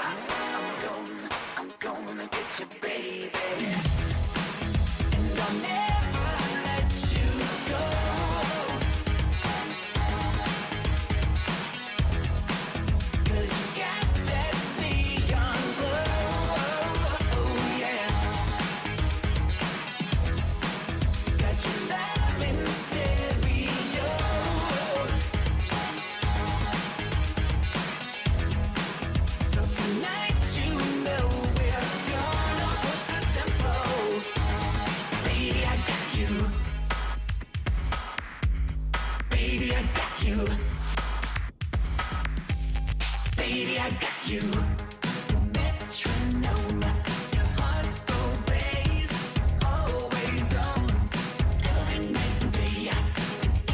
I'm gonna get you, baby. And I'll never let you go. 'Cause you got that neon glow, oh yeah. Got your love in stereo. So tonight you know we're gonna push the tempo. Baby, I got you. Baby, I got you. Baby, I got you. Metronome, your heart obeys, always on. Every night and day,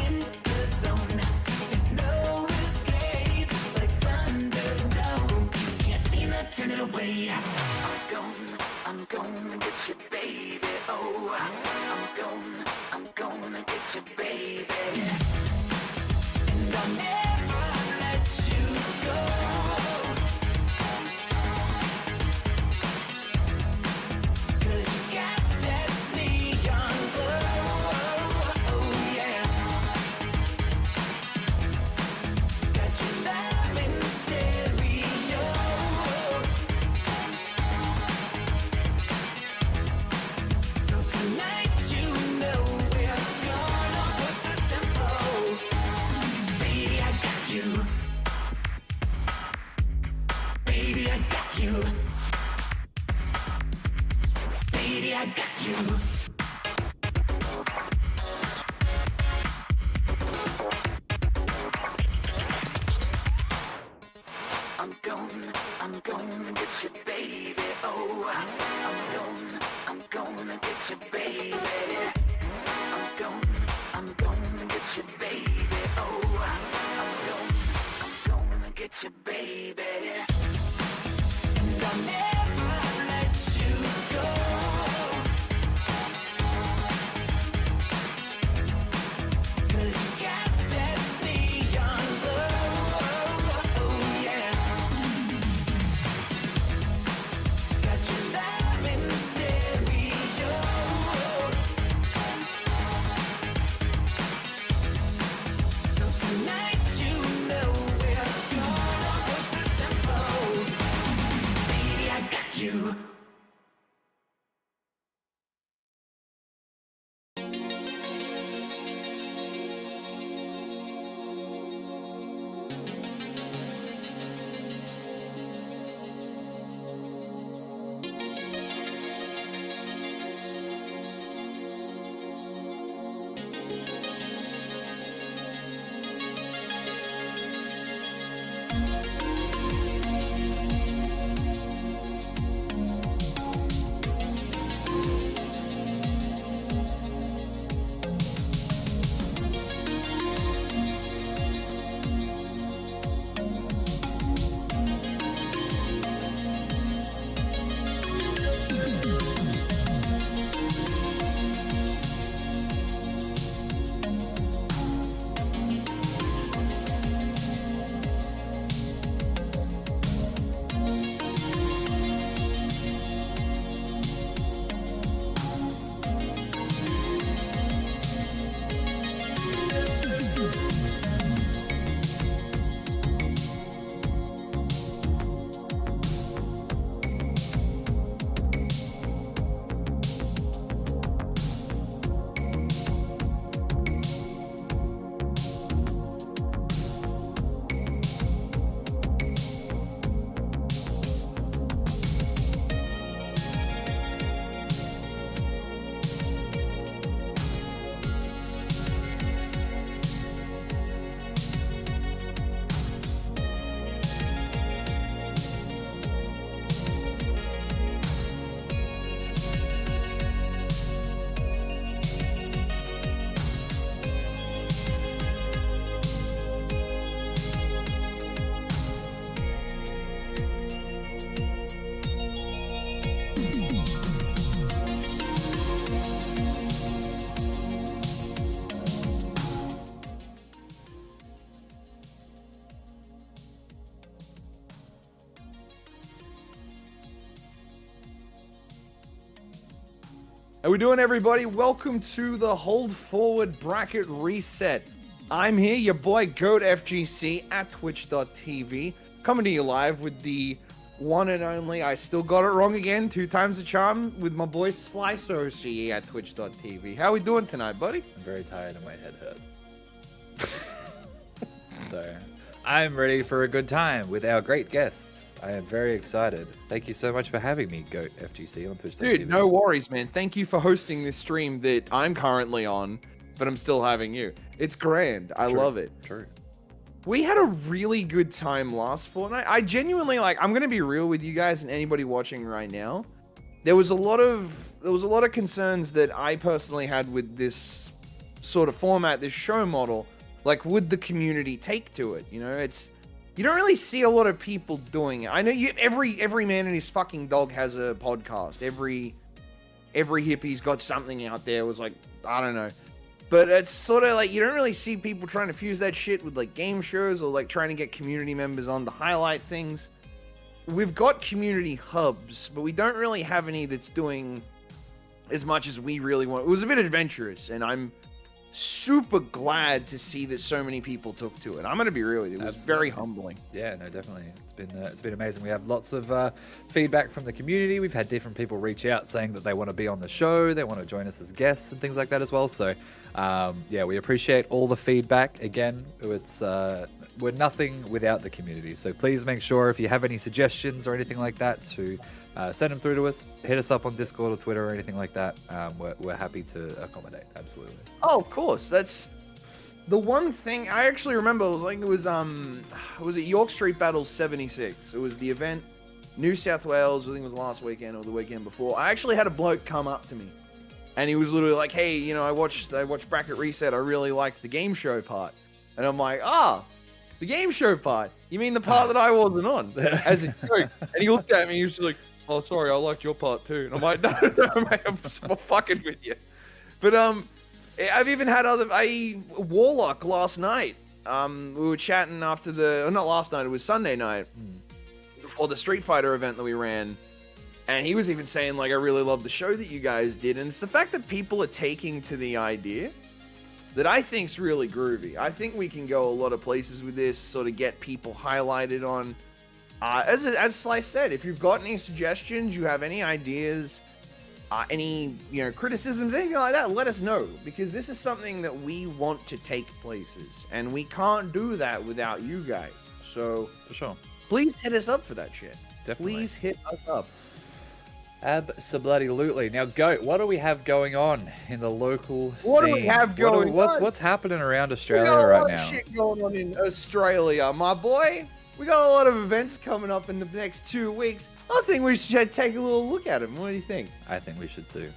in the zone. There's no escape, like Thunderdome. You can't seem to turn it away. I'm gonna get you, baby. Oh, I'm gonna get you, baby. And I'll never let you go. 'Cause you got that neon glow, oh yeah. Got your love in stereo. So tonight you know we're gonna push the tempo. Baby, I got you. Baby, I got you. Baby, I got you. I'm gonna get you, baby. Oh, I'm gonna get you, baby. I'm gonna get you, baby. Oh, I'm gonna get you, baby. And I'll never let you go. 'Cause you got that neon glow, oh yeah. Got your love in stereo. So tonight you know we're gonna push the tempo. How we doing, everybody? Welcome to the Hold Forward Bracket Reset. I'm here, your boy GoatFGC at twitch.tv, coming to you live with the one and only, I still got it wrong again, 2 times the charm, with my boy Slice OCE at twitch.tv. How we doing tonight, buddy? I'm very tired and my head hurts. So, I'm ready for a good time with our great guests. I am very excited. Thank you so much for having me, GoatFGC on Twitch. Dude, no worries, man. Thank you for hosting this stream that I'm currently on, but I'm still having you. It's grand. I love it. True. We had a really good time last fortnight. I genuinely, like, I'm gonna be real with you guys and anybody watching right now. There was a lot of concerns that I personally had with this sort of format, this show model. Like, would the community take to it? You know, you don't really see a lot of people doing it. I know every man and his fucking dog has a podcast. Every hippie's got something out there. It was like, I don't know. But it's sort of like, you don't really see people trying to fuse that shit with like game shows or like trying to get community members on to highlight things. We've got community hubs, but we don't really have any that's doing as much as we really want. It was a bit adventurous, and I'm super glad to see that so many people took to it. I'm gonna be real with you. It was very humbling. Yeah, no, definitely. It's been amazing. We have lots of feedback from the community. We've had different people reach out saying that they want to be on the show, they want to join us as guests and things like that as well. So, yeah, we appreciate all the feedback. Again, we're nothing without the community. So please make sure if you have any suggestions or anything like that to send them through to us. Hit us up on Discord or Twitter or anything like that. We're happy to accommodate. Absolutely. Oh, of course. That's the one thing I actually remember. It was at York Street Battles 76. It was the event, New South Wales. I think it was last weekend or the weekend before. I actually had a bloke come up to me, and he was literally like, "Hey, you know, I watched Bracket Reset. I really liked the game show part." And I'm like, the game show part? You mean the part that I wasn't on?" As a joke. And he looked at me. He was like, "Oh, sorry, I liked your part too." And I'm like, no, mate, I'm fucking with you. But I've even had Warlock last night. We were chatting after not last night, it was Sunday night, before the Street Fighter event that we ran. And he was even saying, like, I really love the show that you guys did. And it's the fact that people are taking to the idea that I think's really groovy. I think we can go a lot of places with this, sort of get people highlighted on. As Slice said, if you've got any suggestions, you have any ideas, any criticisms, anything like that, let us know, because this is something that we want to take places, and we can't do that without you guys. So For sure. Please hit us up for that shit. Definitely. Please hit us up. Absolutely. Now, Goat, what do we have going on in the local scene? What do we have going on? What's happening around Australia right now? We got a lot of now? shit going on in Australia, my boy. We got a lot of events coming up in the next 2 weeks. I think we should take a little look at them. What do you think? I think we should too.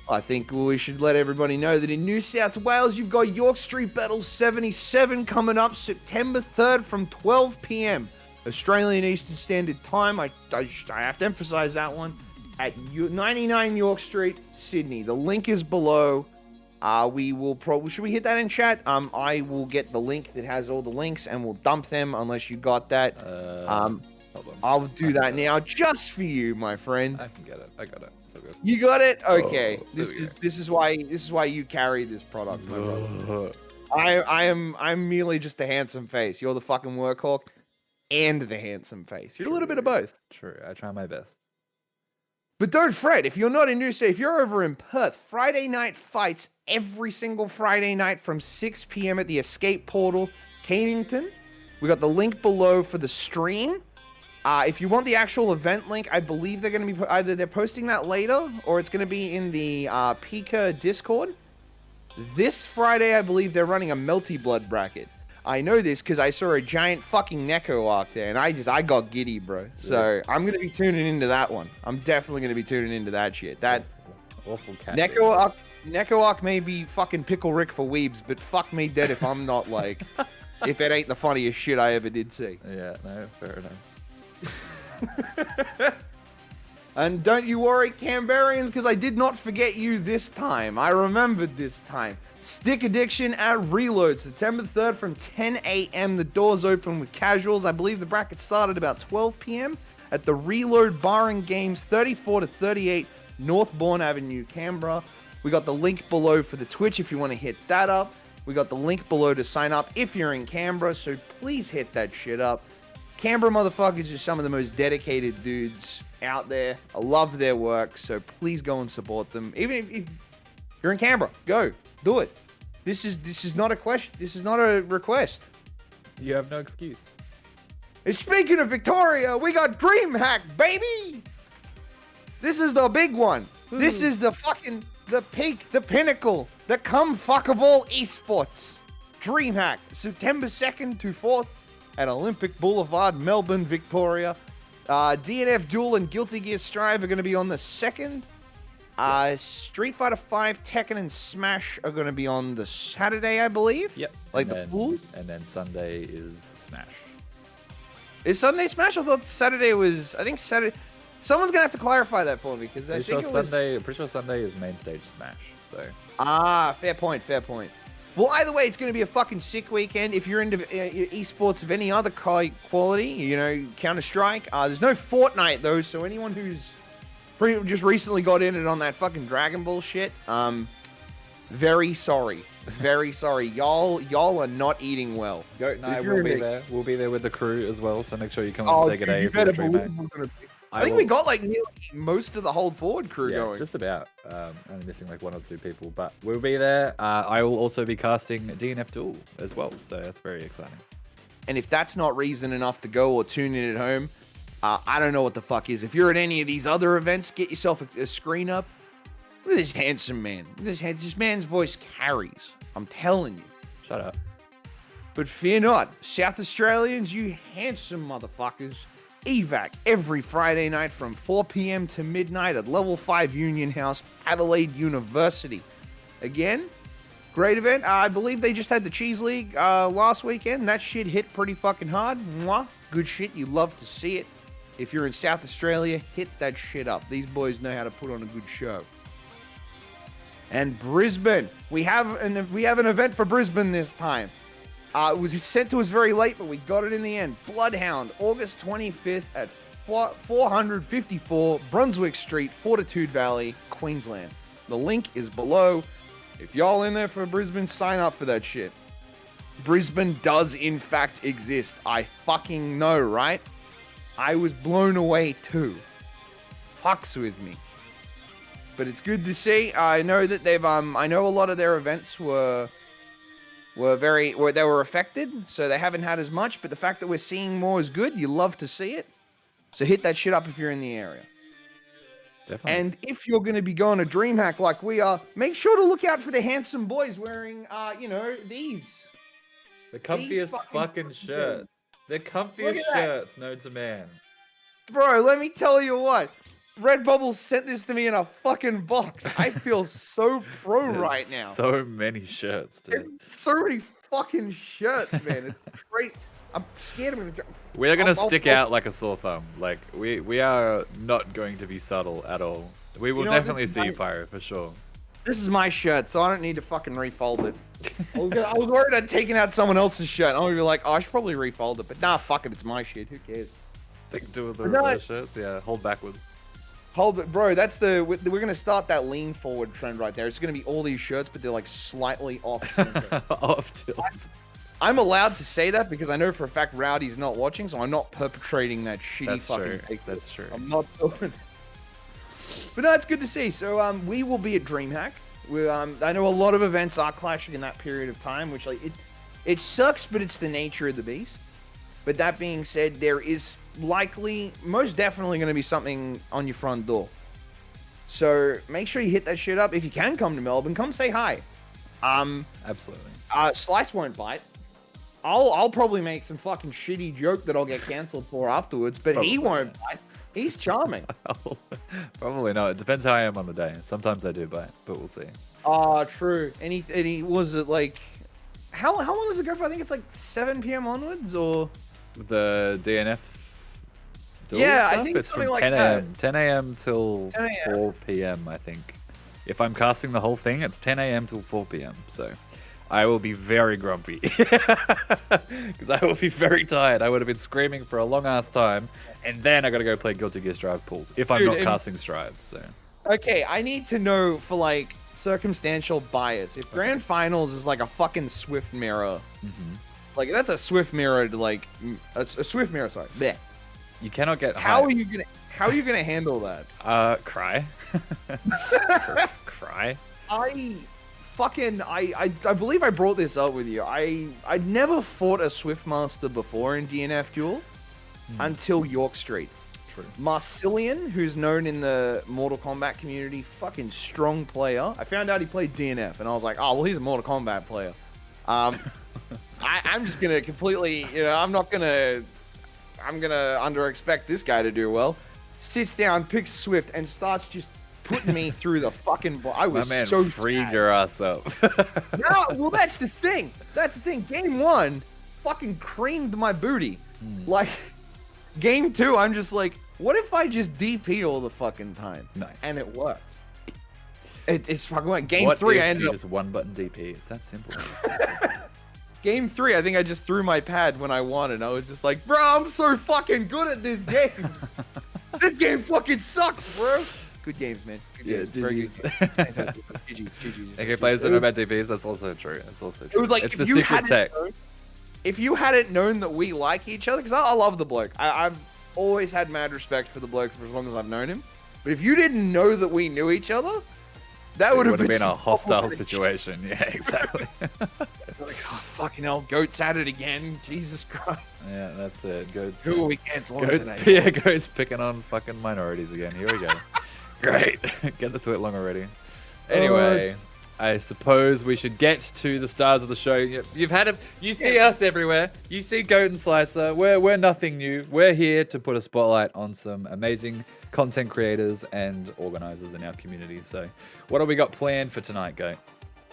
I think we should let everybody know that in New South Wales, you've got York Street Battles 77 coming up September 3rd from 12 p.m. Australian Eastern Standard Time. I have to emphasize that one. At 99 York Street, Sydney. The link is below. We will should we hit that in chat? I will get the link that has all the links and we'll dump them unless you got that. I'll do that now just for you, my friend. I can get it. I got it. So good. You got it? Okay. Oh, This is why you carry this product, my brother. I'm merely just the handsome face. You're the fucking workhawk and the handsome face. You're a little bit of both. True. I try my best. But don't fret, if you're not in Noosa, if you're over in Perth, Friday night fights every single Friday night from 6 p.m. at the Escape Portal, Canington. We got the link below for the stream. If you want the actual event link, I believe they're going to be either they're posting that later or it's going to be in the Pika Discord. This Friday, I believe they're running a Melty Blood bracket. I know this because I saw a giant fucking Neko arc there, and I got giddy, bro. So I'm gonna be tuning into that one. I'm definitely gonna be tuning into that shit. That awful cat. Neko arc may be fucking Pickle Rick for weebs, but fuck me dead if I'm not like, if it ain't the funniest shit I ever did see. Yeah, no, fair enough. And don't you worry, Canberrians, because I did not forget you this time. I remembered this time. Stick Addiction at Reload, September 3rd from 10 a.m. The doors open with casuals. I believe the bracket started about 12 p.m. at the Reload Bar and Games, 34 to 38 Northbourne Avenue, Canberra. We got the link below for the Twitch if you want to hit that up. We got the link below to sign up if you're in Canberra, so please hit that shit up. Canberra motherfuckers are some of the most dedicated dudes out there. I love their work, so please go and support them. Even if you're in Canberra, go. Do it. This is not a question. This is not a request. You have no excuse. And speaking of Victoria, we got DreamHack, baby! This is the big one. This is the peak, the pinnacle, the come fuck of all esports. DreamHack, September 2nd to 4th at Olympic Boulevard, Melbourne, Victoria. DNF Duel and Guilty Gear Strive are going to be on the 2nd. Street Fighter 5, Tekken, and Smash are going to be on the Saturday, I believe. Yep. Like the pool. And then Sunday is Smash. Is Sunday Smash? I thought Saturday was. I think Saturday. Someone's gonna have to clarify that for me because I think it was. Pretty sure Sunday is main stage Smash. So. Fair point. Fair point. Well, either way, it's going to be a fucking sick weekend. If you're into esports of any other quality, you know, Counter-Strike. There's no Fortnite, though, so anyone who's just recently got in it on that fucking Dragon Ball shit, very sorry. Very sorry. Y'all are not eating well. Goat and I will be there. We'll be there with the crew as well, so make sure you come and say good day if you're a DreamHack. I think we got like nearly most of the hold forward crew going. Just about. Only missing like 1 or 2 people, but we'll be there. I will also be casting DNF Duel as well, so that's very exciting. And if that's not reason enough to go or tune in at home, I don't know what the fuck is. If you're at any of these other events, get yourself a screen up. Look at this handsome man. Look at this man's voice carries. I'm telling you. Shut up. But fear not, South Australians, you handsome motherfuckers. EVAC every Friday night from 4 p.m. to midnight at Level 5 Union House, Adelaide University. Again, great event. I believe they just had the Cheese League last weekend. That shit hit pretty fucking hard. Mwah. Good shit. You love to see it. If you're in South Australia, hit that shit up. These boys know how to put on a good show. And Brisbane. We have an event for Brisbane this time. It was sent to us very late, but we got it in the end. Bloodhound, August 25th at 454 Brunswick Street, Fortitude Valley, Queensland. The link is below. If y'all in there for Brisbane, sign up for that shit. Brisbane does in fact exist. I fucking know, right? I was blown away too. Fucks with me. But it's good to see. I know that they've I know a lot of their events were affected, so they haven't had as much, but the fact that we're seeing more is good. You love to see it. So hit that shit up if you're in the area. Definitely. And if you're going to be going to DreamHack like we are, make sure to look out for the handsome boys wearing, these. The comfiest fucking shirts. The comfiest shirts known to man. Bro, let me tell you what. Redbubble sent this to me in a fucking box. I feel so pro right now. So many shirts, dude. It's so many fucking shirts, man. It's great. I'm scared of it. We're gonna stick out like a sore thumb. Like we are not going to be subtle at all. We will definitely see you, Pyro, for sure. This is my shirt, so I don't need to fucking refold it. I was worried I'd taken out someone else's shirt. I'm gonna be like, oh, I should probably refold it, but nah, fuck it, it's my shit. Who cares? Think 2 of the reverse shirts. Yeah, hold backwards. Hold it, bro. That's we're gonna start that lean forward trend right there. It's gonna be all these shirts, but they're like slightly off center. Off tilt. I'm allowed to say that because I know for a fact Rowdy's not watching, so I'm not perpetrating that shitty fucking take. That's true. I'm not doing it. But no, it's good to see. So we will be at DreamHack. I know a lot of events are clashing in that period of time, which like it sucks, but it's the nature of the beast. But that being said, there is most definitely going to be something on your front door. So make sure you hit that shit up. If you can come to Melbourne, come say hi. Absolutely. Slice won't bite. I'll probably make some fucking shitty joke that I'll get cancelled for afterwards, but he won't bite. He's charming. Probably not. It depends how I am on the day. Sometimes I do bite, but we'll see. True. And he was it like how long does it go for? I think it's like 7 p.m. onwards or the DNF. Yeah, stuff? I think it's something from like 10 a.m. that. 10 a.m. till 10 a.m. 4 p.m. I think. If I'm casting the whole thing, it's 10 a.m. till 4 p.m. So I will be very grumpy because I will be very tired. I would have been screaming for a long ass time, and then I got to go play Guilty Gear Strive pools if I'm not casting Strive. So Okay, I need to know for like circumstantial bias. If grand finals is like a fucking Swift mirror, like that's a Swift mirror to like a Swift mirror. Sorry, bleh. You cannot get How high. are you gonna handle that? Cry. Cry. I believe I brought this up with you. I'd never fought a Swiftmaster before in DNF Duel until York Street. True. Marcillion, who's known in the Mortal Kombat community, fucking strong player. I found out he played DNF, and I was like, oh, well, he's a Mortal Kombat player. I'm just gonna completely, I'm gonna under-expect this guy to do well. Sits down, picks Swift, and starts just putting me through the fucking ball. I was My man so freed sad. your ass up. No, well, that's the thing. Game 1 fucking creamed my booty. Like, Game 2, I'm just like, what if I just DP all the fucking time? Nice. And it worked. It's fucking like Game What 3, if I ended you up... just one button DP? It's that simple. Game 3, I think I just threw my pad when I won, and I was just like, bro, I'm so fucking good at this game. This game fucking sucks, bro. Good games, man. Good games. Very good. GG's. Okay, players don't know about DPs. That's also true. That's also true. It was like, it's if the you secret tech. If you hadn't known that we like each other, because I love the bloke. I've always had mad respect for the bloke for as long as I've known him. But if you didn't know that we knew each other, that would have been a hostile some- situation. Yeah, exactly. Like, oh, fucking hell, Goat's at it again. Jesus Christ. Yeah, that's it. Goats. Who are we canceling Goats, today? yeah, Goats picking on fucking minorities again. Here we go. Great. Get the tweet long already. Anyway, I suppose we should get to the stars of the show. You've had you see us everywhere. You see Goat and Slicer. We're nothing new. We're here to put a spotlight on some amazing content creators and organizers in our community. So, what have we got planned for tonight, Goat?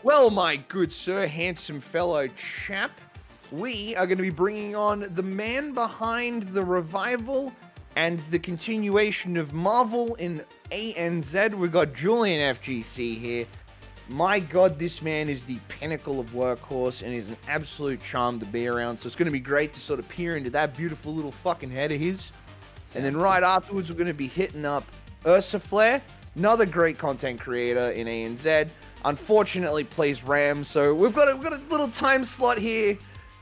Well, my good sir, handsome fellow chap, we are going to be bringing on the man behind the revival and the continuation of Marvel in ANZ. We've got JulianFGC here. My God, this man is the pinnacle of workhorse and is an absolute charm to be around. So it's going to be great to sort of peer into that beautiful little fucking head of his. And then right afterwards, we're going to be hitting up UrsaFlare, another great content creator in ANZ. Unfortunately, plays Ram, so we've got a little time slot here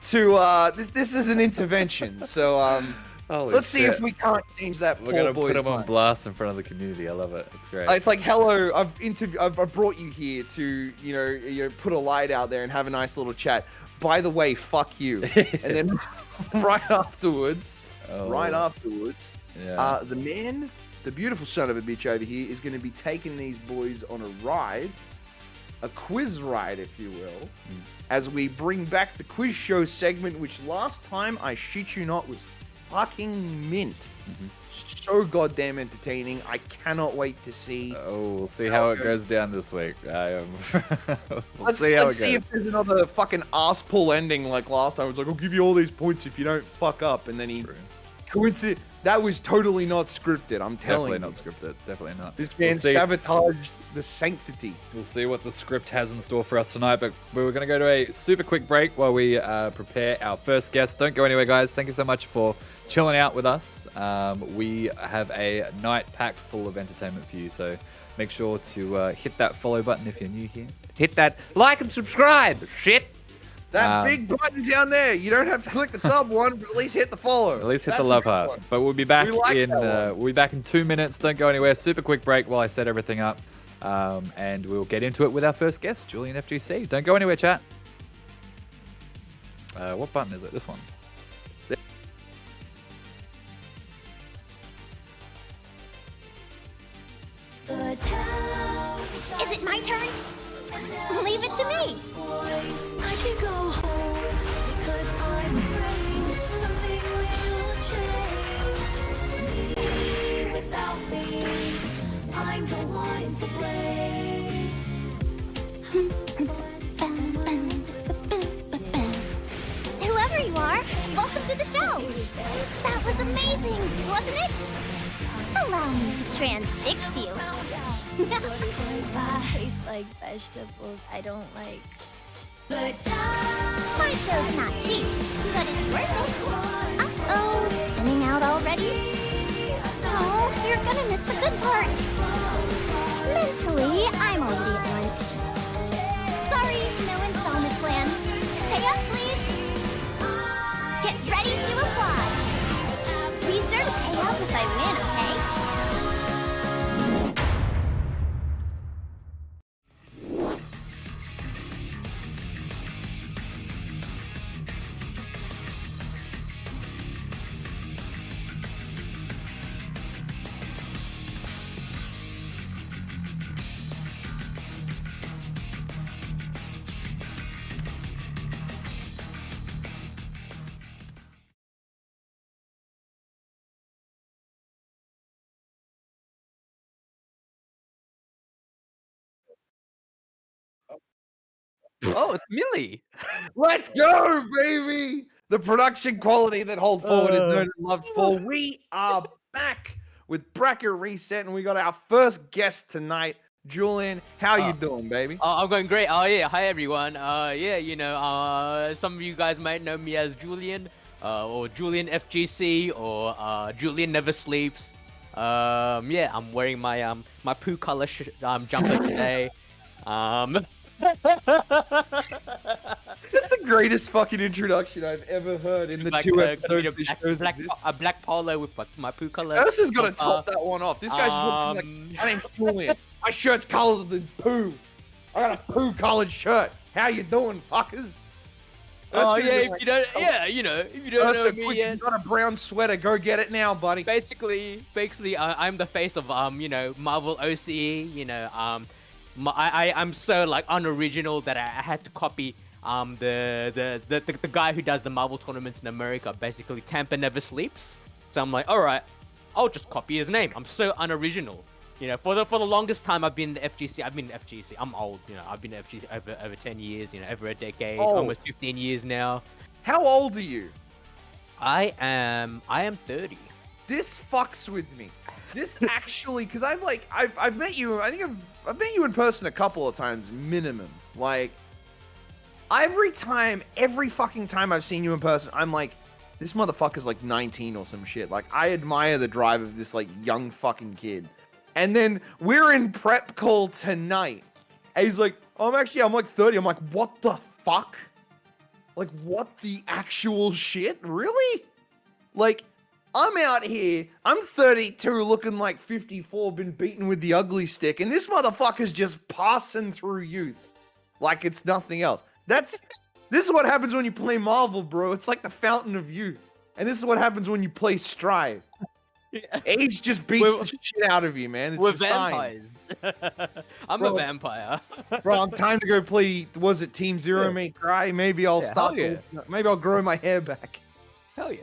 to this is an intervention. So let's see if we can't change that. We're gonna put him on blast in front of the community. I love it. It's great. It's like, hello, I've brought you here to put a light out there and have a nice little chat. By the way, fuck you. And then right afterwards, yeah. the beautiful son of a bitch over here is going to be taking these boys on a ride. A quiz ride, if you will, as we bring back the quiz show segment, which last time, I shit you not, was fucking mint. So goddamn entertaining. I cannot wait to see. Oh, we'll see how it goes down this week. Let's see if there's another fucking ass pull ending like last time. It was like, I'll give you all these points if you don't fuck up, and then he coincidentally. That was totally not scripted, I'm telling you. Definitely not scripted. Definitely not. This man sabotaged the sanctity. We'll see what the script has in store for us tonight, but we're going to go to a super quick break while we prepare our first guest. Don't go anywhere, guys. Thank you so much for chilling out with us. We have a night packed full of entertainment for you, so make sure to hit that follow button if you're new here. Hit that like and subscribe, shit. That big button down there. You don't have to click the sub one, but at least hit the follow. At least hit the love heart. But we'll be back we'll be back in 2 minutes. Don't go anywhere. Super quick break while I set everything up. And we'll get into it with our first guest, JulianFGC. Don't go anywhere, chat. What button is it? This one. Is it my turn? Leave it to me. I could go home because I'm afraid something will change. Me without me, I'm the one to blame. Whoever you are, welcome to the show. That was amazing, wasn't it? Allow me to transfix you. Taste like vegetables I don't like. My show's not cheap, but it's worth it. Uh-oh, spinning out already? Oh, you're gonna miss the good part. Oh, it's Millie. Let's go, baby! The production quality that Hold Forward is known and loved for. We are back with Bracket Reset, and we got our first guest tonight, Julian. How you doing, baby? I'm going great. Oh yeah, hi everyone. Yeah, you know, some of you guys might know me as Julian, or JulianFGC, or Julian Never Sleeps. Yeah, I'm wearing my my poo color jumper today. That's the greatest fucking introduction I've ever heard in the Like, 2 episodes a this black, show's black, exist. a black polo with my poo color. Ursa's gotta top that one off. This guy's looking like, my name's Julian. My shirt's colored than poo. I got a poo colored shirt. How you doing, fuckers? Oh Ursa's yeah, gonna be if like, you don't, "Oh, yeah, you know, if you don't Ursa, know quick, me you yet. got a brown sweater. Go get it now, buddy. Basically, I'm the face of you know, Marvel OCE. You know, I'm so like unoriginal that I had to copy the guy who does the Marvel tournaments in America. Basically, Tampa Never Sleeps. So I'm like, all right, I'll just copy his name. I'm so unoriginal. You know, for the longest time I've been in the FGC. I've been in FGC. I'm old. You know, I've been in FGC over 10 years. You know, over a decade, almost 15 years now. How old are you? I am 30. This fucks with me. This actually, because I've met you. I think I've met you in person a couple of times minimum. Like every fucking time I've seen you in person, I'm like, this motherfucker's like 19 or some shit. Like I admire the drive of this like young fucking kid. And then we're in prep call tonight, and he's like, I'm like 30. I'm like, what the fuck? Like, what the actual shit? Really? Like, I'm out here, I'm 32, looking like 54, been beaten with the ugly stick, and this motherfucker's just passing through youth like it's nothing else. This is what happens when you play Marvel, bro. It's like the fountain of youth. And this is what happens when you play Strive. Yeah. Age just beats the shit out of you, man. It's We're a sign. vampires. I'm Bro. a vampire. Bro, I'm time to go play, was it Team Zero Yeah. May Cry? Maybe I'll start, maybe I'll grow my hair back. Hell yeah.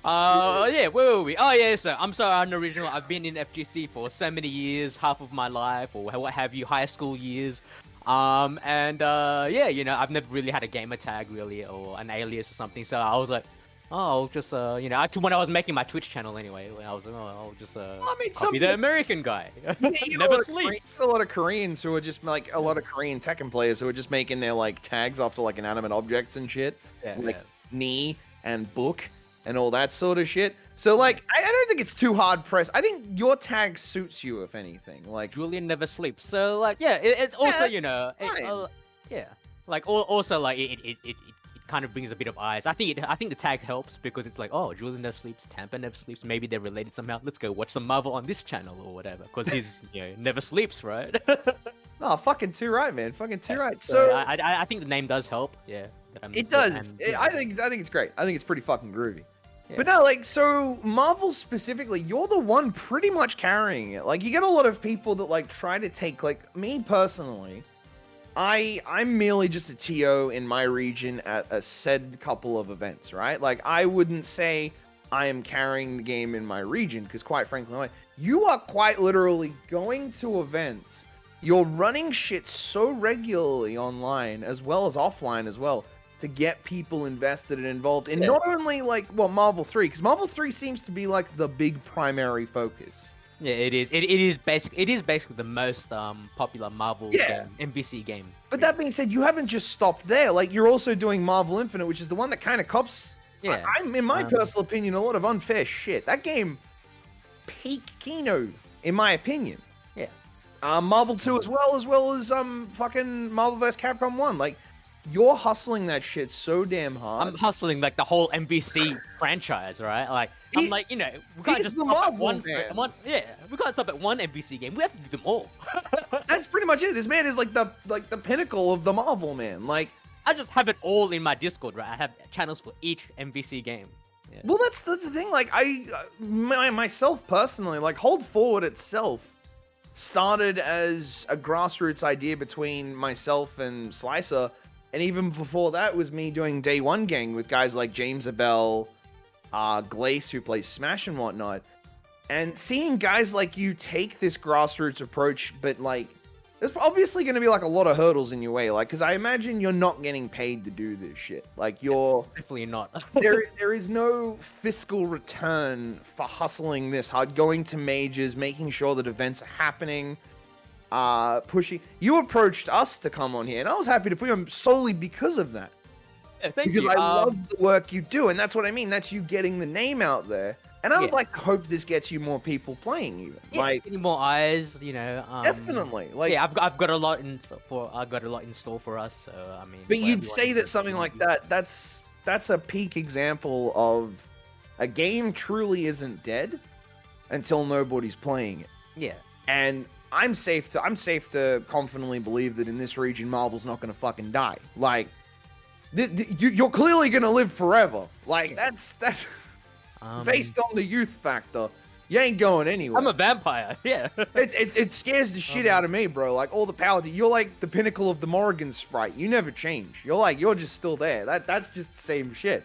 Yeah, where were we? Oh yeah, so I'm so unoriginal. I've been in FGC for so many years, half of my life, or what have you, high school years. Yeah, you know, I've never really had a gamer tag really, or an alias or something. So I was like, oh, I'll just you know, when I was making my Twitch channel anyway, I was like, oh, I'll just copy the American guy. Never sleeps. A lot of Koreans who are just like a lot of Korean Tekken players who are just making their like tags after like inanimate objects and shit, Yeah, like yeah. knee and book and all that sort of shit. So like, I don't think it's too hard pressed. I think your tag suits you, if anything. Like Julian Never Sleeps. So like, yeah, it's also that's you know, fine. yeah, like also like it kind of brings a bit of eyes. I think the tag helps because it's like, oh, Julian Never Sleeps, Tampa Never Sleeps. Maybe they're related somehow. Let's go watch some Marvel on this channel or whatever. Because he's you know never sleeps, right? oh, fucking too right, man. Fucking too right. So So I think the name does help. Yeah. it does. I think it's great. I think it's pretty fucking groovy. But no, like, so Marvel specifically, you're the one pretty much carrying it. Like, you get a lot of people that like try to take, like, me personally, I'm merely just a TO in my region at a said couple of events, right? Like, I wouldn't say I am carrying the game in my region, because quite frankly, like, you are quite literally going to events. You're running shit so regularly online, as well as offline as well, to get people invested and involved in not only like Marvel 3, because Marvel 3 seems to be like the big primary focus. Yeah, it is. It is basically the most popular Marvel game, MVC game. But that being said, you haven't just stopped there. Like, you're also doing Marvel Infinite, which is the one that kind of cops. Yeah. I'm in my personal opinion, a lot of unfair shit. That game peak Kino, in my opinion. Yeah. Marvel 2 as well as fucking Marvel vs. Capcom 1. Like, you're hustling that shit so damn hard. I'm hustling like the whole MVC franchise, right? Like I'm like, you know, we can't he's just the stop at Marvel one, man. yeah, we can't stop at one MVC game. We have to do them all. That's pretty much it. This man is like the pinnacle of the Marvel man. Like, I just have it all in my Discord, right? I have channels for each MVC game. Yeah. well, that's the thing. Like, myself personally, like, Hold Forward itself started as a grassroots idea between myself and Slicer. And even before that was me doing Day One Gang with guys like James Abel, Glace, who plays Smash and whatnot. And seeing guys like you take this grassroots approach, but like there's obviously going to be like a lot of hurdles in your way, like because I imagine you're not getting paid to do this shit. Like you're Definitely not. there is no fiscal return for hustling this hard, going to majors, making sure that events are happening, pushing. You approached us to come on here, and I was happy to put you on solely because of that. Yeah, thank Because you. I love the work you do, and that's what I mean. That's you getting the name out there. And I would Yeah. like to hope this gets you more people playing, even. Yeah, Like, getting more eyes, you know. definitely. Like, Yeah, I've got a lot in store for us. So I mean. but for you'd everyone say who that does something like reviews. that's a peak example of a game truly isn't dead until nobody's playing it. Yeah. And I'm safe to confidently believe that in this region, Marvel's not going to fucking die. Like, you're clearly going to live forever. Like, that's based on the youth factor. You ain't going anywhere. I'm a vampire. Yeah. It scares the shit out of me, bro. Like, all the power. You're like the pinnacle of the Morrigan sprite. You never change. You're just still there. That's just the same shit.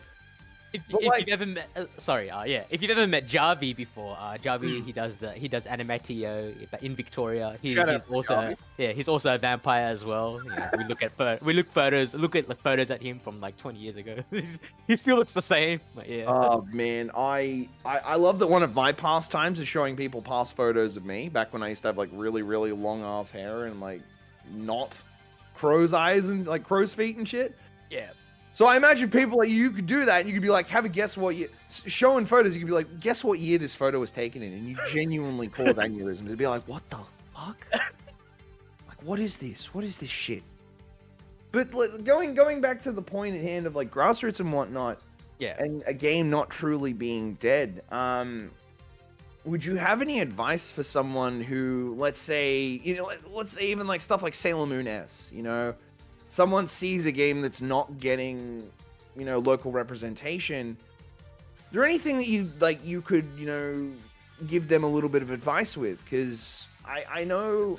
If But, like- you've ever met, if you've ever met Jarvie before, Jarvie he does Animatio in Victoria. He's Shout out to also Jarvie. he's also a vampire as well. You know, we look at photos at him from like 20 years ago. He still looks the same. But yeah. Oh man, I love that one of my pastimes is showing people past photos of me back when I used to have like really really long ass hair and like not crow's eyes and like crow's feet and shit. Yeah. So I imagine people like you could do that and you could be like, have a guess what year, showing photos, you could be like, guess what year this photo was taken in, and you genuinely cause aneurysms. It'd be like, what the fuck? Like, what is this? What is this shit? But like, going back to the point at hand of like grassroots and whatnot, Yeah. and a game not truly being dead, would you have any advice for someone who, let's say even like stuff like Sailor Moon S, you know, someone sees a game that's not getting, you know, local representation, is there anything that you could, you know, give them a little bit of advice with? Because I know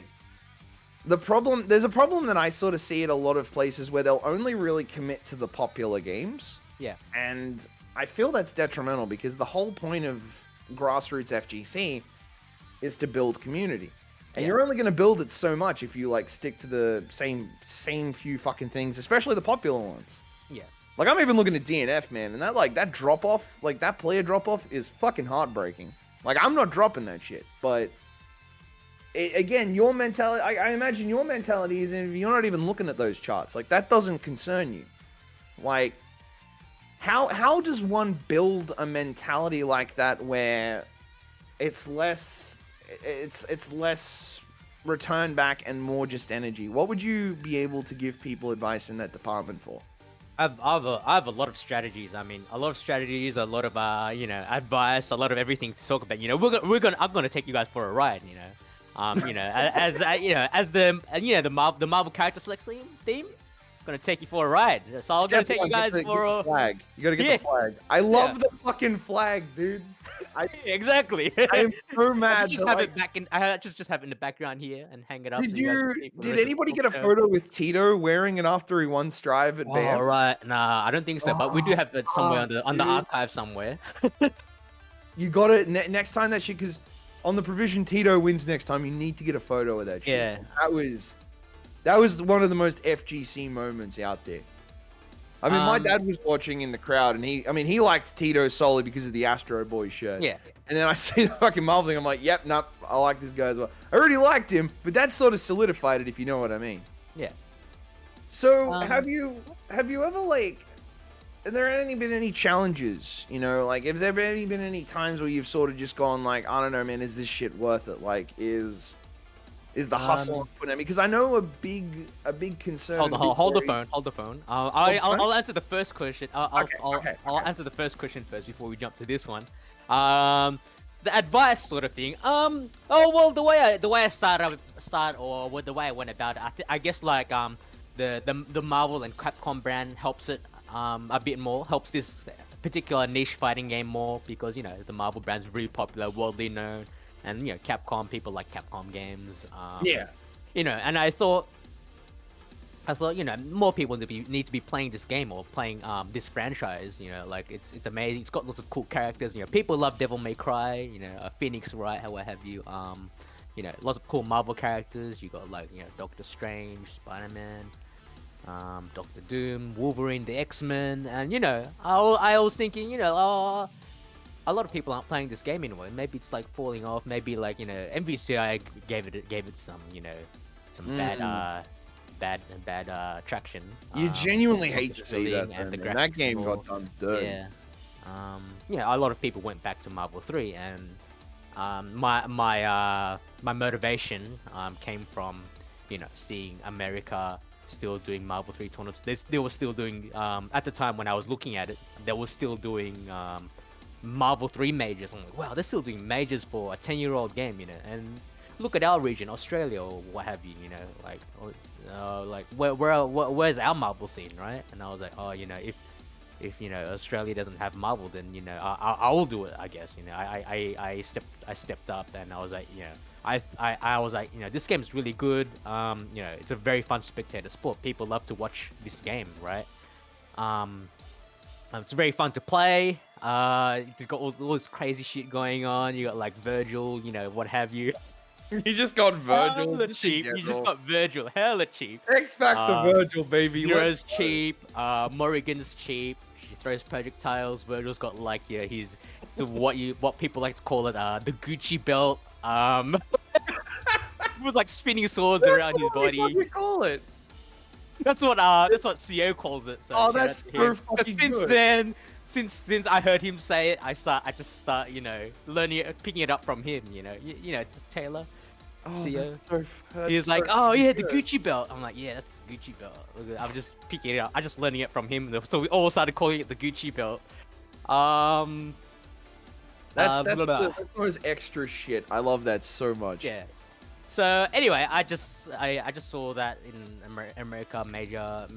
there's a problem that I sort of see at a lot of places where they'll only really commit to the popular games. Yeah. And I feel that's detrimental because the whole point of grassroots FGC is to build community. And Yeah. you're only going to build it so much if you like stick to the same few fucking things, especially the popular ones. Yeah. Like I'm even looking at DNF, man, and that drop off, like that player drop off is fucking heartbreaking. Like I'm not dropping that shit, but again, your mentality, I imagine your mentality is you're not even looking at those charts. Like that doesn't concern you. Like how does one build a mentality like that where it's less return back and more just energy? What would you be able to give people advice in that department for? I have a lot of strategies. I mean, a lot of strategies, a lot of advice, a lot of everything to talk about. You know, I'm gonna take you guys for a ride. You know, as the Marvel character selection theme, gonna take you for a ride. So I'm gonna take you guys for a flag. You gotta get Yeah. the flag. I love the fucking flag, dude. exactly. I'm so mad. just that, have like, it back in. I just have it in the background here and hang it up. Did so you guys you? can see for the Did rest of anybody the get a show. photo with Tito wearing it after he won Strive at Oh, BAM? right. Nah, I don't think so. But we do have it somewhere on the dude. archive somewhere. You got it next time that shit, because on the provision Tito wins next time, you need to get a photo of that shit. Yeah. That was one of the most FGC moments out there. I mean, my dad was watching in the crowd, and he liked Tito solely because of the Astro Boy shirt. Yeah. And then I see the fucking Marvel thing, I'm like, yep, nope, I like this guy as well. I already liked him, but that sort of solidified it, if you know what I mean. Yeah. So, Um, have you ever, like, have there been any challenges, you know, like, have there been any times where you've sort of just gone, like, I don't know, man, is this shit worth it? Like, is the hustle putting at me? Because I know a big concern. Hold the phone. I'll answer the first question. Okay. I'll answer the first question first before we jump to this one. The advice sort of thing. Oh well, the way I start or the way I went about it. I guess like the Marvel and Capcom brand helps it a bit more. Helps this particular niche fighting game more because you know the Marvel brand's really popular, worldly known. And you know, Capcom, people like Capcom games. Yeah. You know, and I thought, you know, more people need to be playing this game or playing this franchise. You know, like it's amazing. It's got lots of cool characters. You know, people love Devil May Cry. You know, Phoenix Wright, what have you. lots of cool Marvel characters. You got like Doctor Strange, Spider-Man, Doctor Doom, Wolverine, the X-Men, and I was thinking, oh, a lot of people aren't playing this game anymore. Maybe it's like falling off. Maybe like MVCI gave it some some bad traction. You genuinely hate to the see that, feeling and though, the man. That graphics game and all. got done dirty. Yeah. A lot of people went back to Marvel 3, and my motivation came from seeing America still doing Marvel 3 tournaments. They were still doing at the time when I was looking at it, they were still doing Marvel 3 majors. I'm like, wow, they're still doing majors for a 10-year-old game, and look at our region, Australia or what have you, like where's our Marvel scene, right? And I was like, oh, if Australia doesn't have Marvel, then I will do it, I guess. I stepped up, and I was like, I was like, this game is really good. It's a very fun spectator sport. People love to watch this game, right? It's very fun to play. It's got all this crazy shit going on. You got like Virgil, what have you. You just got Virgil. Hella cheap. You just got Virgil. Hella cheap. X Factor Virgil, baby. Zero's cheap. Morrigan's cheap. She throws projectiles. Virgil's got like what people like to call it the Gucci belt. With like spinning swords around his body. What do you call it? That's what CO calls it. So that's so fucking since good. then, since I heard him say it, I just start learning it, picking it up from him. It's Taylor. CO. He's like, oh yeah, the Gucci belt. I'm like, yeah, that's the Gucci belt. I'm just picking it up. I'm just learning it from him. So we all started calling it the Gucci belt. That's those extra shit. I love that so much. Yeah. So anyway, I just saw that in America, major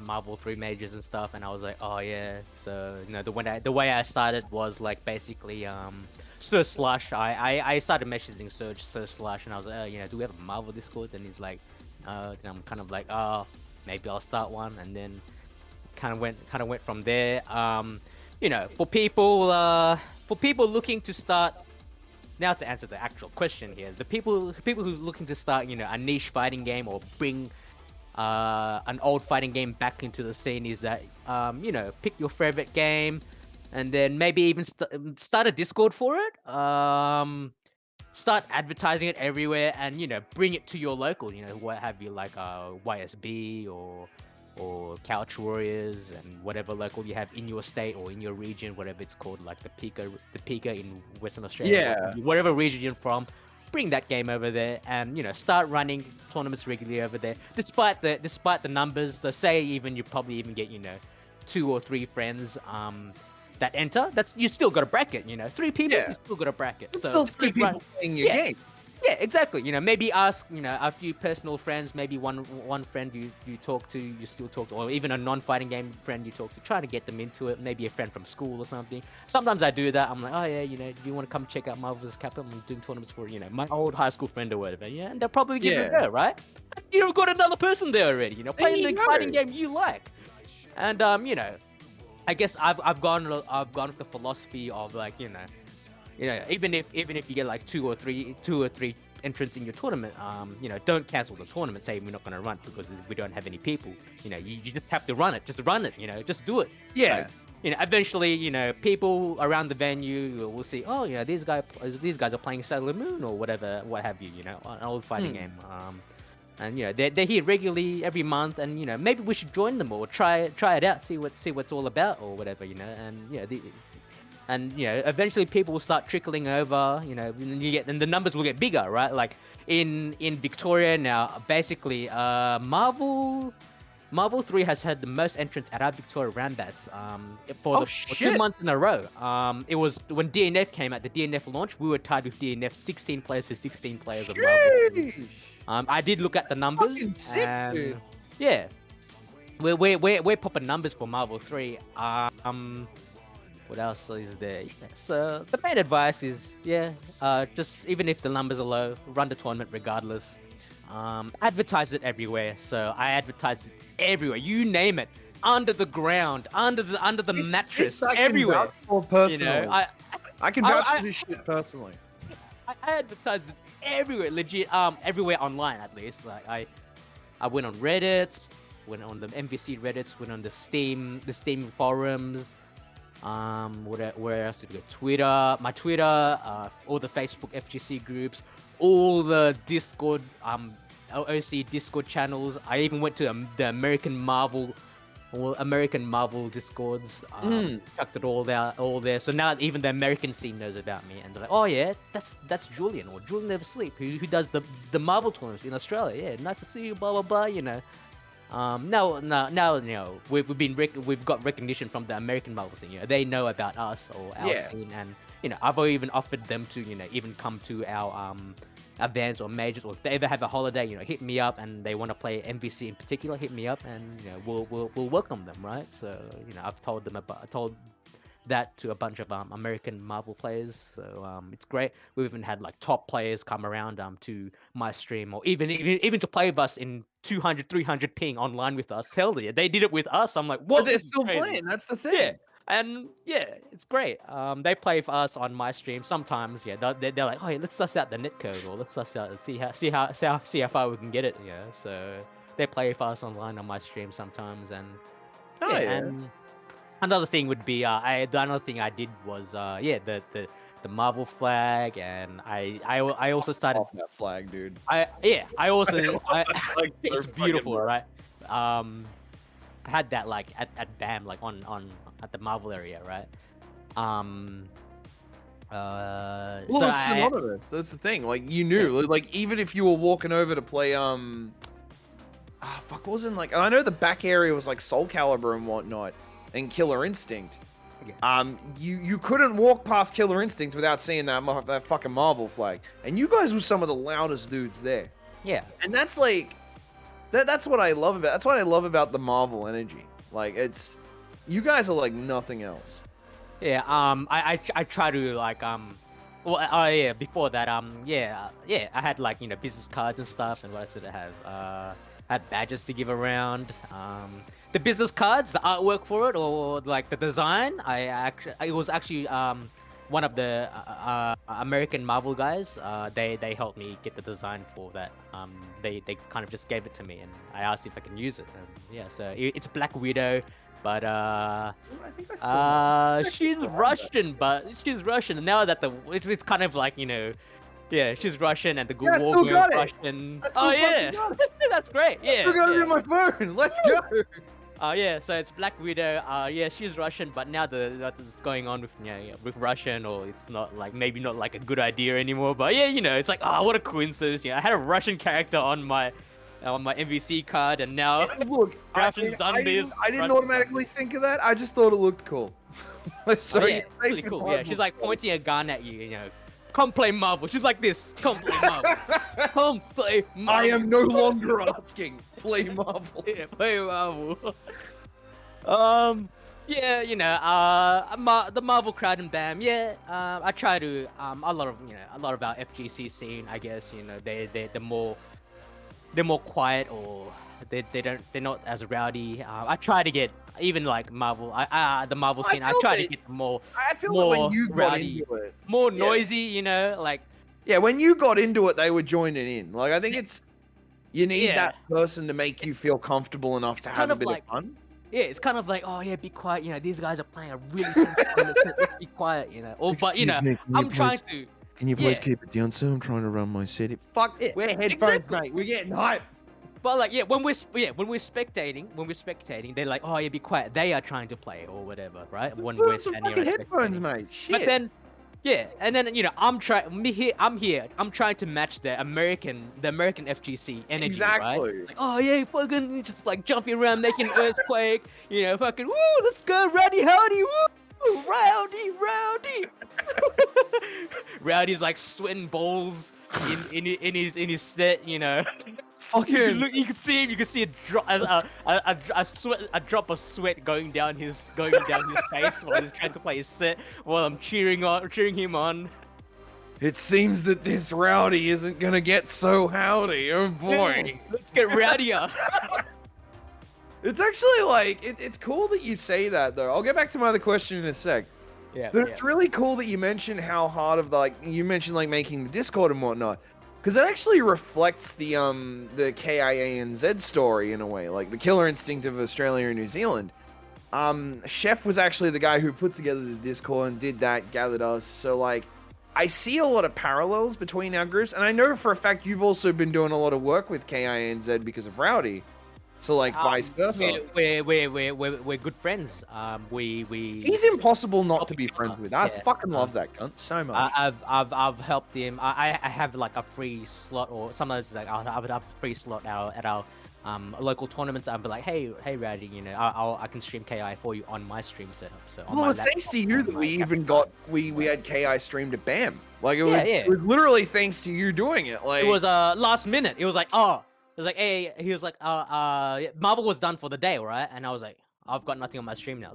Marvel 3 majors and stuff, and I was like, oh yeah. So the way I started was like basically Sir Slash. I started messaging Sir Slash, and I was like, do we have a Marvel Discord? And he's like, then I'm kind of like, oh, maybe I'll start one, and then kind of went from there. For people looking to start. Now to answer the actual question here, the people who's looking to start, a niche fighting game or bring an old fighting game back into the scene is that, pick your favorite game, and then maybe even start a Discord for it. Start advertising it everywhere, and bring it to your local. What have you, like YSB or Couch Warriors, and whatever local you have in your state or in your region, whatever it's called, like the Pika in Western Australia. Yeah. Whatever region you're from, bring that game over there, and start running tournaments regularly over there. Despite the numbers, so say you probably even get 2 or 3 friends that enter. You still got a bracket. 3 people, you still got a bracket. It's so still just 3 keep people playing your game. Yeah, exactly. Maybe ask, a few personal friends, maybe one friend you talk to, you still talk to, or even a non-fighting game friend you talk to, try to get them into it. Maybe a friend from school or something. Sometimes I do that. I'm like, oh yeah, do you want to come check out Marvel vs. Capcom? I'm doing tournaments for, my old high school friend or whatever. Yeah, and they'll probably give it a go, right? You've got another person there already, playing the fighting game you like. And I guess I've gone with the philosophy of like, even if you get like two or three entrants in your tournament, don't cancel the tournament saying we're not going to run because we don't have any people. You just have to run it. Just run it. Just do it. Yeah. Like, eventually, people around the venue will see, oh, these guys are playing Sailor Moon or whatever, what have you, an old fighting game. And they're here regularly every month, and maybe we should join them or try it out, see what's all about or whatever, and eventually people will start trickling over, and the numbers will get bigger, right? Like in Victoria now, basically, Marvel 3 has had the most entrants at our Victoria Rambats for 2 months in a row. It was when DNF came out, the DNF launch, we were tied with DNF 16 players to 16 players of Marvel 3. I did look at the numbers, sick, and dude. yeah, we're popping numbers for Marvel 3. What else is there? So the main advice is, just even if the numbers are low, run the tournament regardless. Advertise it everywhere. So I advertise it everywhere. You name it, under the ground, under the mattress, everywhere. I can vouch for this shit personally. I advertised it everywhere, legit. Everywhere online at least. Like I went on Reddit, went on the MVC Reddits, went on the Steam forums. Where else did we go? Twitter, my Twitter, all the Facebook FGC groups, all the Discord, OC Discord channels. I even went to the American Marvel Discords. Chucked it all there. So now even the American scene knows about me, and they're like, oh yeah, that's Julian, or Julian Never Sleep, who does the Marvel tournaments in Australia. Yeah, nice to see you. Blah blah blah. You know. Now, you know, we've got recognition from the American Marvel scene. You know, they know about us or our scene, and you know, I've even offered them to, you know, even come to our events or majors, or if they ever have a holiday, you know, hit me up, and they want to play MVC in particular, hit me up, and you know, we'll welcome them, right? So you know, I told that to a bunch of American Marvel players, so it's great. We've even had like top players come around to my stream, or even to play with us in 200, 300 ping online with us. Hell yeah, they did it with us. I'm like, what? But they're still playing. That's the thing. Yeah, and yeah, it's great. They play for us on my stream sometimes. Yeah, they're like, oh yeah, let's suss out the netcode, or let's suss out see how far we can get it. Yeah, so they play for us online on my stream sometimes, and and another thing would be another thing I did was the Marvel flag, and I also started Off that flag, dude. I also it's beautiful, right? I had that like at BAM, like on at the Marvel area, right? Well, it's synonymous. That's the thing. Like, you knew, like, even if you were walking over to play, fuck, wasn't like, I know the back area was like Soul Calibur and whatnot, and Killer Instinct. Yeah. You couldn't walk past Killer Instinct without seeing that fucking Marvel flag, and you guys were some of the loudest dudes there. Yeah. And that's like, that's what I love about. That's what I love about the Marvel energy. Like, it's, you guys are like nothing else. Yeah. I try to like before that I had like, you know, business cards and stuff, and what else did I have? I had badges to give around. The business cards, the artwork for it, or like the design, it was actually one of the American Marvel guys. They helped me get the design for that. They kind of just gave it to me, and I asked if I can use it. And yeah, so it's Black Widow, but she's Russian. And now that it's kind of like, you know, yeah, she's Russian, and the good war girl Russian. Oh yeah, that's great. Yeah, I got it in my phone. Let's go. Yeah, so it's Black Widow. Yeah, she's Russian, but now that's going on with, with Russian, or it's not like, maybe not like a good idea anymore. But yeah, you know, it's like, what a coincidence. I had a Russian character on my MVC card, and now look, Russian's done this. I didn't automatically think of that. I just thought it looked cool. So yeah, really cool. Yeah, she's like pointing a gun at you. You know, come play Marvel. She's like this. Come play Marvel. Come play Marvel. I am no longer asking. Play Marvel. Yeah, play Marvel. Yeah, you know, the Marvel crowd and BAM. Yeah, I try to a lot of our FGC scene, I guess, you know, they're more quiet, or they're not as rowdy. I try to get even like Marvel, the Marvel scene. I try to get more. I feel more like when you got rowdy, into it, more noisy, you know, like. Yeah, when you got into it, they were joining in. Like, I think it's, you need that person to make you feel comfortable enough to have a bit of fun. Yeah, it's kind of like, oh yeah, be quiet. You know, these guys are playing a really tense game. Let's be quiet. You know, or but you know, I'm trying to. Can you please keep it down, sir? I'm trying to run my city. Fuck, we're headphones, mate. We're getting hype. But like, when we're spectating, they're like, oh yeah, be quiet. They are trying to play or whatever, right? When we're standing around headphones, mate. Shit. But then, yeah, and then, you know, I'm trying to match the American FGC energy, right? Like, oh yeah, fucking just like jumping around, making an earthquake, you know, fucking woo, let's go, rowdy howdy, woo, rowdy. Rowdy's like sweating balls in his set, you know. Fucking. You can see him. You can see a drop of sweat going down his face while he's trying to play his set. While I'm cheering him on. It seems that this rowdy isn't gonna get so howdy. Oh boy. Let's get rowdier. It's actually like it's cool that you say that though. I'll get back to my other question in a sec. Yeah. But yeah. it's really cool that you mentioned how hard of you mentioned like making the Discord and whatnot, because that actually reflects the KIANZ story in a way, like the killer instinct of Australia and New Zealand. Chef was actually the guy who put together the Discord and did that, gathered us. So like, I see a lot of parallels between our groups, and I know for a fact you've also been doing a lot of work with KINZ because of Rowdy. So like, vice versa. We're good friends. We He's impossible not help to be each friends other. with. I Yeah, fucking love that cunt so much. I've helped him. I have like a free slot, or sometimes like I would have a free slot at our local tournaments. I'd be like, hey Rowdy, you know, I can stream KI for you on my stream setup. So on Well, my it was thanks to laptop, you on that my we even capture got card. we had KI streamed at BAM. Like Yeah. it was literally thanks to you doing it. Like It was last minute. It was like, it was like, hey, he was like, yeah, Marvel was done for the day, right? And I was like, I've got nothing on my stream now.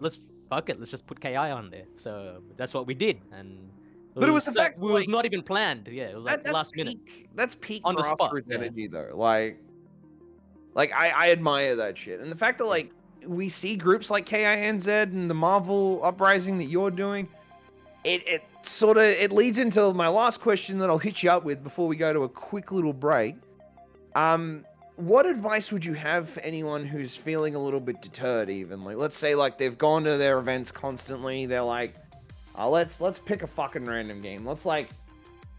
Fuck it, let's just put KI on there. So that's what we did, and But it was the fact, it was not even planned. Yeah, it was like that's last minute peak. That's peak on the spot. grassroots Yeah. energy though. Like I admire that shit, and the fact that like we see groups like KINZ and the Marvel Uprising that you're doing, it sort of it leads into my last question that I'll hit you up with before we go to a quick little break. What advice would you have for anyone who's feeling a little bit deterred? Even like, let's say like they've gone to their events constantly. They're like, let's pick a fucking random game. Let's like,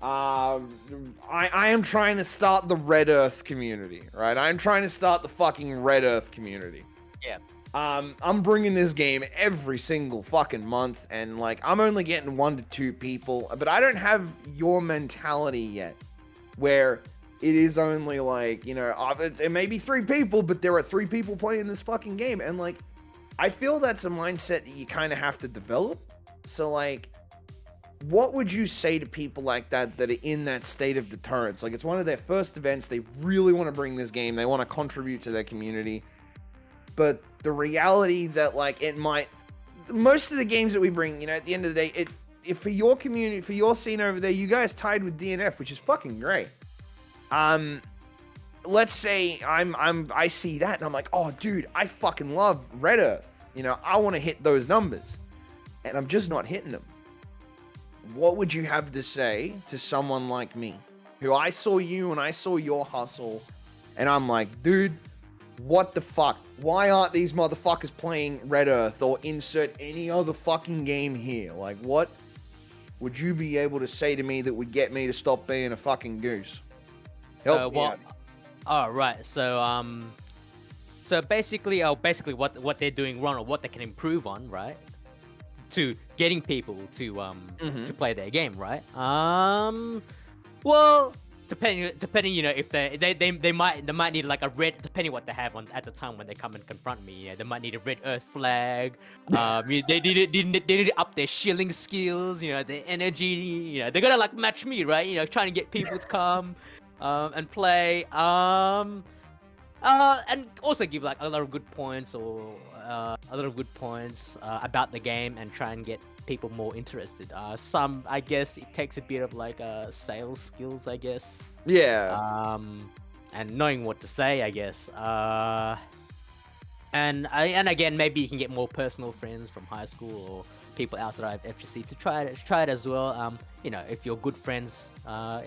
I am trying to start the Red Earth community, right? I'm trying to start the fucking Red Earth community. Yeah. I'm bringing this game every single fucking month, and like I'm only getting 1 to 2 people, but I don't have your mentality yet, where it is only like, you know, it may be 3 people, but there are 3 people playing this fucking game, and like I feel that's a mindset that you kind of have to develop. So like, what would you say to people like that are in that state of deterrence? Like, it's one of their first events, they really want to bring this game, they want to contribute to their community, but the reality that like most of the games that we bring, you know, at the end of the day, if for your community, for your scene over there, you guys tied with DNF, which is fucking great. Let's say I see that and I'm like, oh dude, I fucking love Red Earth, you know, I want to hit those numbers, and I'm just not hitting them. What would you have to say to someone like me, who I saw you and I saw your hustle, and I'm like, dude, what the fuck? Why aren't these motherfuckers playing Red Earth or insert any other fucking game here? Like, what would you be able to say to me that would get me to stop being a fucking goose? Help me out. Oh, right. So basically what they're doing wrong, or what they can improve on, right? To getting people to play their game, right? Well, depending, you know, if they might need like a red, depending what they have on at the time when they come and confront me. You know, they might need a Red Earth flag. They need to up their shilling skills. You know, their energy. You know, they gotta like match me, right? You know, trying to get people to come and play. And also give like a lot of good points, or about the game, and try and get people more interested. Some, I guess, it takes a bit of like sales skills, I guess. Yeah. And knowing what to say, I guess. And again, maybe you can get more personal friends from high school or people outside of FGC to try it as well. You know, if you're good friends,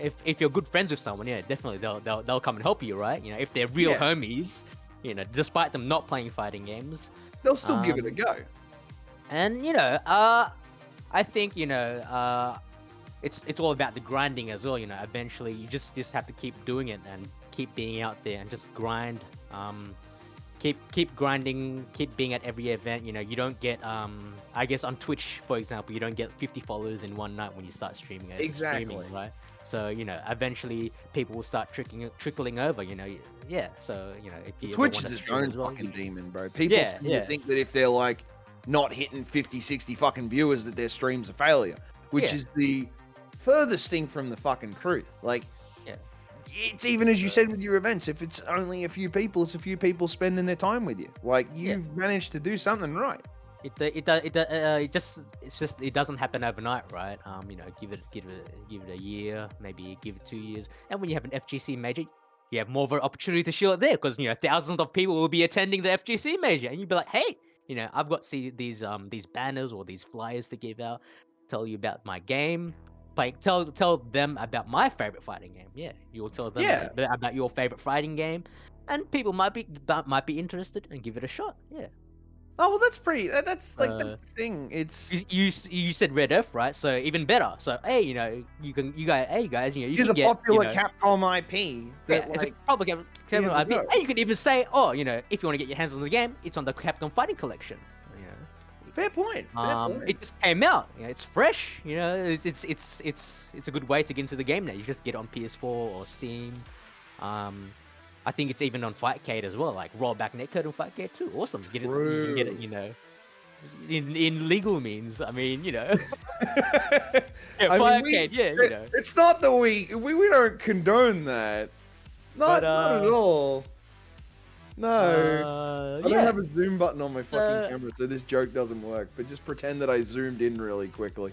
if you're good friends with someone, yeah, definitely they'll come and help you, right? You know, if they're real homies, you know, despite them not playing fighting games, they'll still give it a go. And you know, I think, you know, it's all about the grinding as well. You know, eventually you just have to keep doing it and keep being out there and just grind. Keep grinding, keep being at every event. You know, you don't get I guess on Twitch, for example, you don't get 50 followers in one night when you start streaming. Exactly. Right? So, you know, eventually people will start trickling over, you know. Yeah, so, you know, if you Twitch wanna is its stream own as well, fucking demon, bro. People seem to think that if they're like not hitting 50, 60 fucking viewers, that their stream's a failure, which is the furthest thing from the fucking truth. Like, it's even as you said with your events, if it's only a few people, it's a few people spending their time with you. Like, you've managed to do something right. It doesn't happen overnight, right? You know, give it a year, maybe give it 2 years, and when you have an FGC major, you have more of an opportunity to show it there, because, you know, thousands of people will be attending the FGC major, and you'd be like, hey, you know, I've got these banners or these flyers to give out, tell you about my game, like tell them about my favorite fighting game. Yeah, you'll tell them Yeah. about your favorite fighting game, and people might be interested and give it a shot. Yeah. Oh well, that's pretty. That's like that's Uh, the thing. It's you said Red Earth, right? So even better. So hey, you know, hey guys, you know, you it's can a get, popular you know, Capcom IP yeah, that it's a like proper Capcom years IP, ago. and you could even say, oh, you know, if you want to get your hands on the game, it's on the Capcom Fighting Collection. You know, Fair point. Fair point. it just came out. You know, it's fresh. You know, it's a good way to get into the game now. You just get it on PS4 or Steam. I think it's even on Fightcade as well, like rollback netcode on Fightcade too. Awesome. You can get it, you know, in legal means. I mean, you know. Yeah, I mean, Fightcade, yeah, you know. it's not that we don't condone that. Not at all. No. I don't have a zoom button on my fucking camera, so this joke doesn't work. But just pretend that I zoomed in really quickly.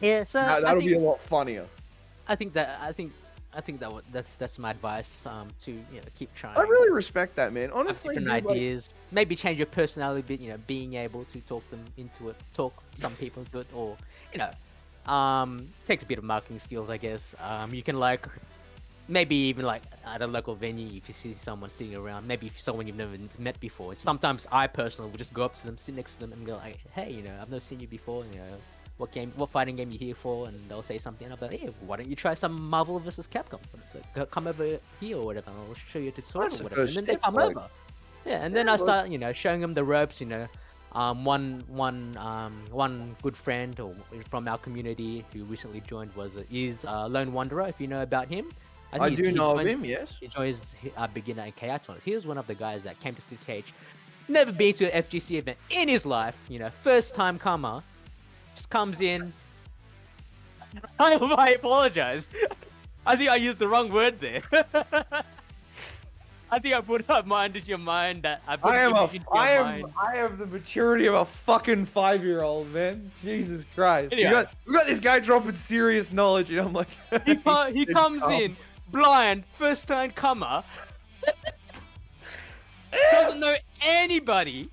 Yeah, so That'll be a lot funnier. I think that's my advice. To, you know, keep trying. I really respect that, man. Have Honestly, different dude, like, ideas. Maybe change your personality a bit. You know, being able to talk them into it, talk some people into it, or you know, takes a bit of marketing skills, I guess. You can like maybe even like at a local venue, if you see someone sitting around, maybe if someone you've never met before. It's sometimes I personally will just go up to them, sit next to them, and go like, "Hey, you know, I've never seen you before. You know, what fighting game you here for?" And they'll say something, and I'll be like, "Hey, why don't you try some Marvel vs. Capcom? So come over here or whatever, and I'll show you a tutorial That's or the whatever." And first then they step, come like- over. Yeah, and then I start, you know, showing them the ropes. You know, one good friend or from our community who recently joined is Lone Wanderer. If you know about him. I think do he know of joins- him. Yes. He joins beginner and KI tournaments. He was one of the guys that came to CCH, never been to an FGC event in his life. You know, first time comer, just comes in. I apologize. I think I used the wrong word there. I think I put my mind into your mind. That I put image into your mind. I have the maturity of a fucking 5-year-old, man. Jesus Christ. Anyway. We got this guy dropping serious knowledge, and I'm like, He comes in blind, first time comer, doesn't know anybody.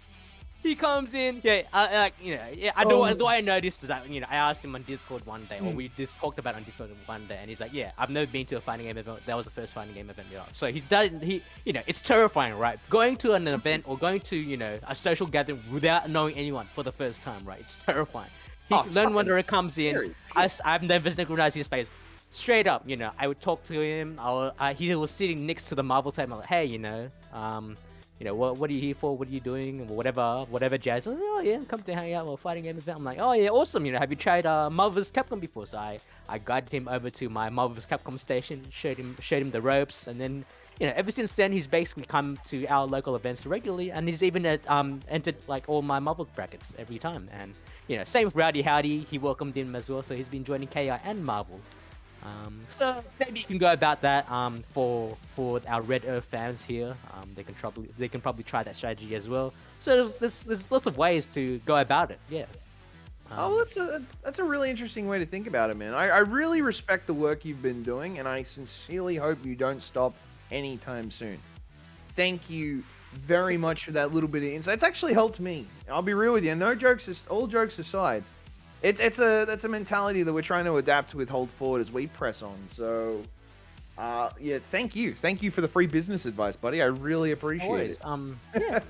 He comes in, the way I noticed is that, you know, I asked him on Discord one day, or we just talked about it on Discord one day, and he's like, yeah, I've never been to a fighting game event. That was the first fighting game event. So you know, it's terrifying, right? Going to an event or going to, you know, a social gathering without knowing anyone for the first time, right? It's terrifying. Lone Wanderer comes in, I've never recognized his face. Straight up, you know, I would talk to him. He was sitting next to the Marvel table. I'm like, hey, you know, what are you here for? What are you doing? Whatever jazz. Oh yeah, come to hang out. We're fighting game event. I'm like, oh yeah, awesome. You know, have you tried Marvel vs. Capcom before? So I guided him over to my Marvel vs. Capcom station, showed him the ropes, and then, you know, ever since then he's basically come to our local events regularly, and he's even entered like all my Marvel brackets every time. And you know, same with Rowdy Howdy. He welcomed him as well, so he's been joining KI and Marvel. So maybe you can go about that for our Red Earth fans here. They can probably try that strategy as well. So there's lots of ways to go about it. Yeah. That's a really interesting way to think about it, man. I really respect the work you've been doing, and I sincerely hope you don't stop anytime soon. Thank you very much for that little bit of insight. It's actually helped me. I'll be real with you. All jokes aside. That's a mentality that we're trying to adapt with Hold Forward as we press on. So, yeah, thank you for the free business advice, buddy. I really appreciate it. Yeah,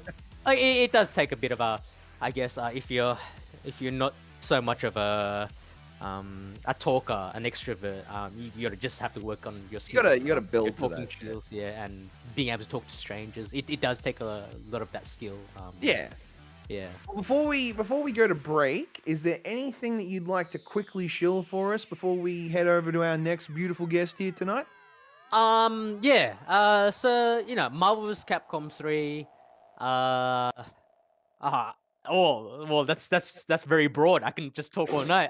like it does take a bit of a, I guess, if you're not so much of a talker, an extrovert, you gotta just have to work on your skills. You gotta build your to talking that skills, yeah, and being able to talk to strangers. It does take a lot of that skill. Yeah. Yeah. Before we go to break, is there anything that you'd like to quickly shill for us before we head over to our next beautiful guest here tonight? Yeah. So, you know, Marvel vs. Capcom 3. Well, that's very broad. I can just talk all night.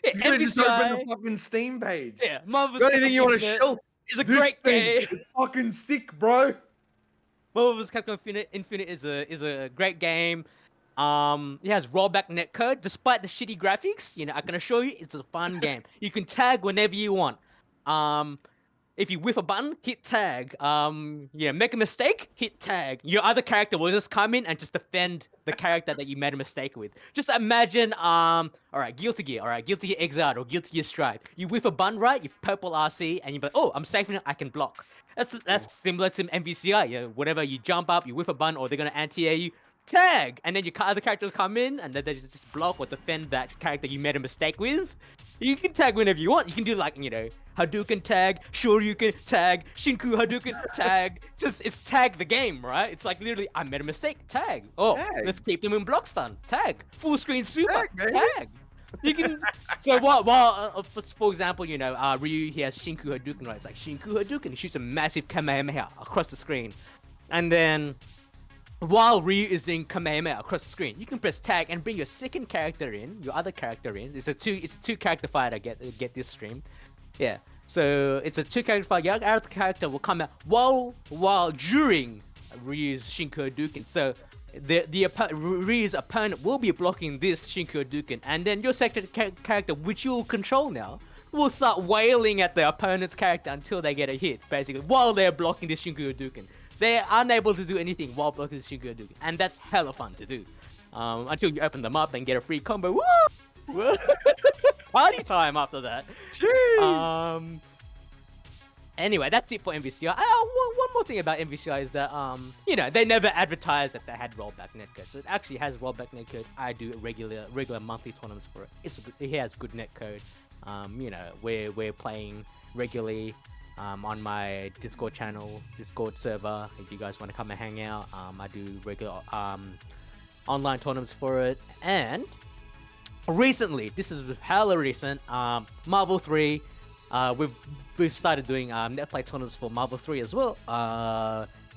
You could just open MVCI, the fucking Steam page. yeah, Marvel vs. Got anything you want to Infinite shill? is a This great thing game. is fucking sick, bro. Marvel vs. Capcom Infinite is a great game. It has rollback netcode, despite the shitty graphics. You know, I can assure you, it's a fun game. You can tag whenever you want. If you whiff a button, hit tag. Make a mistake, hit tag. Your other character will just come in and just defend the character that you made a mistake with. Just imagine, all right, Guilty Gear Exiled or Guilty Gear Strive. You whiff a button, right? You purple RC, and you're like, oh, I'm safe now, I can block. That's similar to MVCI. Whatever, you jump up, you whiff a button, or they're gonna anti-air you. Tag, and then your other character will come in, and then they just block or defend that character you made a mistake with. You can tag whenever you want. You can do like, Hadouken tag, Shoryuken tag, Shinku Hadouken tag. It's tag the game, right? It's like literally, I made a mistake, tag. Oh, Tag. let's keep them in block stun, tag. Full screen super, Tag, baby. tag. You can. So for example, Ryu, he has Shinku Hadouken, right? It's like Shinku Hadouken. He shoots a massive Kamehameha across the screen, and then while Ryu is in Kamehameha across the screen, you can press tag and bring your second character in, your other character in. It's a two character fight. I get this stream. Yeah. So it's a two character fight. Your other character will come out while during Ryu's Shinku Hadouken. So Ryu's opponent will be blocking this Shinku Hadouken, and then your second character, which you'll control now, will start wailing at the opponent's character until they get a hit, basically, while they're blocking this Shinku Hadouken. They're unable to do anything while blocking this Shinku Hadouken, and that's hella fun to do. Until you open them up and get a free combo. Woo! Party time after that. Jeez. Anyway, that's it for MVCI. One more thing about MVCI is that they never advertised that they had rollback netcode. So it actually has rollback netcode. I do regular monthly tournaments for it. It has good netcode. We're playing regularly on my Discord channel, Discord server. If you guys want to come and hang out, I do regular online tournaments for it. And recently, this is hella recent, Marvel 3. We've started doing netplay tournaments for Marvel 3 as well.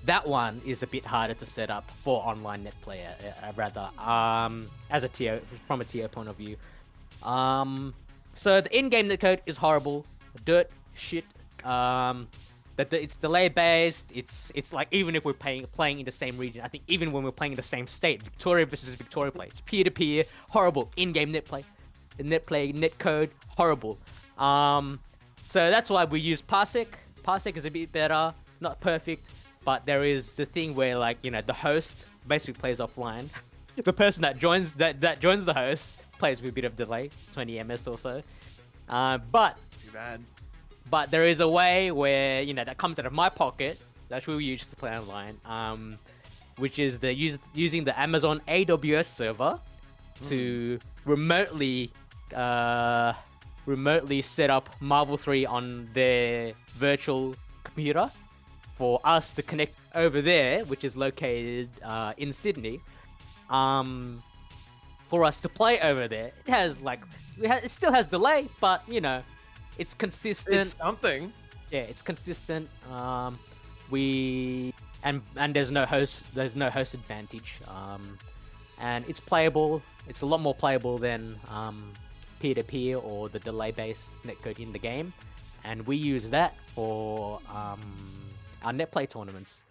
That one is a bit harder to set up for online netplay, rather, as a TO, from a TO point of view. So the in-game netcode is horrible, dirt shit. It's delay based. It's like, even if we're playing in the same region, I think even when we're playing in the same state, Victoria versus Victoria play, it's peer-to-peer, horrible. In-game netplay, netcode, horrible. So that's why we use Parsec. Parsec is a bit better, not perfect, but there is the thing where, like, the host basically plays offline. The person that joins the host plays with a bit of delay, 20 ms or so. But Too bad. But there is a way where, that comes out of my pocket, that we use to play online, which is using the Amazon AWS server to remotely set up Marvel 3 on their virtual computer for us to connect over there, which is located in Sydney, for us to play over there. It still has delay, but it's consistent. It's something. Yeah, it's consistent. And there's no host advantage. And it's playable. It's a lot more playable than peer-to-peer or the delay-based netcode in the game. And we use that for our netplay tournaments.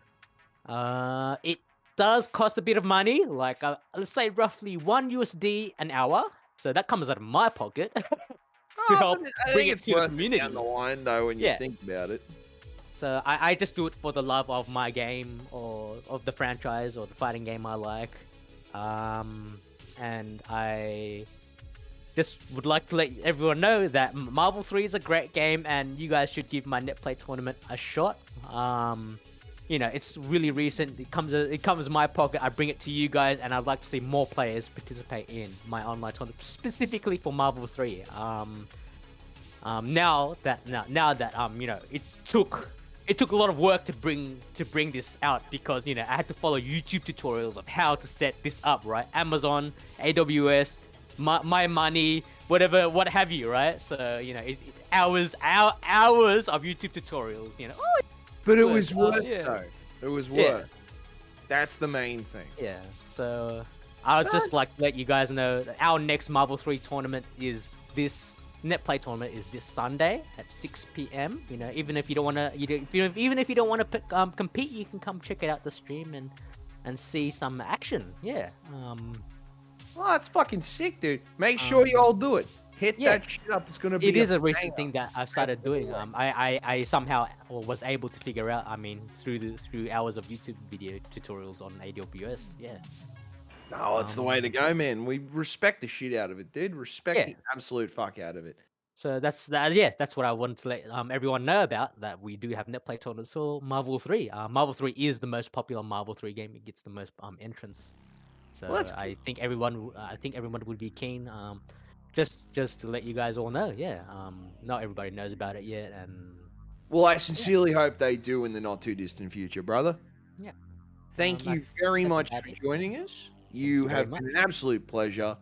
It does cost a bit of money, like let's say roughly $1 an hour. So that comes out of my pocket. To help bring it to the community. Down the line, though, when you Yeah. think about it. So I just do it for the love of my game, or of the franchise, or the fighting game I like. And I just would like to let everyone know that Marvel 3 is a great game, and you guys should give my netplay tournament a shot. It's really recent. It comes in my pocket. I bring it to you guys, and I'd like to see more players participate in my online tournament, specifically for Marvel 3. Now that it took a lot of work to bring this out, because I had to follow YouTube tutorials of how to set this up, right? Amazon, AWS, my money, whatever, what have you, right? So it's hours of YouTube tutorials. But it was worth yeah. though. It was Yeah. worth. That's the main thing. Yeah, so I'd just like to let you guys know that our next Marvel 3 tournament is this netplay tournament is this Sunday at 6 p.m. Even if you don't want to, even if you don't want to compete, you can come check it out the stream and see some action. Yeah. Well, that's fucking sick, dude. Make sure you all do it. Hit Yeah. that shit up. It's gonna be. It is a banger. recent thing that I started doing. I somehow was able to figure out. I mean, through hours of YouTube video tutorials on AWS. Yeah. No, it's the way to go, man. We respect the shit out of it, dude. Respect Yeah. the absolute fuck out of it. So that's that. Yeah, that's what I wanted to let everyone know about. That we do have netplay tournaments for Marvel 3. Marvel 3 is the most popular Marvel 3 game. It gets the most entrance. So Well, that's I think everyone would be keen. Just to let you guys all know. Yeah. Not everybody knows about it yet, and Well, I sincerely hope they do in the not too distant future, brother. yeah. Thank you that's- very that's much about for it. joining us. you You very have much. been an absolute pleasure.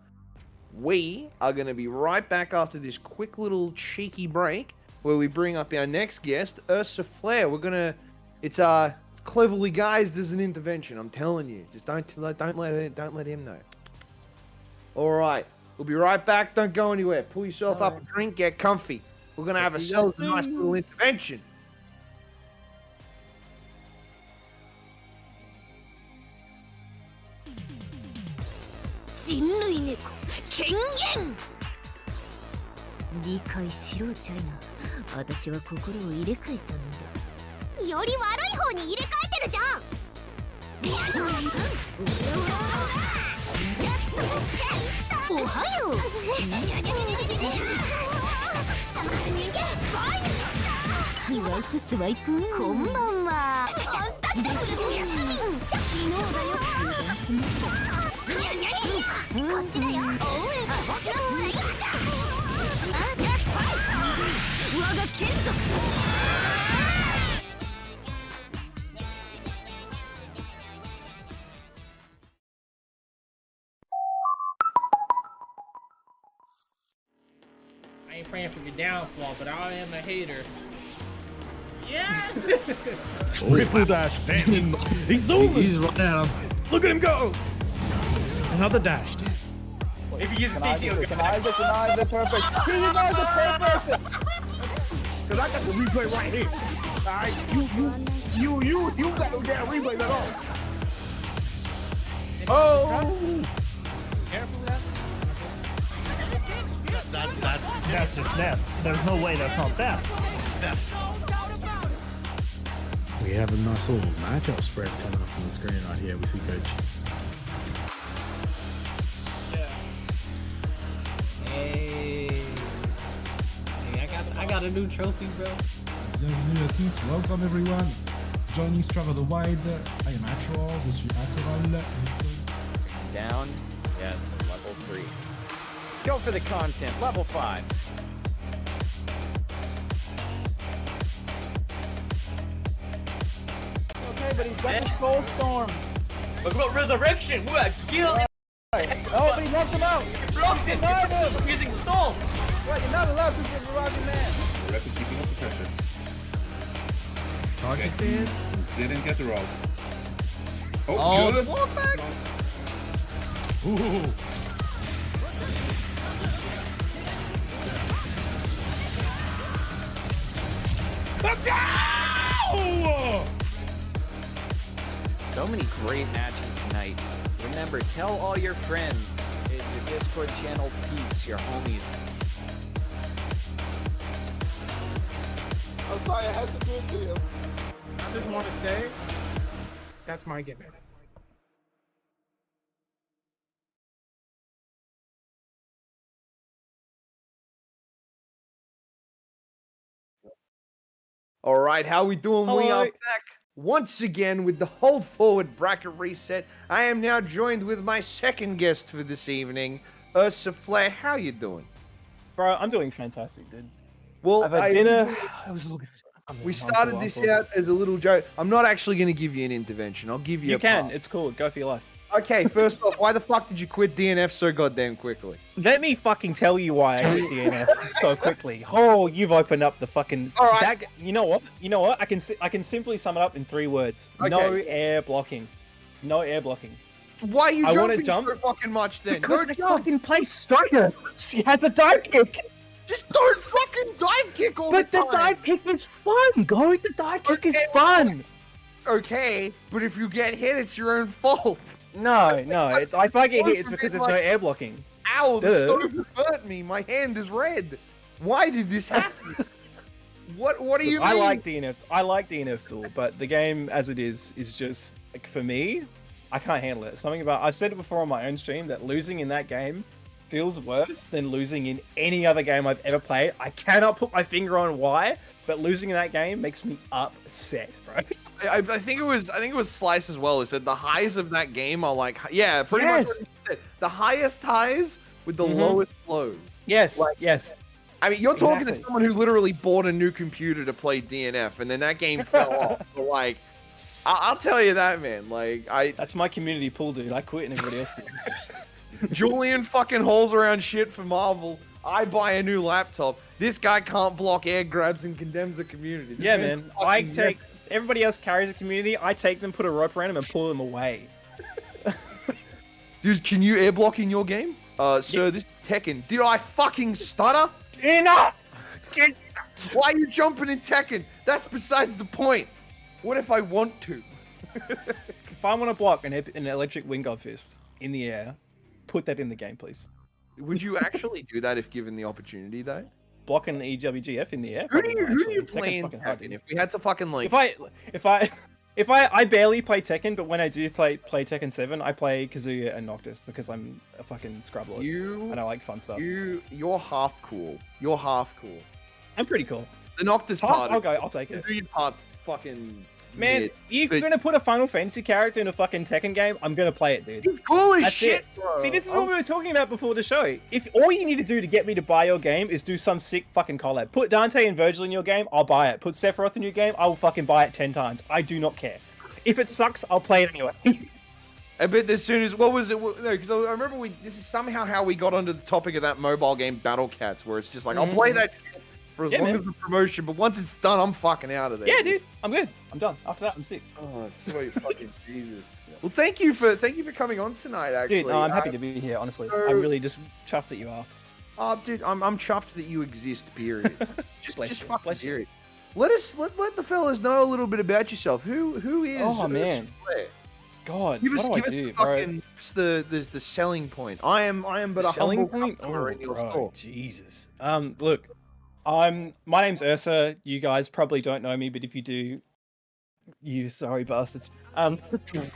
We are going to be right back after this quick little cheeky break where we bring up our next guest, UrsaFlare. We're going to, it's cleverly guised as an intervention. I'm telling you. Just don't let him know. All right. We'll be right back. Don't go anywhere. Pull yourself up a drink, get comfy. We're going to have ourselves a nice little intervention.理解しろチャイナ。私は心を入れ替えたんだ。より悪い方に入れ替えてるじゃん。おはよう。スワイプスワイプ。こんばんは。昨日だよ。こっちだよ。我が眷属たち。I ain't praying for your downfall, but I am a hater. Yes! Triple dash. Damn, he's zooming. He's running at him. Look at him go. Another dash. If he uses DT, he'll go. Denies it perfect. He denies it perfect. Cause I got the replay right here. Alright, you got no damn replay at all. Oh! Careful with that. That's just theft. There's no way that's not theft. We have a nice little matchup spread coming up on the screen right here. We see Coach. Hey, I got a new trophy, bro. Bienvenue à tous, welcome everyone. Joining Struggle the Wild, I am Atral, je suis Atral. Down? Yes, level 3. Go for the content, level 5. Okay, but he's got the Soul Storm. But got resurrection. We're gonna kill him. Oh, but he knocked him out. Blocked it. Denied him. Using storm. Right, you're not allowed to get Mirage Man. Rep is keeping up the pressure. Target fan. Didn't get the roll. Oh, good. the walk back. Ooh. Let's go! So many great matches tonight. Remember, tell all your friends. Your Discord channel peeps, your homies. I'm sorry, I had to do it to you. I just want to say, that's my gimmick. All right, how we doing? We are back once again with the hold forward bracket reset. I am now joined with my second guest for this evening, UrsaFlare. How you doing? Bro, I'm doing fantastic, dude. Well, I've had dinner. It was all good. We started this out as a little joke. I'm not actually going to give you an intervention. I'll give you You a can. pass. It's cool. Go for your life. Okay, first off, why the fuck did you quit DNF so goddamn quickly? Let me fucking tell you why I quit DNF so quickly. Oh, you've opened up the fucking. All right. You know what? You know what? I can simply sum it up in 3 words. No Okay. air blocking. No air blocking. Why are you I wanna jumping jump so fucking much then? Because No I jump. fucking play striker. She has a dive kick. Just don't fucking dive kick all But the the time. dive kick is fun, go. The dive kick is Okay. fun. Okay, but if you get hit, it's your own fault. No, no. I get hit. It's It's because there's like- no air blocking. Ow, the Duh. stove hurt me. My hand is red. Why did this happen? What do you mean? I like DNF Duel, but the game as it is just like, for me, I can't handle it. Something about I've said it before on my own stream that losing in that game feels worse than losing in any other game I've ever played. I cannot put my finger on why, but losing in that game makes me upset, bro. I think it was Slice as well who said the highs of that game are like, yeah, pretty much what you said. The highest highs with the lowest lows. Yes, yes. I mean, you're talking to Exactly. someone who literally bought a new computer to play DNF, and then that game fell off. So, like, I'll tell you that, man. Like, That's my community pool, dude. I quit and everybody else did. Julian fucking hauls around shit for Marvel. I buy a new laptop. This guy can't block air grabs and condemns the community. This Yeah, man's man. I fucking take everybody else carries a community. I take them, put a rope around them, and pull them away. Dude, can you air block in your game? Sir, this is Tekken. Did I fucking stutter? Enough! Why are you jumping in Tekken? That's besides the point. What if I want to? If I want to block an electric wing god fist in the air, put that in the game, please. Would you actually do that if given the opportunity, though? Block an EWGF in the air. Who do you Actually, play in Tekken's fucking hard, Tekken? dude. If we had to fucking like, I barely play Tekken, but when I do play Tekken 7, I play Kazuya and Noctis because I'm a fucking scrub lord. And I like fun stuff. You're half cool. You're half cool. I'm pretty cool. The Noctis part. I'll take it. The Kazuya part's fucking. Man, mid. you're But gonna put a Final Fantasy character in a fucking Tekken game, I'm gonna play it, dude. It's cool as That's shit, it. bro. See, this is what we were talking about before the show. If all you need to do to get me to buy your game is do some sick fucking collab. Put Dante and Virgil in your game, I'll buy it. Put Sephiroth in your game, I will fucking buy it 10 times. I do not care. If it sucks, I'll play it anyway. I bet as soon as what was it? No, because I remember this is somehow how we got onto the topic of that mobile game Battle Cats, where it's just like I'll play that shit for as long as the promotion, but once it's done, I'm fucking out of there. Yeah, dude, I'm good. I'm done. After that, I'm sick. Oh, sweet fucking Jesus. Well, thank you for coming on tonight. Actually, Dude, no, I'm happy to be here. Honestly, so- I'm really just chuffed that you asked. Dude, I'm chuffed that you exist. Period. just Bless you, fucking bless you. period. Let the fellas know a little bit about yourself. Who is? Oh, man. UrsaFlare? God, Give us, what give do I us do, the bro? fucking the selling point. I am but The a selling humble point? customer Oh, in your bro, store. Jesus. Look, my name's Ursa. You guys probably don't know me, but if you do, you sorry bastards.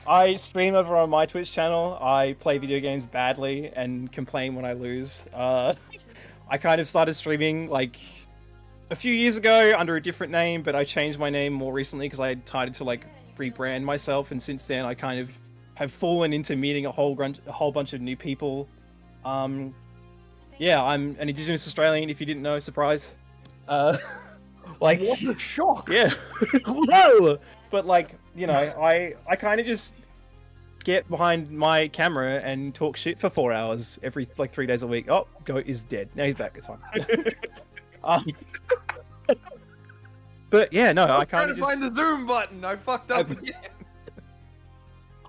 I stream over on my Twitch channel. I play video games badly and complain when I lose. I kind of started streaming like a few years ago under a different name, but I changed my name more recently because I decided to like rebrand myself, and since then I kind of have fallen into meeting a whole bunch of new people. Yeah, I'm an Indigenous Australian. If you didn't know, surprise. Like What a shock! yeah, whoa! But like, you know, I kind of just get behind my camera and talk shit for 4 hours every like 3 days a week. Oh, Goat is dead. Now he's back. It's fine. But yeah, no, I trying kind to of just find the zoom button. I fucked up again.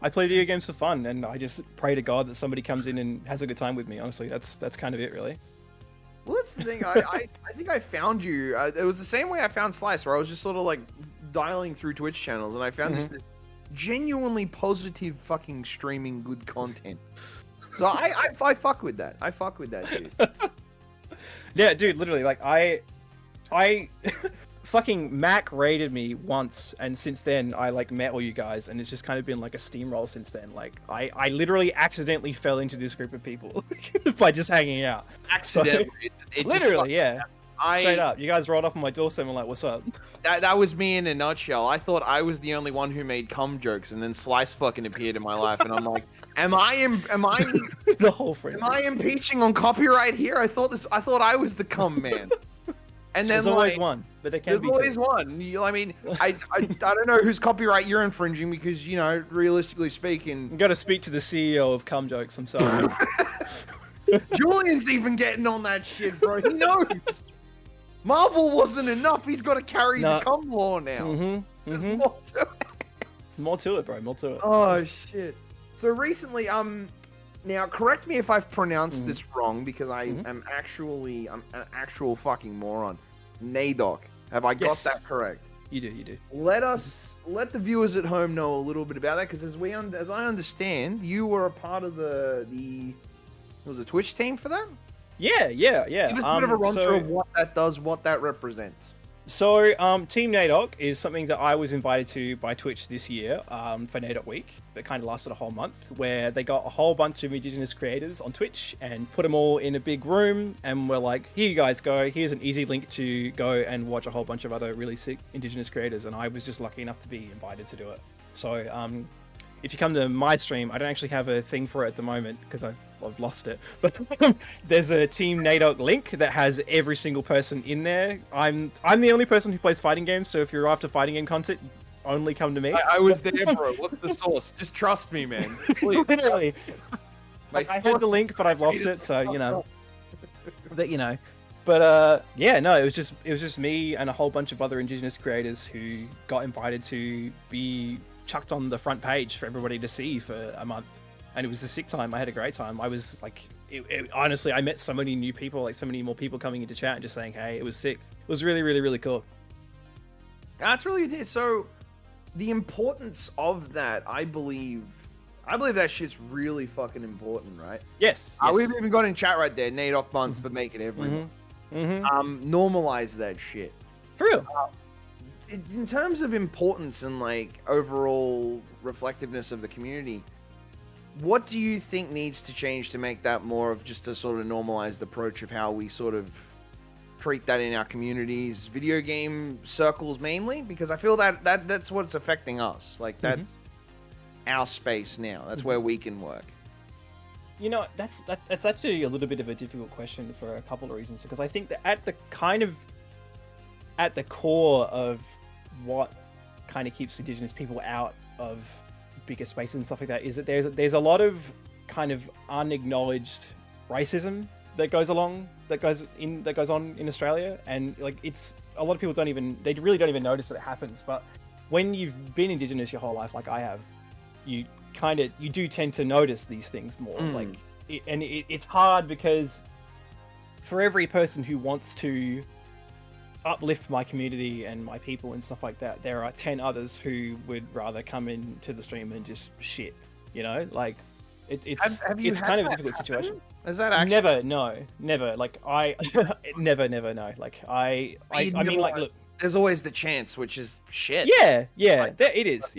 I play video games for fun, and I just pray to God that somebody comes in and has a good time with me. Honestly, that's kind of it, really. Well, that's the thing. I think I found you. It was the same way I found Slice, where I was just sort of like dialing through Twitch channels, and I found this genuinely positive fucking streaming good content. So I fuck with that. I fuck with that, dude. Yeah, dude, literally, like I fucking Mac raided me once, and since then I like met all you guys, and it's just kind of been like a steamroll since then. Like I literally accidentally fell into this group of people by just hanging out. Accidentally, So, literally, yeah. I- Straight up, you guys rolled up on my doorstep and were like, "What's up?" That was me in a nutshell. I thought I was the only one who made cum jokes, and then Slice fucking appeared in my life, and I'm like, am I the whole friend? Am I impeaching on copyright here? I thought I was the cum man. And then There's always like, one, but there can there's be always two. one. I mean, I don't know whose copyright you're infringing because, you know, realistically speaking, You got to speak to the CEO of cum jokes himself. Julian's even getting on that shit, bro. He knows. Marvel wasn't enough. He's got to carry Nah. the cum law now. There's more to it. More to it, bro. More to it. Oh shit. So recently, now correct me if I've pronounced this wrong because I'm an actual fucking moron. Nadok. Have I got Yes. that correct? You do. Let the viewers at home know a little bit about that because as I understand, you were a part of the It was a Twitch team for that? Yeah. Give us a bit of a run so- through of what that does, what that represents. So, Team NAIDOC is something that I was invited to by Twitch this year for NAIDOC Week that kind of lasted a whole month, where they got a whole bunch of Indigenous creators on Twitch and put them all in a big room, and we're like, here you guys go, here's an easy link to go and watch a whole bunch of other really sick Indigenous creators, and I was just lucky enough to be invited to do it. So, if you come to my stream, I don't actually have a thing for it at the moment because I've lost it. But there's a Team NAIDOC link that has every single person in there. I'm the only person who plays fighting games, so if you're after fighting game content, only come to me. I was there, bro. What's the source? Just trust me, man. Please. Literally. My Like, I had the link, but I've lost it, so you know. But yeah, no, it was just me and a whole bunch of other Indigenous creators who got invited to be chucked on the front page for everybody to see for a month, and it was a sick time. I had a great time. I was like, honestly, I met so many new people, like so many more people coming into chat and just saying, hey, it was sick. It was really, really, really cool. That's really so. The importance of that, I believe that shit's really fucking important, right? Yes. We've even got in chat right there, NAIDOC month, but make it every month. Normalize that shit. For real. In terms of importance and like overall reflectiveness of the community, what do you think needs to change to make that more of just a sort of normalized approach of how we sort of treat that in our communities, video game circles mainly? Because I feel that's what's affecting us. Like that's our space now. That's where we can work. You know, that's actually a little bit of a difficult question for a couple of reasons. Because I think that at the core of what kind of keeps Indigenous people out of bigger spaces and stuff like that is that there's a lot of kind of unacknowledged racism that goes on in Australia, and like it's a lot of people they really don't even notice that it happens. But when you've been Indigenous your whole life, like I have, you do tend to notice these things more. It's hard because for every person who wants to uplift my community and my people and stuff like that, there are 10 others who would rather come into the stream and just shit, you know, like it's kind of a difficult situation. Is that actually never like I never no, like I mean, like, look, there's always the chance, which is shit. It is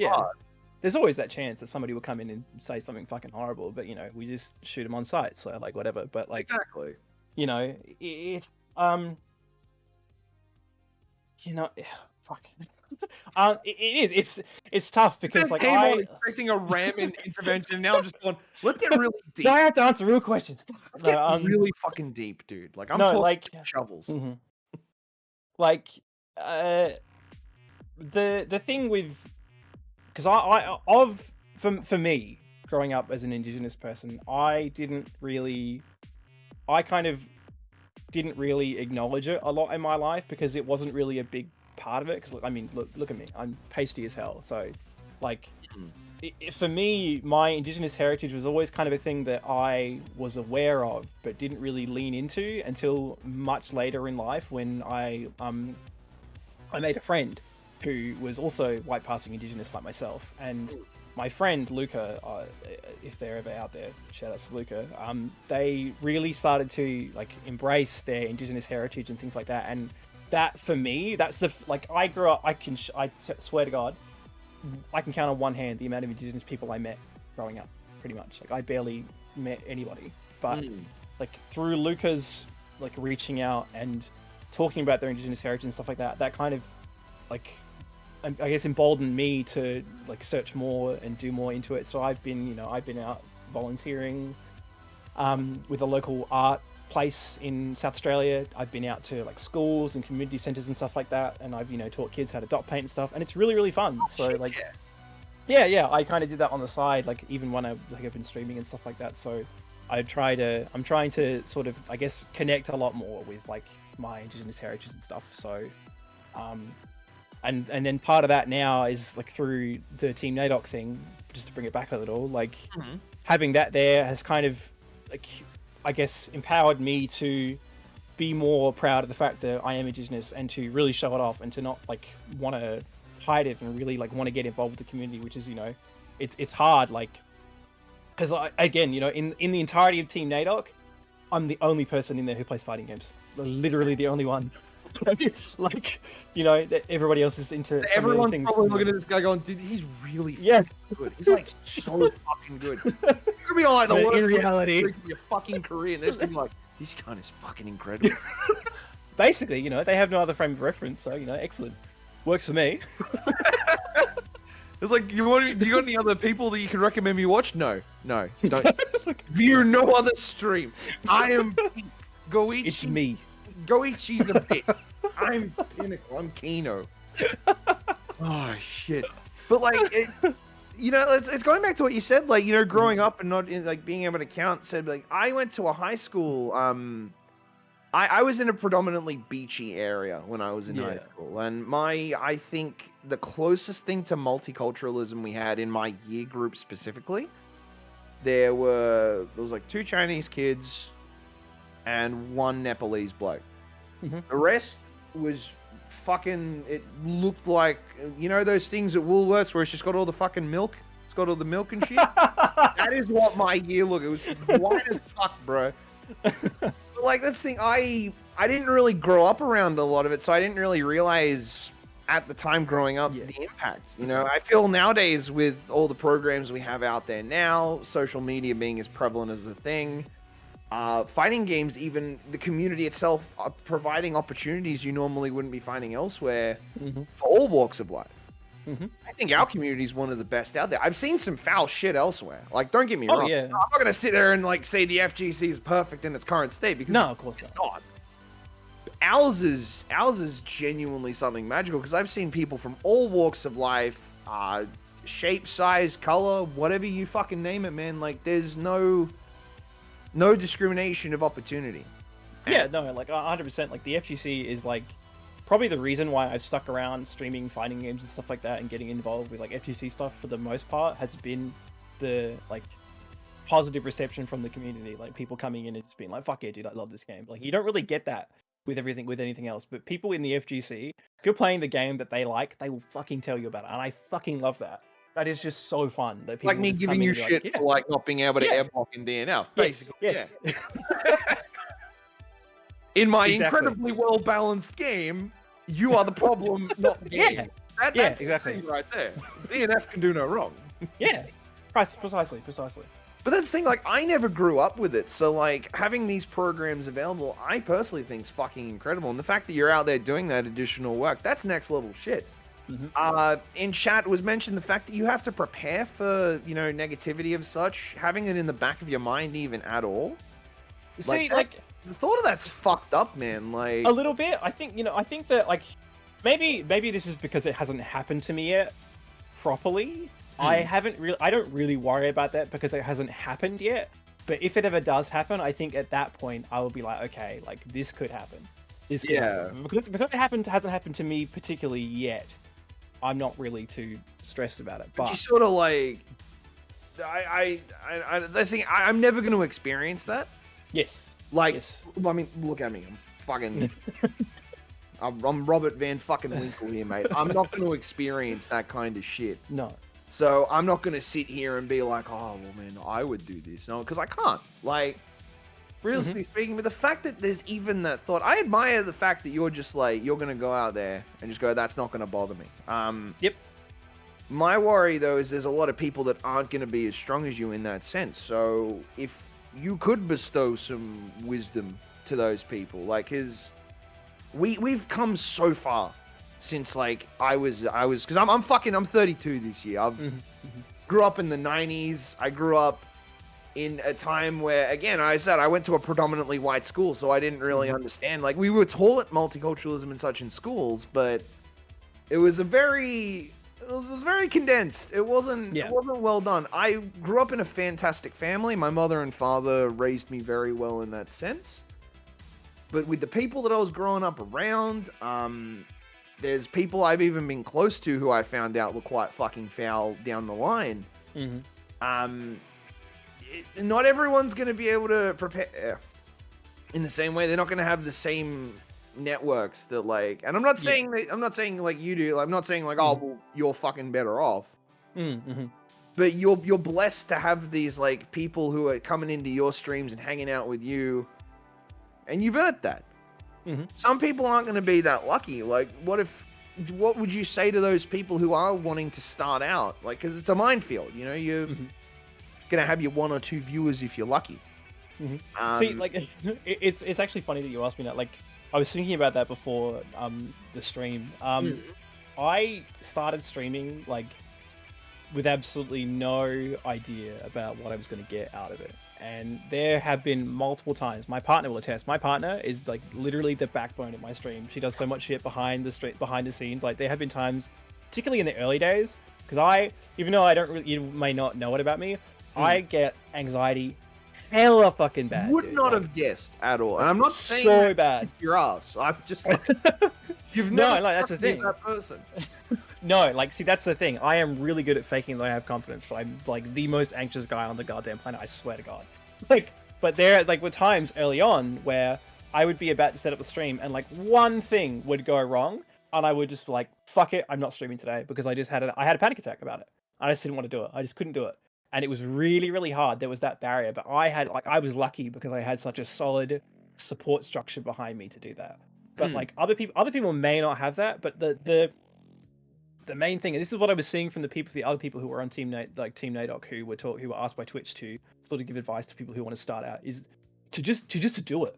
there's always that chance that somebody will come in and say something fucking horrible, but you know, we just shoot them on sight, so like whatever. But like, exactly, you know, you know, fuck. It's tough because like I'm expecting a ramming intervention. Now I'm just going, let's get really deep. I have to answer real questions. Let's get really fucking deep, dude. Like I'm talking like shovels. Like the thing with, because for me growing up as an Indigenous person, I kind of didn't really acknowledge it a lot in my life because it wasn't really a big part of it. Because I mean, look at me, I'm pasty as hell. So like for me, my Indigenous heritage was always kind of a thing that I was aware of but didn't really lean into until much later in life when I made a friend who was also white passing Indigenous like myself, and my friend Luca, if they're ever out there, shout out to Luca. They really started to like embrace their Indigenous heritage and things like that, and that for me, that's I grew up. I swear to God, I can count on one hand the amount of Indigenous people I met growing up. Pretty much, like I barely met anybody, but like through Luca's like reaching out and talking about their Indigenous heritage and stuff like that, that kind of like, I guess, emboldened me to like search more and do more into it. So I've been out volunteering with a local art place in South Australia. I've been out to like schools and community centers and stuff like that, and I've taught kids how to dot paint and stuff, and it's really, really fun. So like yeah, I kind of did that on the side, like even when I've been streaming and stuff like that. So I'm trying to sort of, I guess, connect a lot more with like my Indigenous heritage and stuff. So and then part of that now is like through the Team NAIDOC thing, just to bring it back a little, like having that there has kind of like, I guess, empowered me to be more proud of the fact that I am Indigenous and to really show it off and to not like want to hide it and really like want to get involved with the community, which is, it's hard, like, because again, in the entirety of Team NAIDOC, I'm the only person in there who plays fighting games. Literally the only one. Like, you know, everybody else is into. Everyone's things, probably you know. looking at this guy going, dude, he's really Yeah. good. He's like so fucking good. You're gonna be on like the But worst in reality- of your fucking career, and there's gonna be like, this guy is fucking incredible. Basically, you know, they have no other frame of reference, so, you know, excellent. Works for me. It's like, do you got any other people that you can recommend me watch? No, don't. View no other stream. I am peak. Goichi. It's me. Goichi's the pit. I'm Pinnacle. I'm Kino. Oh shit. But like, you know, it's going back to what you said. Like, you know, growing up and not like being able to count. Said like, I went to a high school. I was in a predominantly beachy area when I was in high school, and I think the closest thing to multiculturalism we had in my year group specifically, there was like 2 Chinese kids and 1 Nepalese bloke. The rest was fucking, it looked like, you know, those things at Woolworths where it's just got all the fucking milk? It's got all the milk and shit? That is what my year looked. It was white as fuck, bro. But like, that's the thing, I didn't really grow up around a lot of it, so I didn't really realize at the time growing up the impact. You know, I feel nowadays with all the programs we have out there now, social media being as prevalent as a thing, fighting games, even the community itself, are providing opportunities you normally wouldn't be finding elsewhere for all walks of life. I think our community is one of the best out there. I've seen some foul shit elsewhere. Like, don't get me wrong. Yeah. I'm not going to sit there and like say the FGC is perfect in its current state, because No, of course not. not. Ours is genuinely something magical, because I've seen people from all walks of life, shape, size, color, whatever you fucking name it, man. Like, there's no discrimination of opportunity. Yeah, no, like 100%. Like, the FGC is like probably the reason why I've stuck around streaming fighting games and stuff like that, and getting involved with like FGC stuff for the most part has been the like positive reception from the community. Like, people coming in and just being like, "Fuck yeah, dude, I love this game." Like, you don't really get that with anything else. But people in the FGC, if you're playing the game that they like, they will fucking tell you about it, and I fucking love that. That is just so fun. That people Like me just giving come in you and be shit like, for like not being able to airblock in DNF, basically. Yes. In my Exactly. incredibly well balanced game, you are the problem, not the game. That's exactly. the thing right there. DNF can do no wrong. Yeah, precisely. But that's the thing, like, I never grew up with it, so, like, having these programs available, I personally think is fucking incredible. And the fact that you're out there doing that additional work, that's next level shit. In chat was mentioned the fact that you have to prepare for, you know, negativity of such, having it in the back of your mind even at all. See, the thought of that's fucked up, man. Like, a little bit. I think that like maybe this is because it hasn't happened to me yet properly. I don't really worry about that because it hasn't happened yet. But if it ever does happen, I think at that point I will be like, okay, like this could happen. This could happen. Because it hasn't happened to me particularly yet. I'm not really too stressed about it. But you sort of like, I'm never going to experience that. Yes. Like, I mean, look at me. I'm fucking. I'm Robert Van fucking Winkle here, mate. I'm not going to experience that kind of shit. No. So I'm not going to sit here and be like, oh, well, man, I would do this. No, because I can't. Like, realistically speaking, but the fact that there's even that thought, I admire the fact that you're just like, you're going to go out there and just go, that's not going to bother me. Yep. My worry, though, is there's a lot of people that aren't going to be as strong as you in that sense. So if you could bestow some wisdom to those people, like, we've come so far since, like, I was, because I'm 32 this year. I grew up in the 90s. I grew up in a time where, again, I said I went to a predominantly white school, so I didn't really understand. Like, we were taught multiculturalism and such in schools, but it was very condensed. It wasn't well done. I grew up in a fantastic family. My mother and father raised me very well in that sense. But with the people that I was growing up around, there's people I've even been close to who I found out were quite fucking foul down the line. Not everyone's going to be able to prepare in the same way. They're not going to have the same networks that, like, and I'm not saying like you do. I'm not saying like, oh, well, you're fucking better off. But you're blessed to have these like people who are coming into your streams and hanging out with you and you've earned that. Mhm. Some people aren't going to be that lucky. Like, what would you say to those people who are wanting to start out? Like, because it's a minefield, you know, you're going to have your 1 or 2 viewers if you're lucky. See, like, it's actually funny that you asked me that. Like, I was thinking about that before the stream. I started streaming like with absolutely no idea about what I was going to get out of it, and there have been multiple times. My partner will attest. My partner is like literally the backbone of my stream. She does so much shit behind the scenes. Like, there have been times, particularly in the early days, because even though I don't really, you may not know it about me, I get anxiety hella fucking bad. Would dude. not Like, have guessed at all. And I'm not saying so that bad. your ass. I'm just like, you've No, never that's the struck me as thing. that person. No, like, see, that's the thing. I am really good at faking that I have confidence, but I'm like the most anxious guy on the goddamn planet. I swear to God. Like, but there were times early on where I would be about to set up the stream, and like one thing would go wrong, and I would just like, fuck it, I'm not streaming today, because I had a panic attack about it. I just didn't want to do it. I just couldn't do it. And it was really, really hard. There was that barrier, but I was lucky because I had such a solid support structure behind me to do that. But like other people may not have that. But the main thing, and this is what I was seeing from the other people who were on Team Nadoc, who were asked by Twitch to sort of give advice to people who want to start out, is to just do it.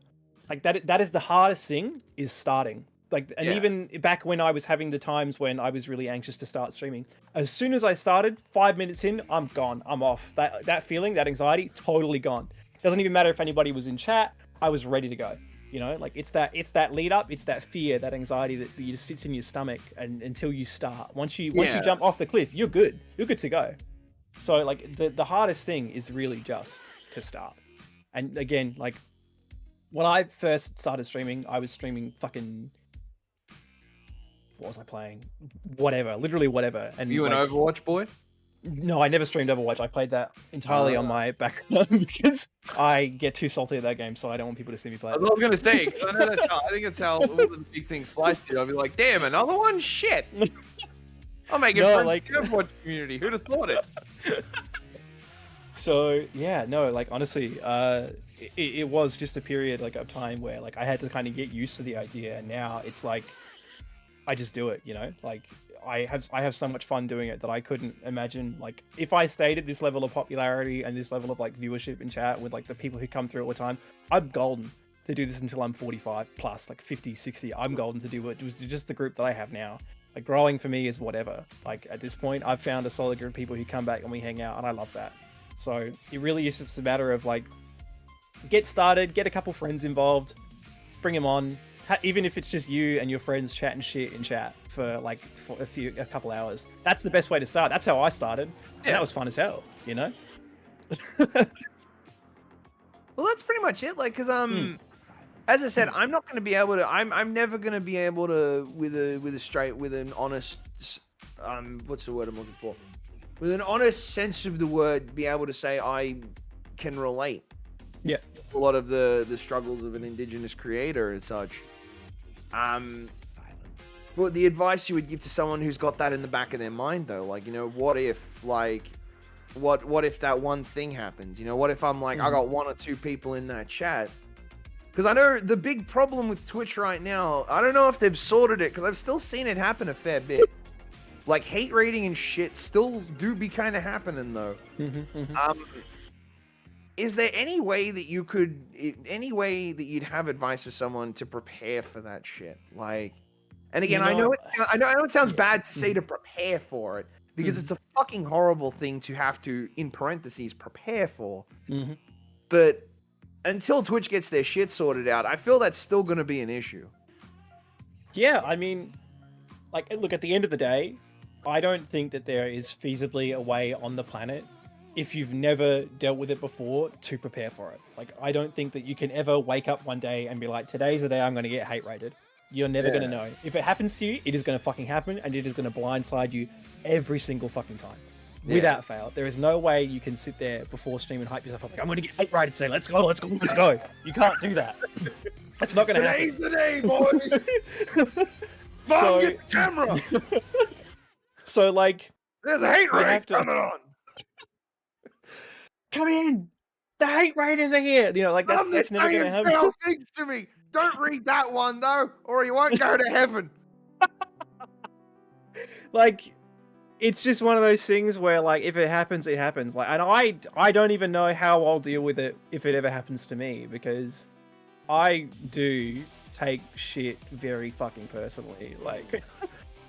Like that is the hardest thing, is starting. Like, and even back when I was having the times when I was really anxious to start streaming, as soon as I started, 5 minutes in, I'm gone. I'm off. That feeling, that anxiety, totally gone. Doesn't even matter if anybody was in chat. I was ready to go. You know, like it's that lead up, it's that fear, that anxiety that you just sits in your stomach, and until you start. Once you jump off the cliff, you're good. You're good to go. So like the hardest thing is really just to start. And again, like when I first started streaming, I was streaming fucking, what was I playing? Whatever, literally whatever. And you an Overwatch boy? No, I never streamed Overwatch. I played that entirely on my background because I get too salty at that game, so I don't want people to see me play it. I was going to say, 'cause I know I think it's how all the big things sliced it. I'll be like, damn, another one? Shit. I'll make it for the Overwatch community. Who'd have thought it? So yeah, no, like honestly, it was just a period like of time where like I had to kind of get used to the idea, and now it's like I just do it, you know? Like I have so much fun doing it that I couldn't imagine, like, if I stayed at this level of popularity and this level of like viewership in chat with like the people who come through all the time, I'm golden to do this until I'm 45 plus, like 50, 60. I'm golden to do it. Just the group that I have now. Like, growing for me is whatever. Like, at this point, I've found a solid group of people who come back and we hang out, and I love that. So it really is just a matter of like, get started, get a couple friends involved, bring them on. Even if it's just you and your friends chatting shit in chat for a couple hours. That's the best way to start. That's how I started. And that was fun as hell, you know? Well, that's pretty much it. Like, cause as I said, I'm not going to be able to. I'm never going to be able to with an honest what's the word I'm looking for? With an honest sense of the word, be able to say I can relate. Yeah. A lot of the struggles of an Indigenous creator and such. But the advice you would give to someone who's got that in the back of their mind, though, like, you know, what if, like, what if that one thing happens? You know, what if I'm like, I got 1 or 2 people in that chat? Because I know the big problem with Twitch right now, I don't know if they've sorted it, because I've still seen it happen a fair bit. Like, hate rating and shit still do be kind of happening, though. Is there any way that you'd have advice for someone to prepare for that shit? Like, and again, I know it sounds bad to say to prepare for it, because it's a fucking horrible thing to have to, in parentheses, prepare for. But until Twitch gets their shit sorted out, I feel that's still going to be an issue. Yeah, I mean, like, look, at the end of the day, I don't think that there is feasibly a way on the planet, if you've never dealt with it before, to prepare for it. Like, I don't think that you can ever wake up one day and be like, today's the day I'm going to get hate rated. You're never going to know. If it happens to you, it is going to fucking happen, and it is going to blindside you every single fucking time. Without fail. There is no way you can sit there before stream and hype yourself up like, I'm going to get hate rated today. Let's go, let's go, let's go. You can't do that. That's not going to happen. Today's the day, boy! Mom, get the camera! So, like, there's a hate rate coming on. Come in. the hate raiders are here. You know, like that's never gonna happen. Foul things to me. Don't read that one though, or you won't go to heaven. Like, it's just one of those things where, like, if it happens, it happens. Like, and I don't even know how I'll deal with it if it ever happens to me, because I do take shit very fucking personally. Like,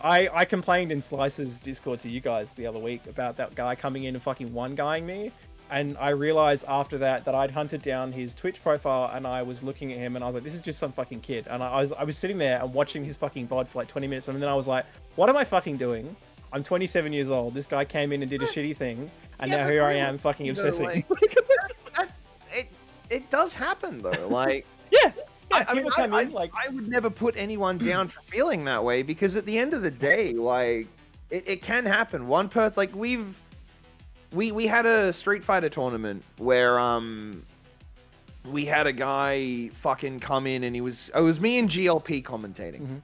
I complained in Slice's Discord to you guys the other week about that guy coming in and fucking one-guying me. And I realized after that I'd hunted down his Twitch profile, and I was looking at him and I was like, this is just some fucking kid. And I was sitting there and watching his fucking VOD for like 20 minutes. And then I was like, what am I fucking doing? I'm 27 years old. This guy came in and did a shitty thing. And now here I am fucking obsessing. It does happen though. Like, yeah. I mean, I would never put anyone down for feeling that way, because at the end of the day, like, it can happen. One person, like, we had a Street Fighter tournament where we had a guy fucking come in, and it was me and GLP commentating.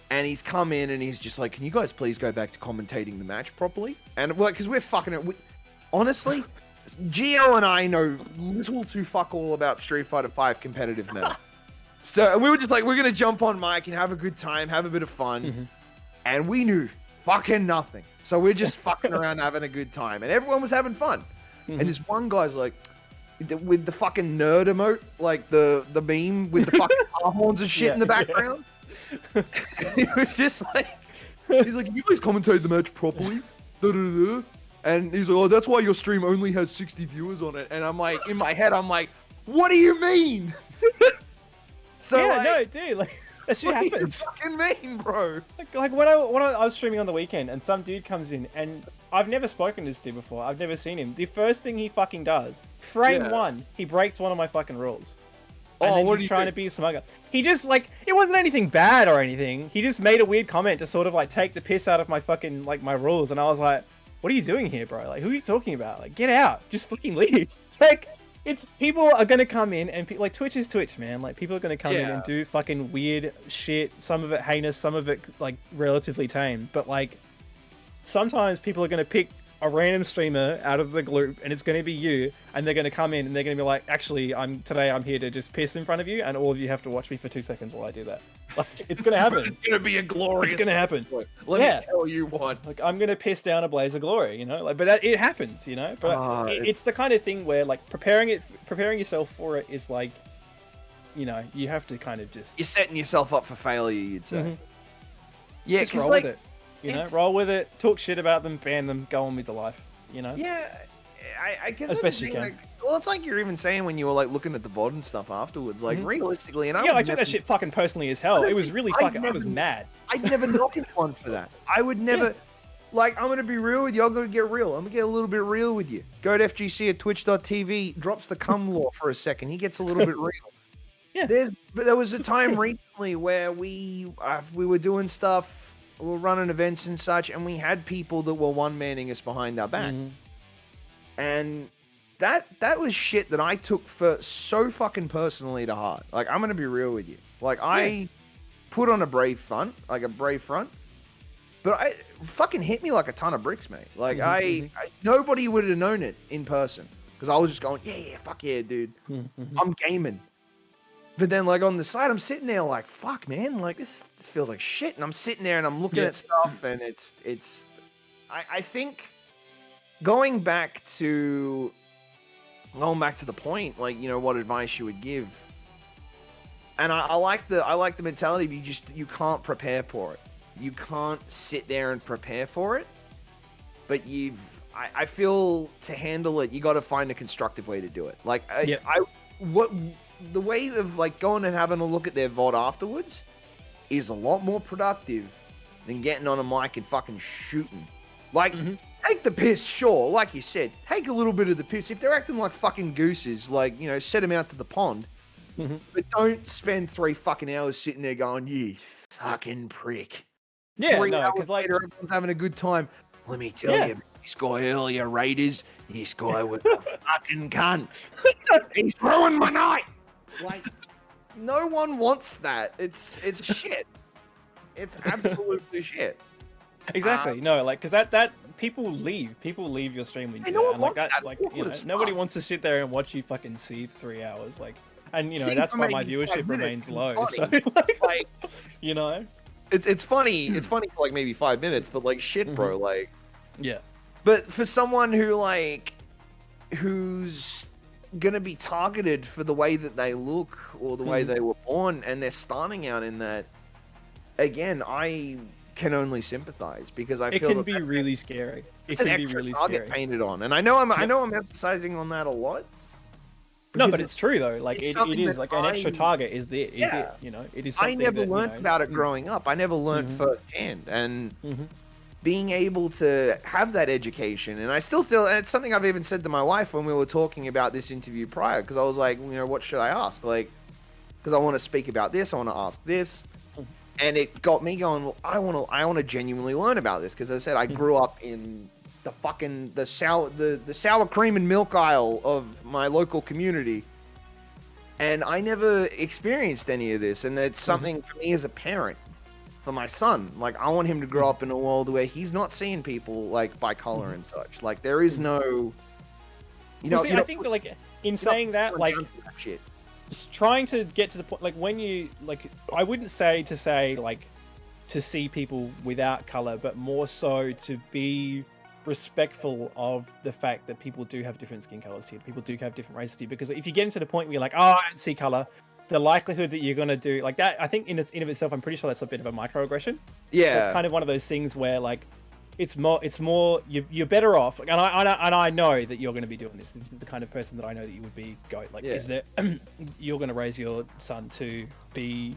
And he's come in and he's just like, can you guys please go back to commentating the match properly? And well, because we're fucking it. Honestly, Gio and I know little to fuck all about Street Fighter 5 competitive meta. So we were just like, we're going to jump on mic and have a good time, have a bit of fun. And we knew fucking nothing. So we're just fucking around having a good time. And everyone was having fun. And this one guy's like, with the fucking nerd emote, like the meme with the fucking car horns and shit in the background. It was just like, he's like, you guys commentate the match properly? And he's like, oh, that's why your stream only has 60 viewers on it. And I'm like, in my head, I'm like, what do you mean? So yeah, like, no, dude, like, that shit happens. What do you fucking mean, bro? Like when I was streaming on the weekend and some dude comes in, and I've never spoken to this dude before. I've never seen him. The first thing he fucking does, frame one, he breaks one of my fucking rules. And then he's trying to be a smugger. He just, like, it wasn't anything bad or anything. He just made a weird comment to sort of, like, take the piss out of my fucking, like, my rules. And I was like, what are you doing here, bro? Like, who are you talking about? Like, get out. Just fucking leave. Like, people are going to come in and, like, Twitch is Twitch, man. Like, people are going to come in and do fucking weird shit. Some of it heinous, some of it, like, relatively tame. But, like, sometimes people are going to pick a random streamer out of the group, and it's going to be you, and they're going to come in and they're going to be like, actually, today I'm here to just piss in front of you, and all of you have to watch me for 2 seconds while I do that. Like, it's going to happen. It's going to be a glorious. It's going to happen. Let me tell you what. Like, I'm going to piss down a blaze of glory, you know. Like, but it happens, you know. But it's the kind of thing where, like, preparing yourself for it is like, you know, you have to kind of just. You're setting yourself up for failure, you'd say. Yeah, just roll with it. You know, roll with it, talk shit about them, ban them, go on with the life, you know? Yeah, I guess as that's best the you thing, can. like, well, it's like you're even saying when you were like looking at the VOD and stuff afterwards, like realistically, and I took that shit fucking personally as hell. It was really fucking, I was mad. I'd never knock anyone for that. I would never, like, I'm going to be real with you, I'm going to get real. I'm going to get a little bit real with you. Go to FGC at twitch.tv, drops the cum law for a second. He gets a little bit real. Yeah. But there was a time recently where we were doing stuff, we were running events and such, and we had people that were one-manning us behind our back. And that was shit that I took so fucking personally to heart. Like, I'm going to be real with you. Like, I put on a brave front, but I fucking hit me like a ton of bricks, mate. Like, nobody would have known it in person, because I was just going, yeah, fuck yeah, dude. I'm gaming. But then, like, on the side, I'm sitting there like, fuck, man, like, this feels like shit. And I'm sitting there and I'm looking at stuff, and I think going back to the point, like, you know, what advice you would give. And I like the mentality of you can't prepare for it. You can't sit there and prepare for it. But I feel to handle it, you got to find a constructive way to do it. Like, the way of, like, going and having a look at their VOD afterwards is a lot more productive than getting on a mic and fucking shooting. Like, take the piss, sure, like you said, take a little bit of the piss. If they're acting like fucking gooses, like, you know, set them out to the pond. But don't spend 3 fucking hours sitting there going, you fucking prick. Yeah, 3 no, hours because, like, later, everyone's having a good time. Let me tell you, this guy earlier, Raiders, this guy was a fucking cunt. He's ruined my night. Like, no one wants that. It's shit. It's absolutely shit. Exactly. No, like, because that people leave your stream when you do no that. one And, like wants that. like Awkward you know, as nobody fuck. wants to sit there and watch you fucking seethe 3 hours. Like, and you know Seethe that's for why my maybe 5 viewership minutes remains is low. So funny. Like, you know, it's funny. It's funny for like maybe 5 minutes, but like shit, bro. Like, yeah. but for someone who's gonna be targeted for the way that they look or the way they were born, and they're starting out in that, again, I can only sympathize because I It feel can that be really scary. It it's an can be extra really target scary. painted on, and I know I'm emphasizing on that a lot. No, because but it's true though. Like it's it something is that like an extra target is it. Yeah. You know, it is. I Something never that, learned you know, about it growing up. I never learned firsthand, and being able to have that education, and I still feel, and it's something I've even said to my wife when we were talking about this interview prior, because I was like, you know, what should I ask? Like, because I want to speak about this, I want to ask this, and it got me going. Well, I want to genuinely learn about this, because as I said, I grew up in the fucking the sour cream and milk aisle of my local community. And I never experienced any of this, and it's something for me as a parent, for my son. Like, I want him to grow up in a world where he's not seeing people like by color and such. Like, there is no, you know. Well, see, I think that, like in saying that, like shit. trying to get to the point, like when you like, I wouldn't say like to see people without color, but more so to be respectful of the fact that people do have different skin colors here. People do have different races here, because if you get into the point where you're like, oh, I don't see color, the likelihood that you're gonna do like that, I think in of itself, I'm pretty sure that's a bit of a microaggression. Yeah, so it's kind of one of those things where like it's more you're better off. Like, and I know that you're going to be doing this. This is the kind of person that I know that you would be going like. Is that you're going to raise your son to be,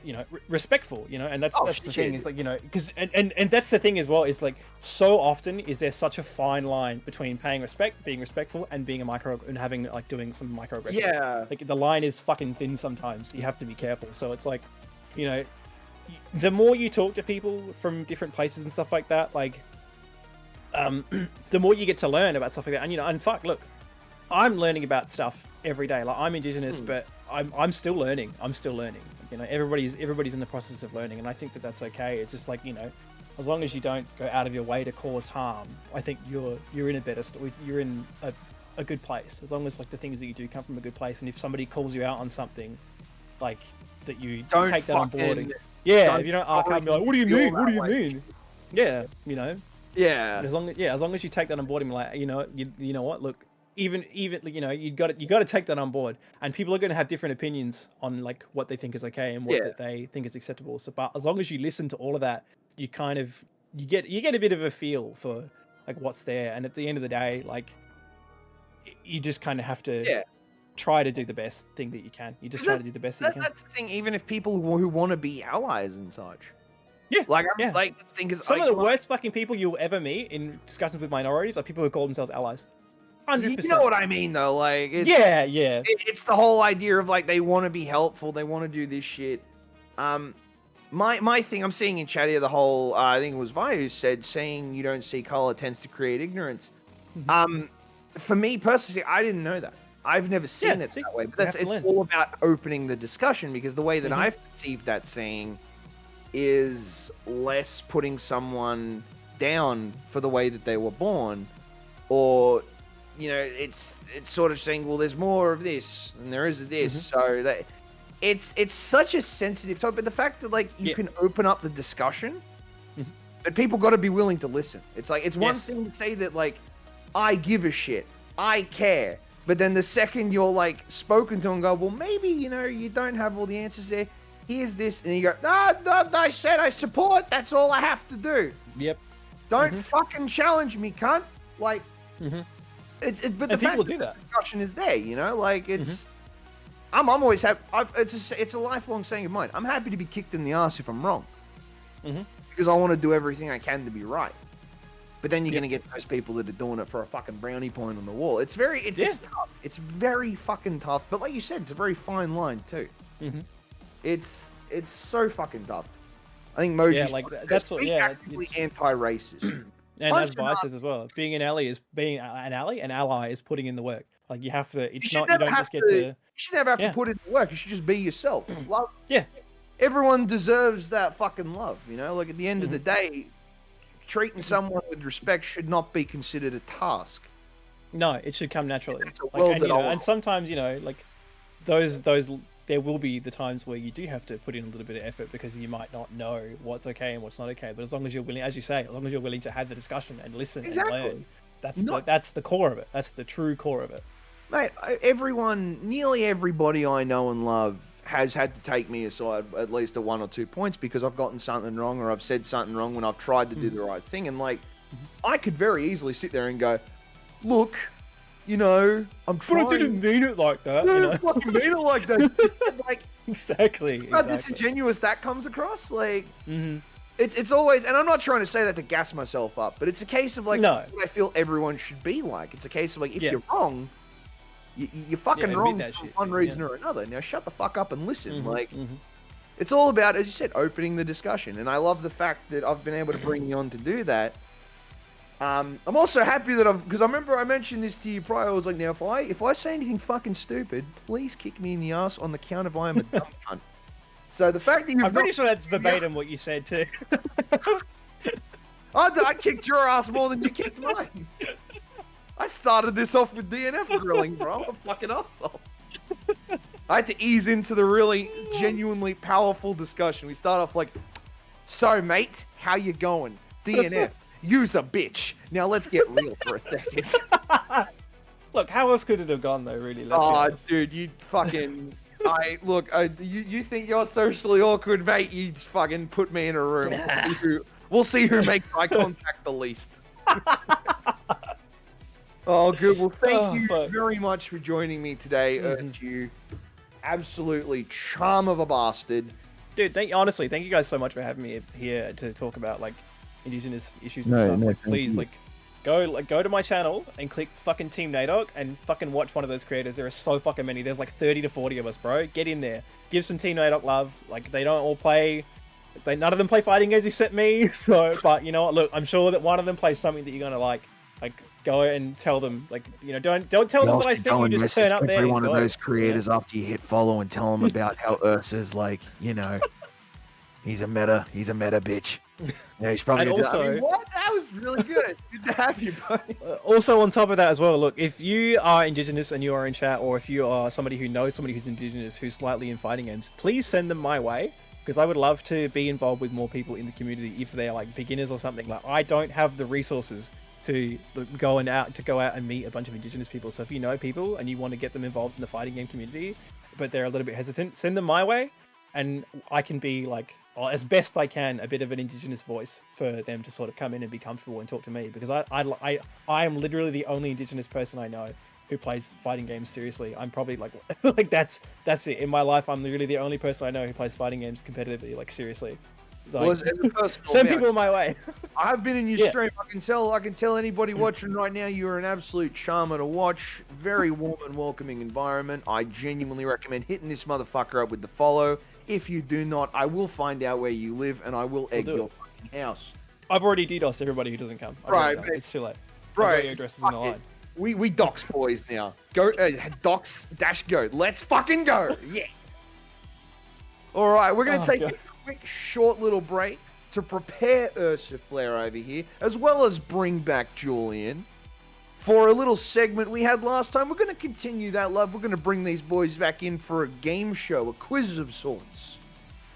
you know, respectful, you know, and that's the thing is like, you know, because and that's the thing as well, is like so often is there such a fine line between paying respect, being respectful, and being a micro and having like doing some microaggressions. Yeah, like the line is fucking thin sometimes. You have to be careful. So it's like, you know, the more you talk to people from different places and stuff like that, like the more you get to learn about stuff like that. And you know, and fuck, look, I'm learning about stuff every day. Like, I'm indigenous, but I'm still learning. You know, everybody's in the process of learning, and I think that that's okay. It's just like, you know, as long as you don't go out of your way to cause harm, I think you're in a better you're in a good place. As long as like the things that you do come from a good place, and if somebody calls you out on something, like that you don't take that on board. And, don't if you don't arc up and be like, what do you mean? What do you mean? Yeah, you know. Yeah. As long as you take that on board and be like, you know, you know what, look. Even you know, you got to take that on board, and people are going to have different opinions on like what they think is okay and what that they think is acceptable. So, but as long as you listen to all of that, you kind of you get a bit of a feel for like what's there. And at the end of the day, like you just kind of have to try to do the best thing that you can. You just try to do the best that you can. That's the thing. Even if people who want to be allies and such. Yeah, like like the thing is, some of the worst fucking people you'll ever meet in discussions with minorities are people who call themselves allies. 100%. You know what I mean, though. Like, it's, it's the whole idea of like they want to be helpful, they want to do this shit. My thing I'm seeing in chat here, the whole I think it was Vi who said saying you don't see color tends to create ignorance. For me personally, I didn't know that. I've never seen it that way. But it's all about opening the discussion, because the way that I've perceived that saying is less putting someone down for the way that they were born, or you know, it's sort of saying, well, there's more of this and there is this, so that it's such a sensitive topic. But the fact that like you can open up the discussion, but people got to be willing to listen. It's like it's one thing to say that like I give a shit, I care, but then the second you're like spoken to and go, well, maybe you know you don't have all the answers there. Here's this, and you go, no, I said I support. That's all I have to do. Yep. Don't fucking challenge me, cunt. Like. But the people fact do that. Discussion is there, you know. Like it's, I'm always happy. It's a lifelong saying of mine. I'm happy to be kicked in the ass if I'm wrong, because I want to do everything I can to be right. But then you're gonna get those people that are doing it for a fucking brownie point on the wall. It's tough. It's very fucking tough. But like you said, it's a very fine line too. It's so fucking tough. I think Moji's that's what. actively anti-racist. And as Vi says as well, being an ally is an ally is putting in the work. Like you have to. It's not. You don't just get to. You should never have to put in the work. You should just be yourself. Love. Yeah. Everyone deserves that fucking love. You know, like at the end of the day, treating someone with respect should not be considered a task. No, it should come naturally. It's a Like, world and, that you I know, want. and sometimes, you know, like those there will be the times where you do have to put in a little bit of effort because you might not know what's okay and what's not okay. But as long as you're willing, as you say, as long as you're willing to have the discussion and listen Exactly. and learn, that's the core of it. That's the true core of it. Mate, nearly everybody I know and love has had to take me aside at least at 1 or 2 points because I've gotten something wrong or I've said something wrong when I've tried to do the right thing. And like, I could very easily sit there and go, look, you know, I'm trying. But I didn't mean it like that. No, You know? I fucking mean it like that. Like, exactly. how disingenuous that comes across. Like, Mm-hmm. it's always, and I'm not trying to say that to gas myself up, but it's a case of like, No. what I feel everyone should be like. It's a case of like, if Yeah. you're wrong, you're fucking admit wrong that for shit, one yeah. reason or another. Now shut the fuck up and listen. Mhm, Like, mhm. it's all about, as you said, opening the discussion. And I love the fact that I've been able to bring you on to do that. I'm also happy that because I remember I mentioned this to you prior. I was like, now if I say anything fucking stupid, please kick me in the ass on the count of I am a dumb cunt. So the fact that you've I'm pretty not- sure that's verbatim what you said too. I kicked your ass more than you kicked mine. I started this off with DNF grilling, bro. I'm a fucking asshole. I had to ease into the really genuinely powerful discussion. We start off like, so mate, how you going? DNF. You's a bitch. Now let's get real for a second. Look, how else could it have gone though? Really? Let's be Oh, honest. dude, you fucking. You think you're socially awkward, mate? You just fucking put me in a room. We'll see who makes eye contact the least. Oh, good. Well, thank you very much for joining me today. You absolutely charm of a bastard. Dude, honestly, thank you guys so much for having me here to talk about like Indigenous issues and No, stuff. no, Like, thank please, you. go to my channel and click fucking Team NADOC and fucking watch one of those creators. There are so fucking many. There's like 30 to 40 of us, bro. Get in there. Give some Team NADOC love. Like, they don't all play. None of them play fighting games except me. So, but you know what? Look, I'm sure that one of them plays something that you're gonna like. Like, go and tell them. Like, you know, don't tell them that I sent you. Just turn up there. Every and one of go, those creators you know? after you hit follow and tell them about how Ursa's like, you know, he's a meta bitch. Yeah, he's probably. And also- what? That was really good. Good to have you, buddy. Also, on top of that as well, look, if you are Indigenous and you are in chat, or if you are somebody who knows somebody who's Indigenous who's slightly in fighting games, please send them my way, because I would love to be involved with more people in the community if they're like beginners or something. Like, I don't have the resources to go out and meet a bunch of Indigenous people. So if you know people and you want to get them involved in the fighting game community, but they're a little bit hesitant, send them my way, and I can be like, as best I can, a bit of an Indigenous voice for them to sort of come in and be comfortable and talk to me, because I am literally the only Indigenous person I know who plays fighting games seriously. I'm probably like like that's it in my life. I'm really the only person I know who plays fighting games competitively, like seriously. So Well, as a personal send vouch, people my way. I have been in your Yeah. stream. I can tell anybody watching right now, you are an absolute charmer to watch. Very warm and welcoming environment. I genuinely recommend hitting this motherfucker up with the follow. If you do not, I will find out where you live and I will egg do your it. fucking house. I've already DDoSed everybody who doesn't come. I've Right, already done it. mate. It's too late. Right, I've got your addresses in the fuck it. line. We dox boys now. Go dox dash go. Let's fucking go. Yeah. All right, we're gonna Oh, take God. a quick, short little break to prepare UrsaFlare over here, as well as bring back Julian for a little segment we had last time. We're gonna continue that love. We're gonna bring these boys back in for a game show, a quiz of sorts.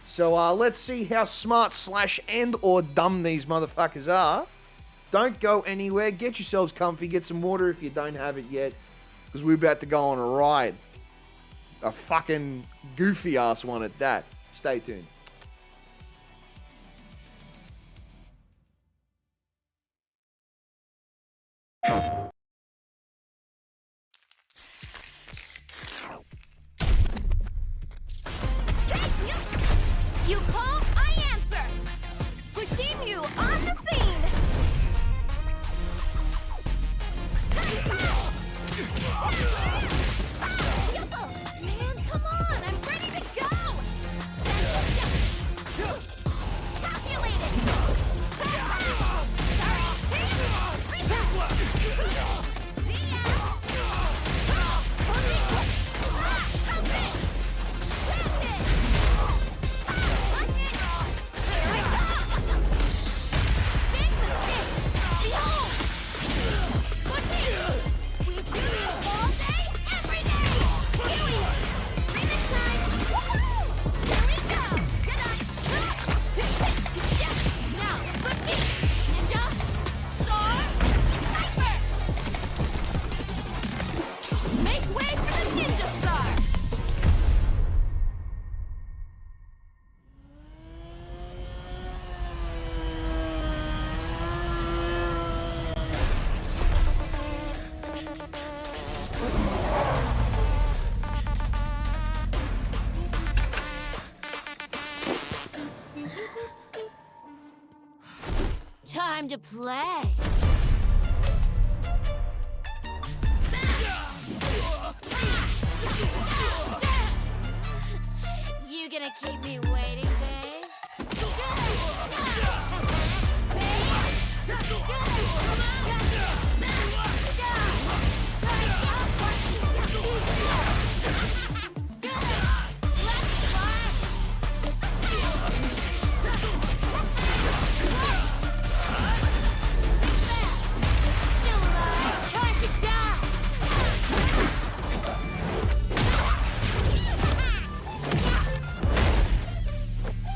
So let's see how smart / and or dumb these motherfuckers are. Don't go anywhere. Get yourselves comfy. Get some water if you don't have it yet, because we're about to go on a ride. A fucking goofy ass one at that. Stay tuned. You call, I answer. Pushing you on the scene. Man, come on, I'm ready to go. Calculated. play. You gonna keep me waiting, babe?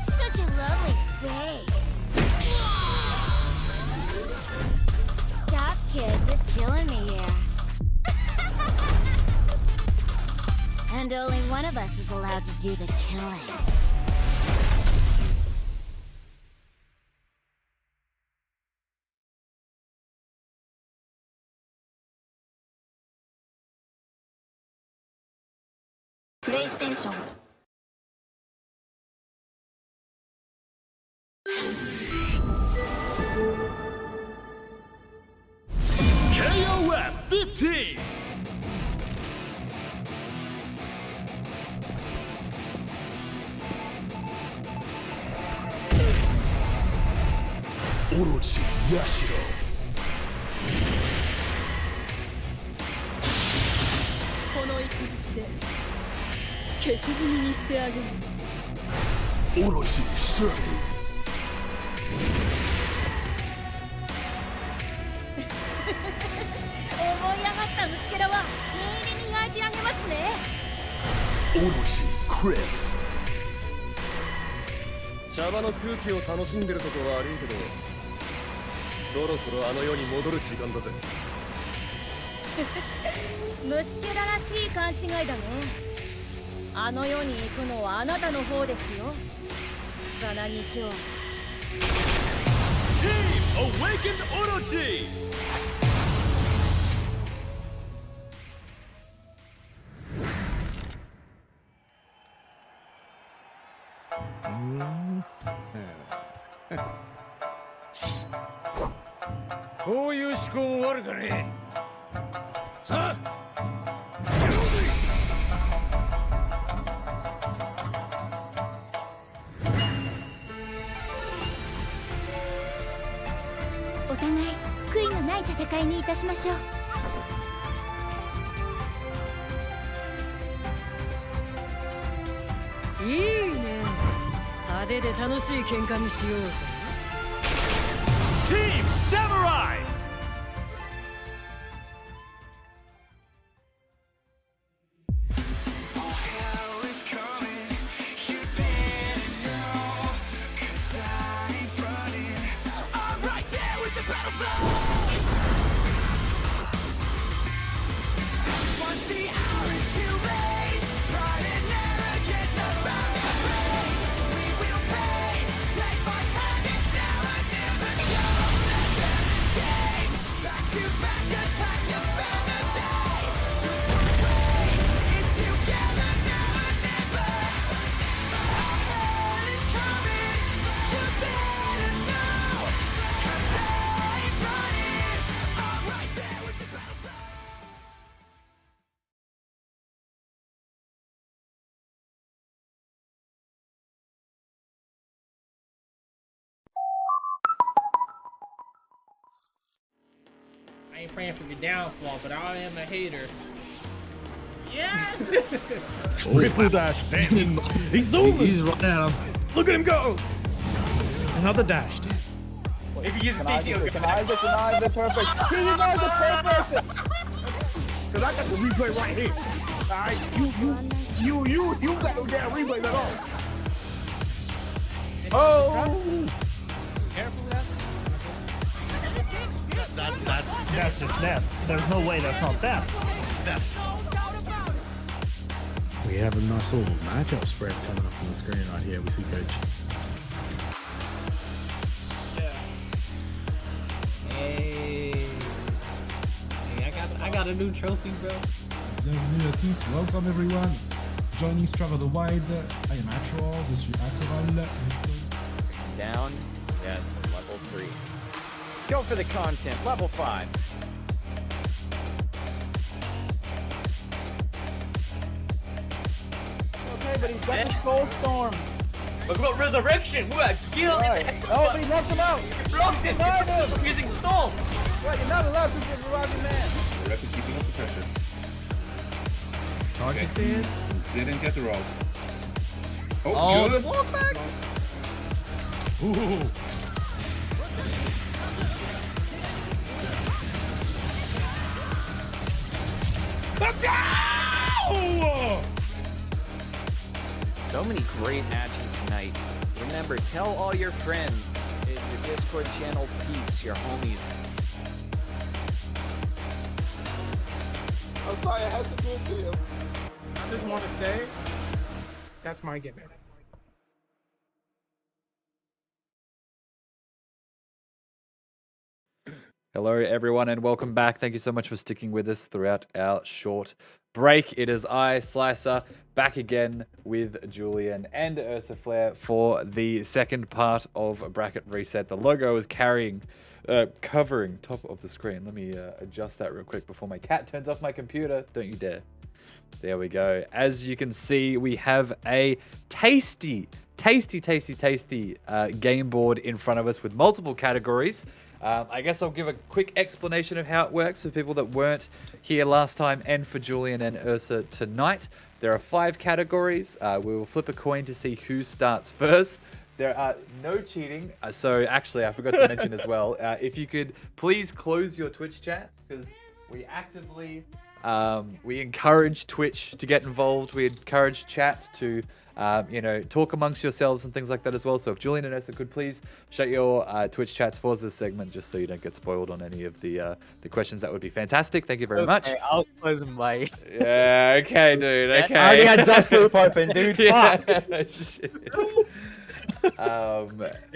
Such a lovely face. Stop, kids. It's killing me here. And only one of us is allowed to do the killing. PlayStation. KOF 15! Orochi Yashiro. Orochi Shirley. 思い上がった虫けらは念入りに焼いてあげますね。 Orochi Chris. 茶場の空気を楽しんでるとこ悪いけど、そろそろあの世に戻る時間だぜ。虫けららしい勘違いだね。あの世に行くのはあなたの方ですよ。草薙京。 Team Awakened Orochi! Sa. お互い悔いのない戦いにいたしましょう。いいね。派手で楽しい喧嘩にしようぜ。 Team Samurai! I ain't praying for your downfall, but I am a hater. Yes! Triple dash. Damn, he's zooming. He's running at him. Look at him go. Another dash. Damn. If he uses DT, he'll get perfect. Denies are perfect. Cause I got the replay right here. Alright, you got no damn replay at all. Oh! Careful with that. That's just death. There's no way that's not death. We have a nice little matchup spread coming up on the screen right here. We see Coach. Hey, I got a new trophy, bro. Bienvenue à tous, welcome everyone. Joining Struggle the Wild, I am Actual, je suis Actual. Down? Yes, level 3. Go for the content. Level 5. Okay, but he's got the Soul Storm. We've got Resurrection. We're guild. Oh, but he knocks him out. You blocked him. Denied him. Using Storm. Right, you're not allowed to get reviving man. The ref is keeping up the pressure. Target Okay. Didn't get the roll. Oh, good. the block back. Ooh. Let's go! So many great matches tonight. Remember, tell all your friends. Your Discord channel peeps, your homies. I'm sorry, I had to do it to you. I just want to say, that's my gimmick. Hello, everyone, and welcome back. Thank you so much for sticking with us throughout our short break. It is I, Slicer, back again with Julian and UrsaFlare for the second part of Bracket Reset. The logo is covering top of the screen. Let me adjust that real quick before my cat turns off my computer. Don't you dare. There we go. As you can see, we have a tasty game board in front of us with multiple categories. I guess I'll give a quick explanation of how it works for people that weren't here last time and for Julian and Ursa tonight. There are 5 categories. We will flip a coin to see who starts first. There are no cheating. So actually, I forgot to mention as well, if you could please close your Twitch chat, because we actively, we encourage Twitch to get involved. We encourage chat to talk amongst yourselves and things like that as well. So if Julian and Ursa could please shut your Twitch chats for this segment, just so you don't get spoiled on any of the questions, that would be fantastic. Thank you very much. I'll close my. Yeah, okay, dude. Okay. I already had Dust Loop open, dude. Fuck.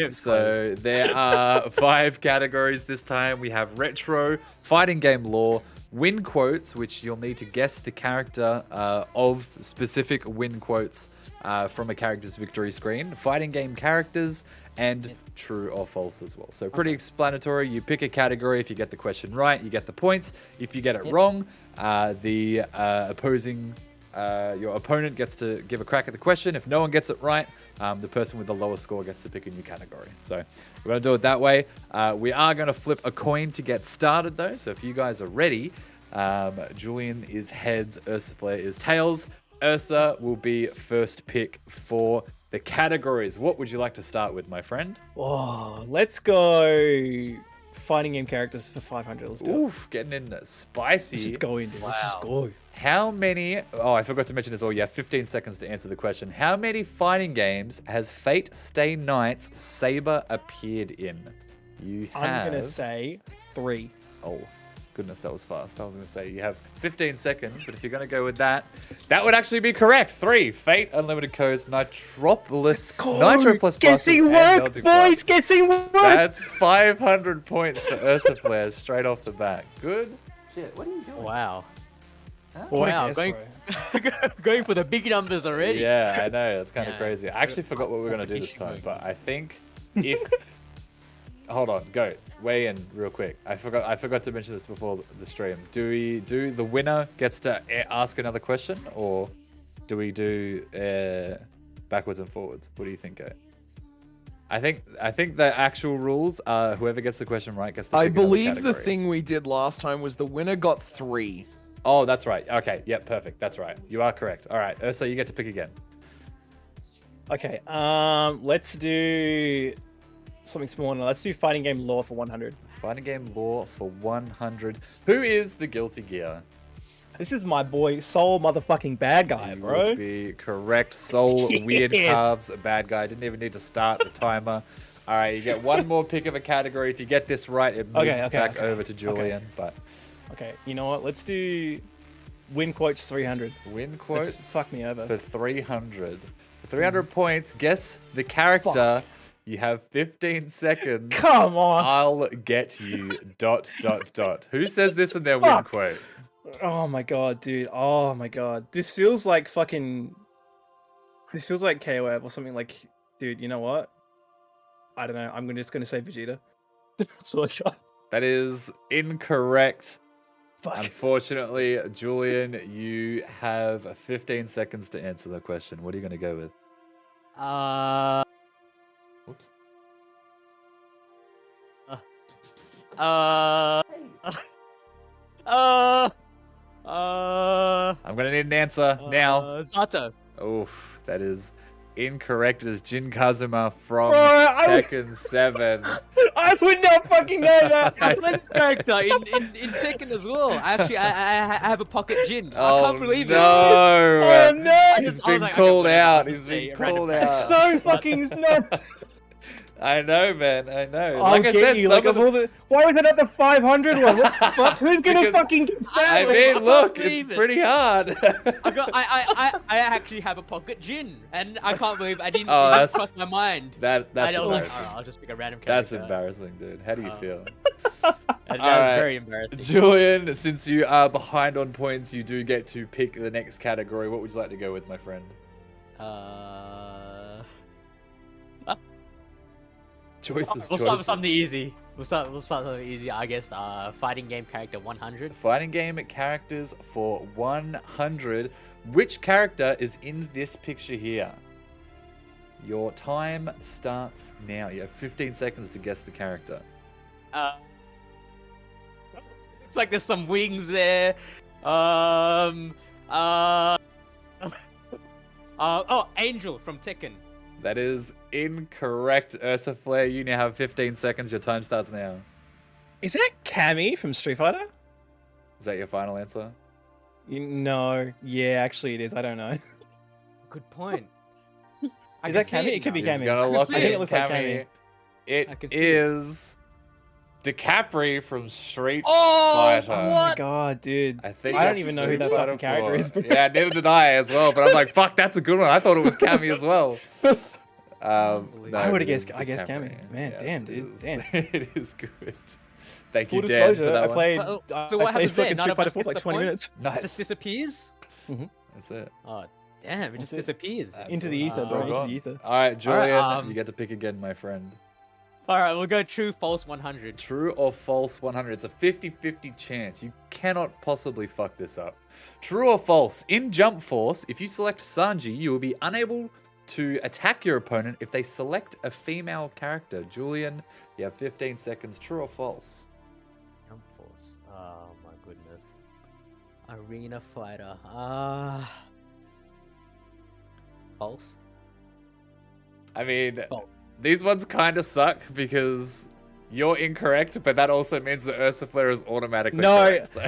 So there are 5 categories this time. We have retro, fighting game lore, win quotes, which you'll need to guess the character of specific win quotes from a character's victory screen, fighting game characters, and true or false as well. So pretty explanatory. You pick a category. If you get the question right, you get the points. If you get it wrong, the your opponent gets to give a crack at the question. If no one gets it right, the person with the lowest score gets to pick a new category. So we're going to do it that way. We are going to flip a coin to get started, though. So if you guys are ready, Julian is heads, UrsaFlare is tails. Ursa will be first pick for the categories. What would you like to start with, my friend? Oh, let's go fighting game characters for 500. Let's do Oof, getting in spicy. Let's just go in, dude. Let's just go. How many... Oh, I forgot to mention as well. You have 15 seconds to answer the question. How many fighting games has Fate Stay Night's Saber appeared in? You have... I'm going to say 3. Oh, goodness, that was fast. I was going to say you have 15 seconds, but if you're going to go with that, that would actually be correct. 3. Fate, Unlimited Codes, Nitropolis, Nitro Plus Guessing work, boys! Guessing work! That's 500 points for UrsaFlare straight off the bat. Good shit. What are you doing? Wow. Huh? Wow, going for the big numbers already. Yeah, I know. That's kind of crazy. I actually forgot what we were going to do this time, but I think if... Hold on, go. Weigh in real quick. I forgot to mention this before the stream. Do the winner gets to ask another question, or do we do backwards and forwards? What do you think, Kate? I think the actual rules are whoever gets the question right gets to pick I another believe the category. thing we did last time was the winner got 3. Oh, that's right. Okay, yep, perfect. That's right. You are correct. All right, Ursa, you get to pick again. Okay, let's do something smaller. Let's do fighting game lore for 100. Fighting game lore for 100. Who is the Guilty Gear? This is my boy, Soul motherfucking bad guy, You bro. would be correct. Soul, Weird Yes. Calves, bad guy. Didn't even need to start the timer. All right, you get one more pick of a category. If you get this right, it moves back over to Julian. But okay, you know what? Let's do win quotes 300. Win quotes? Let's fuck me over. For 300. For 300 points, guess the character. Fuck. You have 15 seconds. Come on. I'll get you... ... Who says this in their win quote? Oh my god, dude. Oh my god. This feels like fucking... This feels like KOF or something like... Dude, you know what? I don't know. I'm just going to say Vegeta. That's all I got. That is incorrect. Fuck. Unfortunately, Julian, you have 15 seconds to answer the question. What are you going to go with? Oops. I'm going to need an answer now. Sato. Oof, that is incorrect. It is Jin Kazuma from Bro, Tekken 7. I would not fucking know that. This character in Tekken as well. Actually, I have a pocket Jin. I Oh, can't believe it. no. Oh no! He's been called out. He's been called out. So fucking no. I know, man. I know. I'll Like I get said, you. some Like of of all the. Why was it at the 500 one? What the fuck? Who's gonna Because- fucking get I that? mean, look, it's believe it. pretty hard. I actually have a pocket Jin, and I can't believe I didn't Oh, even that's- cross my mind. that's I was like, embarrassing. "Alright, I'll just pick a random That's character. embarrassing, dude. How do you feel? That was Alright. very embarrassing. Julian, since you are behind on points, you do get to pick the next category. What would you like to go with, my friend? Choices. We'll start with something easy. We'll start with something easy. I guess. Fighting game character 100. Fighting game characters for 100. Which character is in this picture here? Your time starts now. You have 15 seconds to guess the character. Looks like there's some wings there. Oh, Angel from Tekken. That is incorrect, UrsaFlare. You now have 15 seconds. Your time starts now. Is that Cammy from Street Fighter? Is that your final answer? No. Yeah, actually it is. I don't know. Good point. Is that Cammy? It could be He's Cammy. gonna I lock think in it looks like Cammy. Cammy. It I can see is DiCaprio from Street Oh, Fighter. Oh my god, dude. I think I don't that's even know who that Street fucking Fighter character is. 4. Yeah, neither did I as well. But I'm like, fuck, that's a good one. I thought it was Cammy as well. No, I would have it is guessed. I guess DiCaprio. Cammy. Man, Yeah, damn, it dude. is. Damn. It is good. Thank Full you, Dan, for disclosure, that I one. played. So I what played happens there? fucking None Street of Fighter us 4 for get like the 20 point? minutes. Nice. Just disappears. That's it. Oh, damn! It just it. disappears. Into the ether, It's bro. all Into gone. the ether. All right, Julian, Alright, you get to pick again, my friend. All right, we'll go true, false, 100. True or false 100. It's a 50-50 chance. You cannot possibly fuck this up. True or false? In Jump Force, if you select Sanji, you will be unable to attack your opponent if they select a female character. Julian, you have 15 seconds. True or false? Jump Force. Oh my goodness. Arena fighter. False. I mean, False. these ones kind of suck because you're incorrect, but that also means that UrsaFlare is automatically No, correct. so-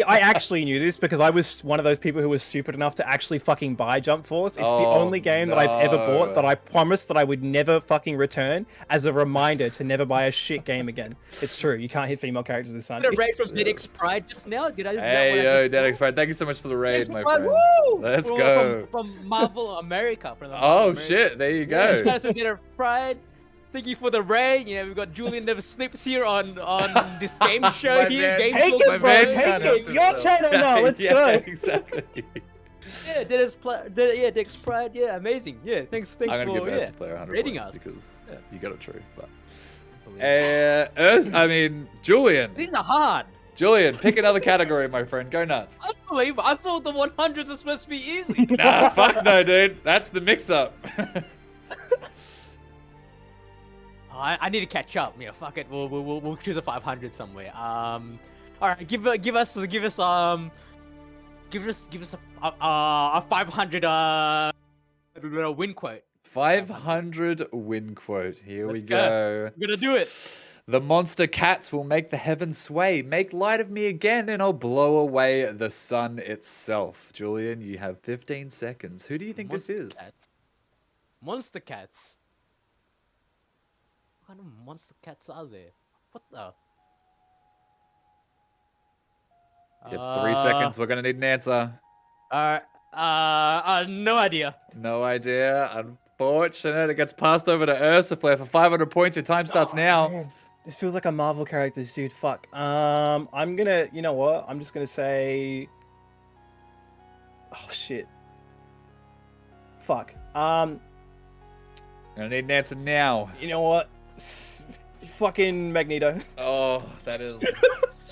I actually knew this because I was one of those people who was stupid enough to actually fucking buy Jump Force. It's the Oh, only game that I've ever no. bought that I promised that I would never fucking return as a reminder to never buy a shit game again. It's true. You can't hit female characters this Did a Sunday. raid from DedX Pride just now? Did I? Hey, yo, Dead Expired. Thank you so much for the raid, my friend. Woo! Let's From- go. From Marvel America. From the Marvel Oh, America. shit. There you Yeah, go. shout out to DedX Pride. Thank you for the raid. You know, we've got Julian Never Sleeps here on this game show My here. man. Game Take Talk. it, bro. Take it. It's your channel now. Let's yeah, go. Exactly. Yeah, DedX Pride. Yeah, amazing. Yeah, thanks I'm gonna for give UrsaFlare 100 rating points us. because Yeah. you got it true. But Julian. These are hard. Julian, pick another category, my friend. Go nuts. Unbelievable. I thought the 100s are supposed to be easy. Nah, fuck no, dude. That's the mix-up. I need to catch up. Yeah, fuck it. We'll choose a 500 somewhere. All right, give us a 500 win quote. 500 win quote. Here we Let's go. We're gonna do it. The monster cats will make the heavens sway. Make light of me again, and I'll blow away the sun itself. Julian, you have 15 seconds. Who do you think this is? Cats. Monster cats. What kind of monster cats are there? What the? You have 3 seconds. We're gonna need an answer. No idea. No idea. Unfortunate. It gets passed over to UrsaFlare for 500 points. Your time starts now. Man, this feels like a Marvel character, dude. Fuck. I'm gonna. You know what? I'm just gonna say. Oh shit. Fuck. Gonna need an answer now. You know what? Fucking Magneto. Oh, that is.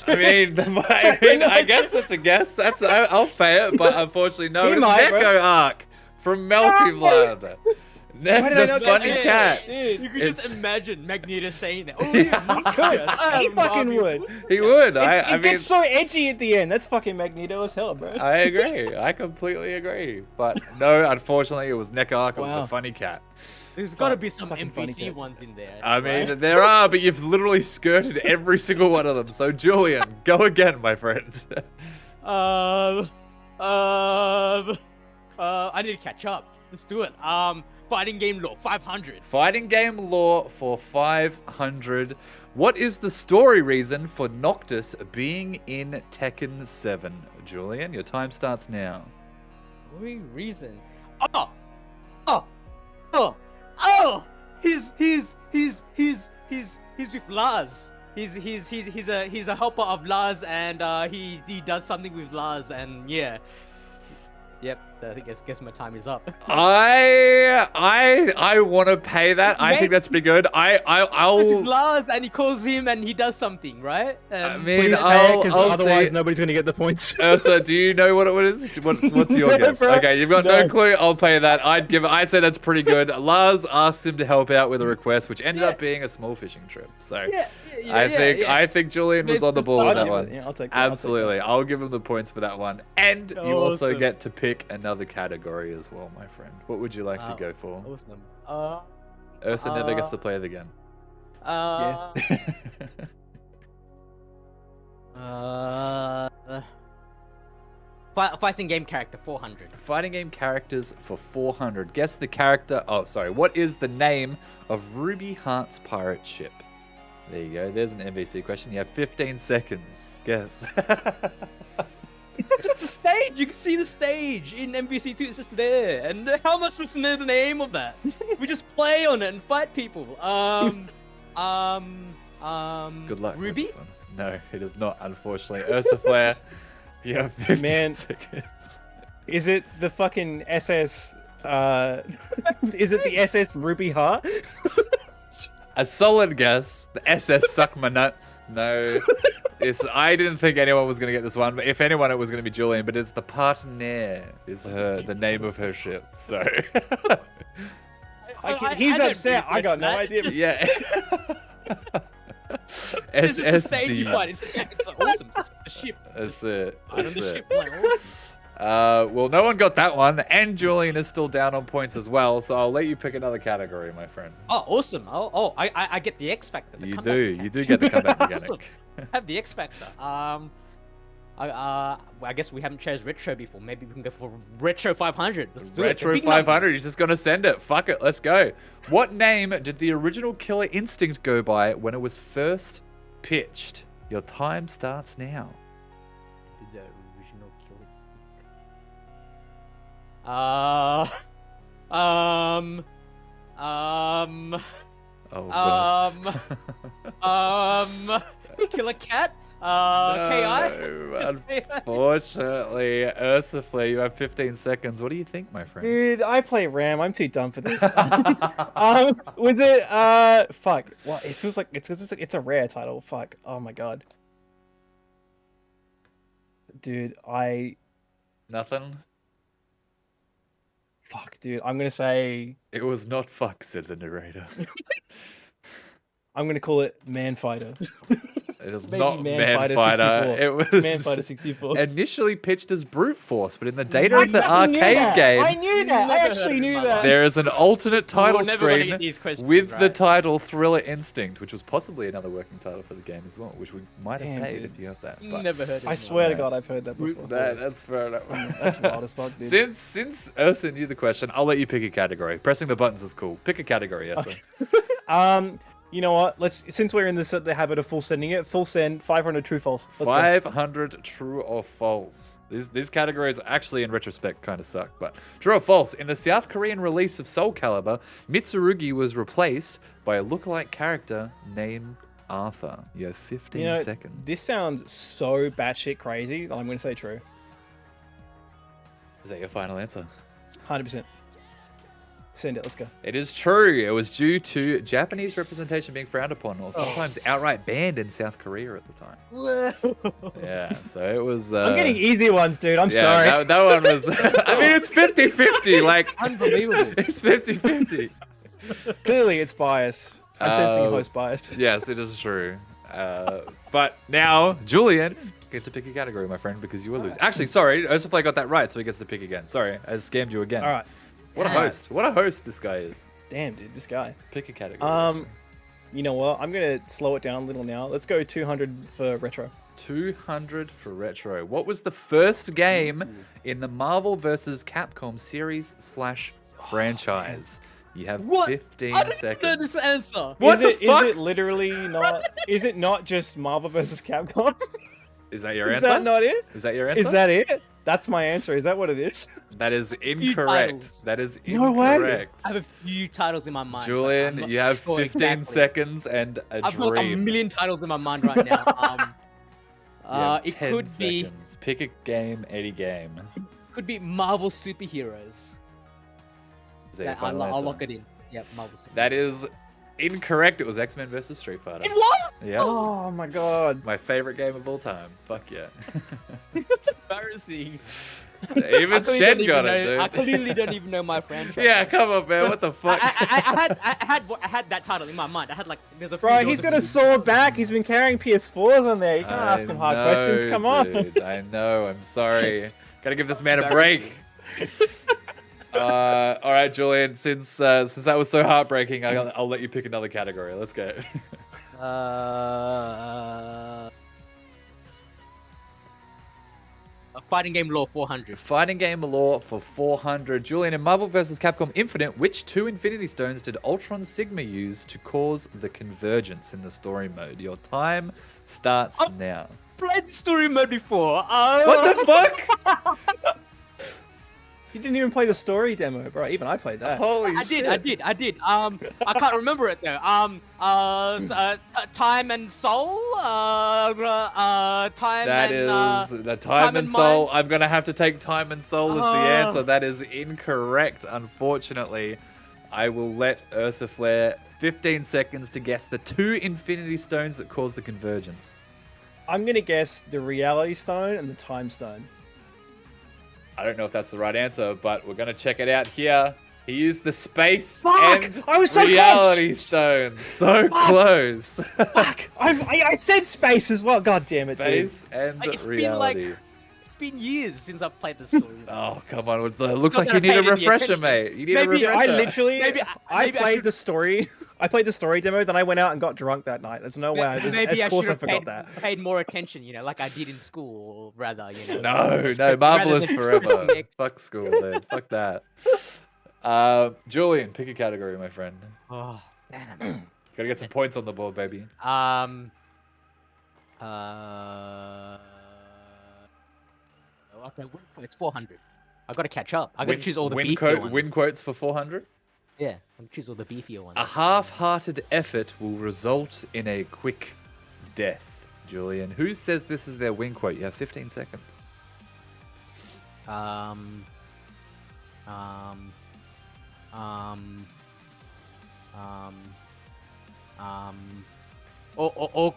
I guess it's a guess. I'll pay it, but unfortunately, no. He It's might, Neko bro. Arc from Melty Blood. Why did I The not funny get that? cat. You could It's- just imagine Magneto saying that. Oh yeah, He fucking would. He would. It gets so edgy at the end. That's fucking Magneto as hell, bro. I agree. I completely agree. But no, unfortunately, it was Neko Arc. It was the funny cat. There's got to be some Fucking funny NPC cat. ones in there. I mean, right? there are, but you've literally skirted every single one of them. So, Julian, go again, my friend. I need to catch up. Let's do it. Fighting game lore 500. Fighting game lore for 500. What is the story reason for Noctis being in Tekken 7? Julian, your time starts now. Story reason. He's with Lars. He's a helper of Lars, and he does something with Lars, and yeah. Yep, I guess my time is up. I want to pay that. I think that's pretty good. I'll. With Lars, and he calls him, and he does something, right? I mean, Please pay it, 'cause otherwise nobody's gonna get the points. Ursa, do you know what it is? What's your guess? bro. Okay, you've got no clue. I'll pay that. I'd say that's pretty good. Lars asked him to help out with a request, which ended up being a small fishing trip. So I think Julian was on the ball with that one. Yeah, I'll take that. Absolutely, I'll give him the points for that one, and you also Awesome. get to pick another category as well, my friend. What would you like to go for? Awesome. Ursa never gets to play it again. Fighting game character 400. Fighting game characters for 400. Guess the character. Oh, sorry. What is the name of Ruby Heart's pirate ship? There you go. There's an MVC question. You have 15 seconds. Guess. It's just the stage. You can see the stage in MVC2. It's just there. And how am I supposed to know the name of that? We just play on it and fight people. Good luck. with Ruby? this one. No, it is not. Unfortunately, UrsaFlare. You have 15 seconds. Is it the fucking SS? Is it the SS Ruby Heart? A solid guess. The SS Suck My Nuts. No. I didn't think anyone was going to get this one, but if anyone, it was going to be Julian. But it's the Partenaire is the name of her ship. So He's upset. I got no idea. yeah. It's a stage you SSD. fight. It's awesome. It's a ship. That's it. I That's don't know it. ship. Like, Well, no one got that one, and Julian is still down on points as well. So I'll let you pick another category, my friend. oh, awesome. I get the X Factor. The You comeback do. You do get the comeback Awesome. mechanic. Have the X Factor. I guess we haven't chose retro before. Maybe we can go for retro 500. Let's do it. Retro Big 500. numbers. He's just gonna send it. Fuck it. Let's go. What name did the original Killer Instinct go by when it was first pitched? Your time starts now. The original Killer Instinct. Killer Cat. KI. Unfortunately, UrsaFlare, you have 15 seconds. What do you think, my friend? Dude, I play Ram. I'm too dumb for this. Was it fuck? What? It feels like it's a rare title. Fuck. Oh my god. Dude, Nothing? fuck, dude. I'm gonna say It was not fuck, said the narrator. I'm gonna call it Man Fighter. It is Maybe not Man Man Fighter Fighter. 64. It was Man Fighter 64. initially pitched as Brute Force, but in the data of the fucking knew arcade that. game, I knew that. I actually knew that. there is an alternate title never gonna screen get these questions with the right. title Thriller Instinct, which was possibly another working title for the game as well, which we might have Damn, paid dude. if you have that. But Never heard of I it. swear to God, I've heard that before. that's fair enough. That's wild as fuck, dude. Since Ursa knew the question, I'll let you pick a category. Pressing the buttons is cool. Pick a category, Ursa. You know what? Since we're in the habit of full sending it, full send 500 true false. Let's go. 500 true or false. These categories actually, in retrospect, kind of suck. But true or false? In the South Korean release of Soul Calibur, Mitsurugi was replaced by a lookalike character named Arthur. You have 15 seconds. This sounds so batshit crazy. I'm going to say true. Is that your final answer? 100%. Send it. Let's go. It is true. It was due to Japanese representation being frowned upon, or sometimes outright banned in South Korea at the time. Yeah, so it was. I'm getting easy ones, dude. I'm yeah, sorry. That one was. I mean, it's 50-50. Like, Unbelievable. It's 50-50. Clearly, it's bias. I'm sensing host bias. Yes, it is true. But now, Julian, get to pick a category, my friend, because you will lose. Actually, sorry, UrsaFlare got that right, so he gets to pick again. Sorry, I scammed you again. All right. What a host. What a host this guy is. Damn, dude, this guy. Pick a category. You know what? I'm gonna slow it down a little now. Let's go 200 for retro. 200 for retro. What was the first game in the Marvel vs. Capcom series/franchise? You have 15 I don't seconds. know this answer. What the fuck? Is it literally not? Is it not just Marvel vs. Capcom? Is that your Is answer? that not it? Is that your answer? Is that it? That's my answer. Is that what it is? That is incorrect. titles. That is No way. incorrect. I have a few titles in my mind. but I'm Julian, not you have sure 15 exactly. seconds and a I've got like a dream. million titles in my mind right now. You have It 10 could be seconds. Pick a game, any game. Marvel superheroes. Is that your Yeah, final I'll answer? lock it in. Yep, Marvel superheroes. That is incorrect. It was X-Men vs. Street Fighter. It was? Yeah. Oh my god. My favorite game of all time. Fuck yeah. Embarrassing. Even Shen got it, dude. I clearly don't even know my franchise. Yeah, come on, man. What the fuck? I had that title in my mind. I had like there's a few. Bro, he's got a sword back. He's been carrying PS4s on there. You can't ask him hard questions. Come on. Dude, I know. I'm sorry. Gotta give this man a break. All right, Julian. Since that was so heartbreaking, I'll let you pick another category. Let's go. Fighting game lore 400. Fighting game lore for 400. Julian, in Marvel vs. Capcom Infinite, which 2 Infinity Stones did Ultron Sigma use to cause the convergence in the story mode? Your time starts now. Played the story mode before. What the fuck? You didn't even play the story demo, bro. Even I played that. Holy shit. I did. I can't remember it though. Time and Soul. Time That and. is the Time and Soul. Mind. I'm gonna have to take Time and Soul as the answer. That is incorrect, unfortunately. I will let UrsaFlare 15 seconds to guess the 2 Infinity Stones that cause the convergence. I'm gonna guess the Reality Stone and the Time Stone. I don't know if that's the right answer, but we're gonna check it out here. He used the Space Fuck! and I was so Reality close! Stone. So close. Fuck! I said space as well. God damn it, Space and It's Reality. it's been years since I've played the story. Oh, come on. It looks Not like you that need I a paid any refresher, attention. mate. You need Maybe a refresher. I literally. Maybe I played the story. I played the story demo, then I went out and got drunk that night. There's no way. Maybe I Of course should I have forgot that. paid more attention, like I did in school, rather, No, rather Marvelous than forever. next. Fuck school, dude. Fuck that. Julian, pick a category, my friend. Oh, damn. Gotta get some points on the board, baby. Okay, it's 400. I gotta catch up. I gotta choose all the beefier ones. Win quotes for 400? Yeah, I'm gonna choose all the beefier ones. A half-hearted effort will result in a quick death. Julian, who says this is their win quote? You have 15 seconds.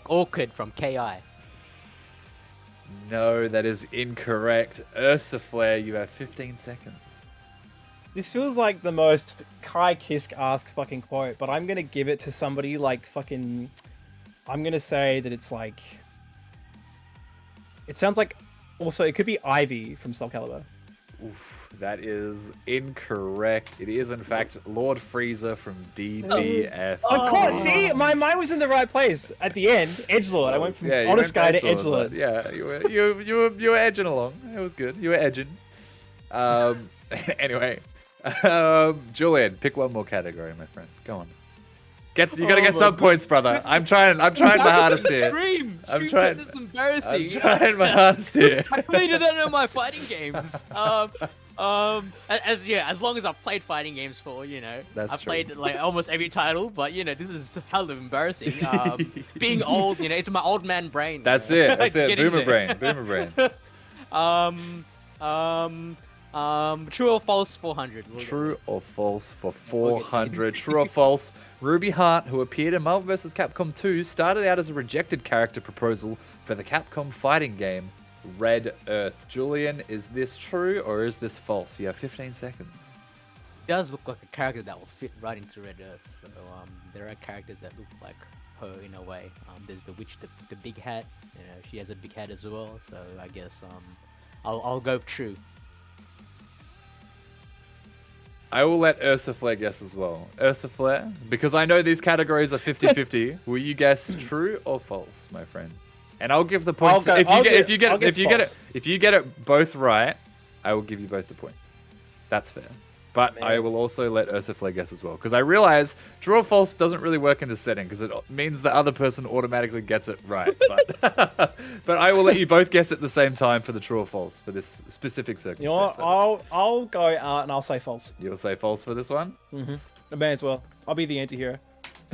Orchid from KI. No, that is incorrect. UrsaFlare, you have 15 seconds. This feels like the most Kai Kisk-esque fucking quote, but I'm gonna give it to somebody like fucking. I'm gonna say that it's like. It sounds like. Also, it could be Ivy from Soul Calibur. Oof, that is incorrect. It is, in fact, Lord Frieza from DBF. Of course, see? My mind was in the right place. At the end, Edgelord. I went from Honest Guy to Edgelord. Yeah, you were edging along. It was good. You were edging. Anyway, Julian, pick one more category, my friend. Go on. You gotta get some points, brother. I'm trying my hardest here. I'm trying. This is embarrassing. I'm trying my hardest here. I really don't know my fighting games. As long as I've played fighting games for, That's I've true. played like almost every title, but this is hell of embarrassing. Being old, it's my old man brain. That's it. That's It's it. getting Boomer there. brain. Boomer brain. True or false? 400. True or false for 400? True or false? Ruby Hart, who appeared in Marvel vs. Capcom 2, started out as a rejected character proposal for the Capcom fighting game Red Earth. Julian, is this true or is this false? You have 15 seconds. It does look like a character that will fit right into Red Earth. So there are characters that look like her in a way. There's the witch, the big hat. You know, she has a big hat as well. So I guess I'll go with true. I will let UrsaFlare guess as well. UrsaFlare, because I know these categories are 50-50. Will you guess true or false, my friend? And I'll give the points. If you get it both right, I will give you both the points. That's fair. But I will also let UrsaFlare guess as well, because I realize true or false doesn't really work in this setting, because it means the other person automatically gets it right. But, but I will let you both guess at the same time for the true or false for this specific circumstance. You know what? I'll go and I'll say false. You'll say false for this one? Mm-hmm. I may as well. I'll be the anti-hero.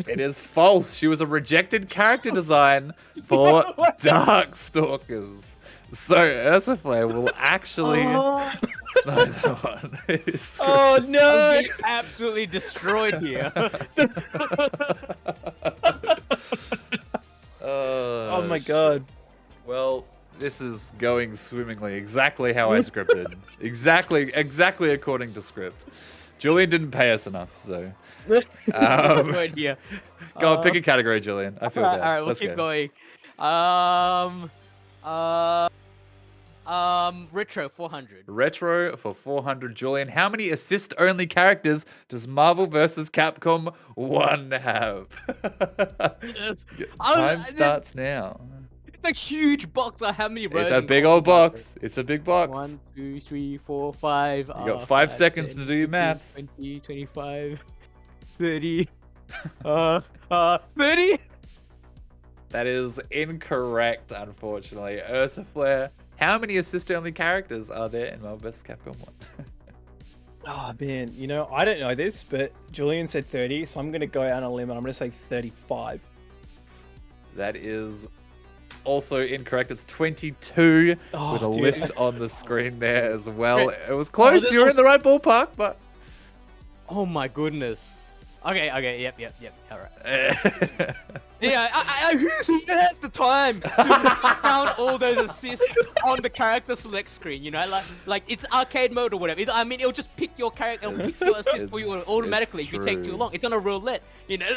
It is false. She was a rejected character design for Darkstalkers. So UrsaFlare will actually... It's not that one. It is scripted. Oh no! I'm getting absolutely destroyed here. Oh my god. Well, this is going swimmingly. Exactly how I scripted. exactly according to script. Julian didn't pay us enough, so... Destroyed here. Go on, pick a category, Julian. I feel bad. Alright, we'll keep going. Retro 400. Retro for 400. Julian, how many assist-only characters does Marvel vs. Capcom 1 have? Yes. Time starts now. It's a huge box. How many rows? It's a big old box. It's a big box. 1, 2, 3, 4, 5. You got 5 seconds 10, to do your maths. 20, 25, 30. 30. That is incorrect, unfortunately. UrsaFlare, how many assist-only characters are there in Marvel vs. Capcom 1? Oh man, you know, I don't know this, but Julian said 30, so I'm going to go out on a limb and I'm going to say 35. That is also incorrect. It's 22 with a dude. list on the screen there as well. It was close. You were in the right ballpark, but... Oh my goodness. Okay, yep. All right. Yeah, who has the time to count all those assists on the character select screen? You know, like it's arcade mode or whatever. I mean, it'll just pick your character, it'll pick your assist for you automatically if you take too long. It's on a roulette. You know,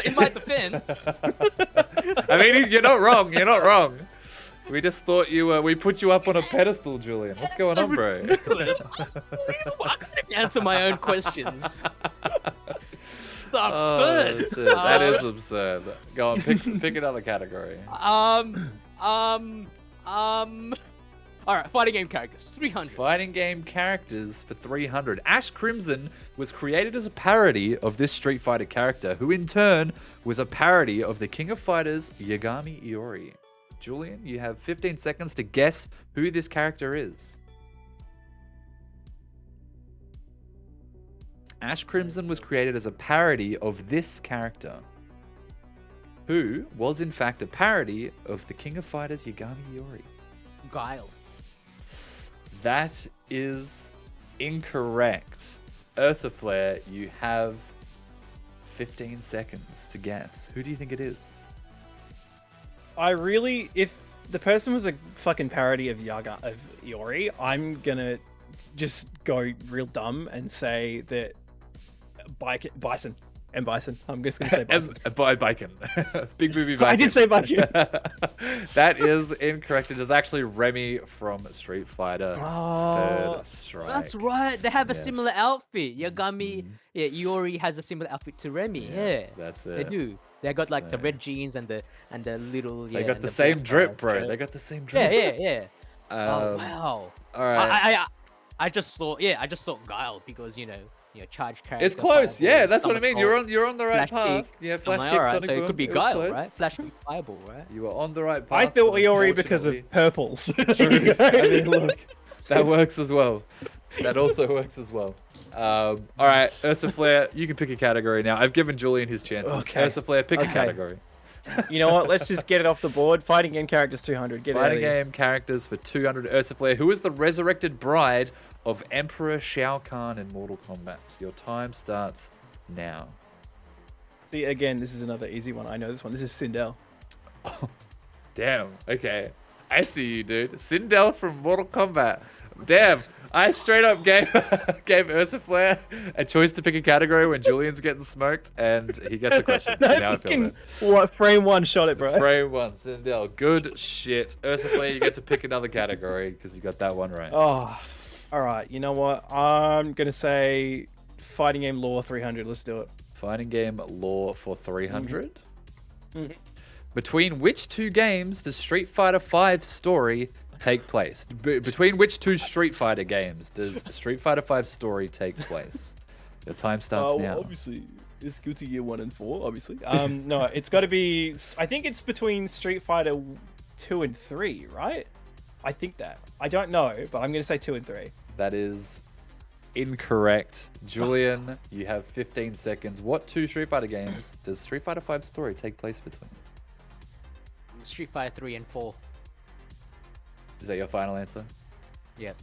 in my defense. I mean, you're not wrong. You're not wrong. We just thought we put you up on a pedestal, Julian. What's going on, bro? Ridiculous. I can't even answer my own questions. Absurd. Oh, that is absurd. Go on, pick another category. All right, fighting game characters, 300. Fighting game characters for 300. Ash Crimson was created as a parody of this Street Fighter character, who in turn was a parody of the King of Fighters, Yagami Iori. Julian, you have 15 seconds to guess who this character is. Ash Crimson was created as a parody of this character, who was in fact a parody of the King of Fighters, Yagami Iori. Guile. That is incorrect. UrsaFlare, you have 15 seconds to guess. Who do you think it is? If the person was a fucking parody of Iori, I'm gonna just go real dumb and say that Bison. I'm just gonna say Bison. Bison. Big movie Bison. I did say Bison. That is incorrect. It is actually Remy from Street Fighter Third Strike. That's right. They have a similar outfit. Yagami, Iori has a similar outfit to Remy. Yeah, that's it. They do. They got like the red jeans and the little. They got the same drip, bro. They got the same drip. Yeah. Oh wow. All right. I just thought Guile because charge character. It's close. Yeah, that's what I mean. You're on the right path. Yeah, flash kick, Sonic so Boom. it could be Guile, right? Flash kick, fireball, right? You were on the right path. I thought Iori because of purples. True. I mean, look, that works as well. That also works as well. All right, UrsaFlare, you can pick a category now. I've given Julian his chances. Okay. UrsaFlare, pick a category. You know what? Let's just get it off the board. Fighting game characters 200. Get it out Fighting of here. game characters for 200 UrsaFlare. Who is the resurrected bride of Emperor Shao Kahn in Mortal Kombat? Your time starts now. See, again, this is another easy one. I know this one. This is Sindel. Damn. Okay. I see you, dude. Sindel from Mortal Kombat. Damn. I straight up gave UrsaFlare a choice to pick a category when Julian's getting smoked, and he gets a question. No, Now I feel fucking, bad. what, frame one shot it, bro. Frame one, Sindel. Good shit. UrsaFlare, you get to pick another category because you got that one right. Oh, all right. You know what? I'm gonna say fighting game lore 300. Let's do it. Fighting game lore for 300. Mhm. Between which two games does Street Fighter V story take place? Between which two Street Fighter games does Street Fighter V story take place? The time starts now. Obviously, it's Guilty Gear 1 and 4. Obviously. No, it's got to be. I think it's between Street Fighter 2 and 3, right? I think that. I don't know, but I'm gonna say 2 and 3. That is incorrect. Julian, you have 15 seconds. What two Street Fighter games does Street Fighter V story take place between? Street Fighter 3 and 4. Is that your final answer? Yep.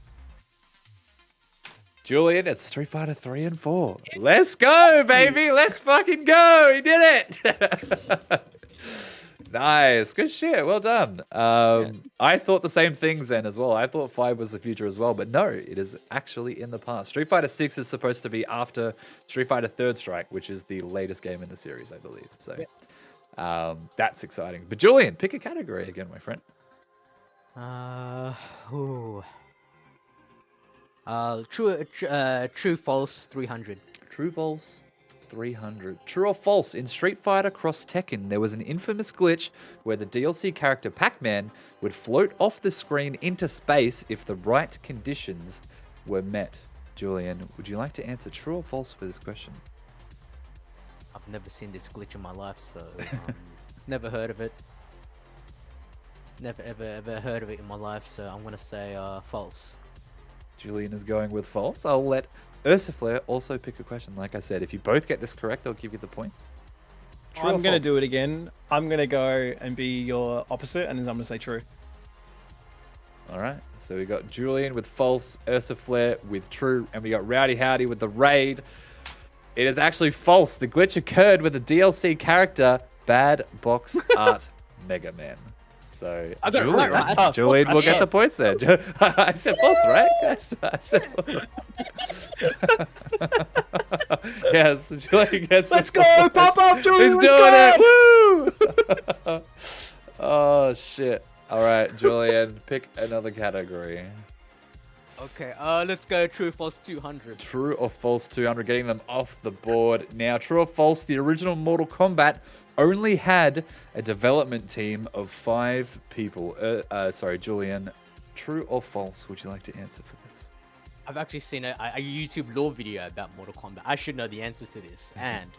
Julian, it's Street Fighter 3 and 4. Let's go, baby. Let's fucking go. He did it. Nice. Good shit. Well done. I thought the same thing, Zen, as well. I thought 5 was the future as well, but no, it is actually in the past. Street Fighter 6 is supposed to be after Street Fighter Third Strike, which is the latest game in the series, I believe. So that's exciting. But Julian, pick a category again, my friend. True false 300. True false 300. True or false? In Street Fighter Cross Tekken, there was an infamous glitch where the DLC character Pac-Man would float off the screen into space if the right conditions were met. Julian, would you like to answer true or false for this question? I've never seen this glitch in my life, so never heard of it. Never ever heard of it in my life, so I'm gonna say false. Julian is going with false. I'll let UrsaFlare also pick a question. Like I said, if you both get this correct, I'll give you the points. True I'm or gonna false? do it again. I'm gonna go and be your opposite, and then I'm gonna say true. All right. So we got Julian with false, UrsaFlare with true, and we got Rowdy Howdy with the raid. It is actually false. The glitch occurred with the DLC character Bad Box Art Mega Man. So I got it right, right? Julian will get the points there. I said false, right? Yes, I said false. Yes, Julian gets Let's the go! points. Pop up, Julian! He's let's doing go! it! Woo! Oh, shit. All right, Julian, pick another category. Okay, let's go true false 200. True or false 200, getting them off the board. Now, true or false, the original Mortal Kombat only had a development team of 5 people. Sorry, Julian, true or false, would you like to answer for this? I've actually seen a YouTube lore video about Mortal Kombat. I should know the answer to this, and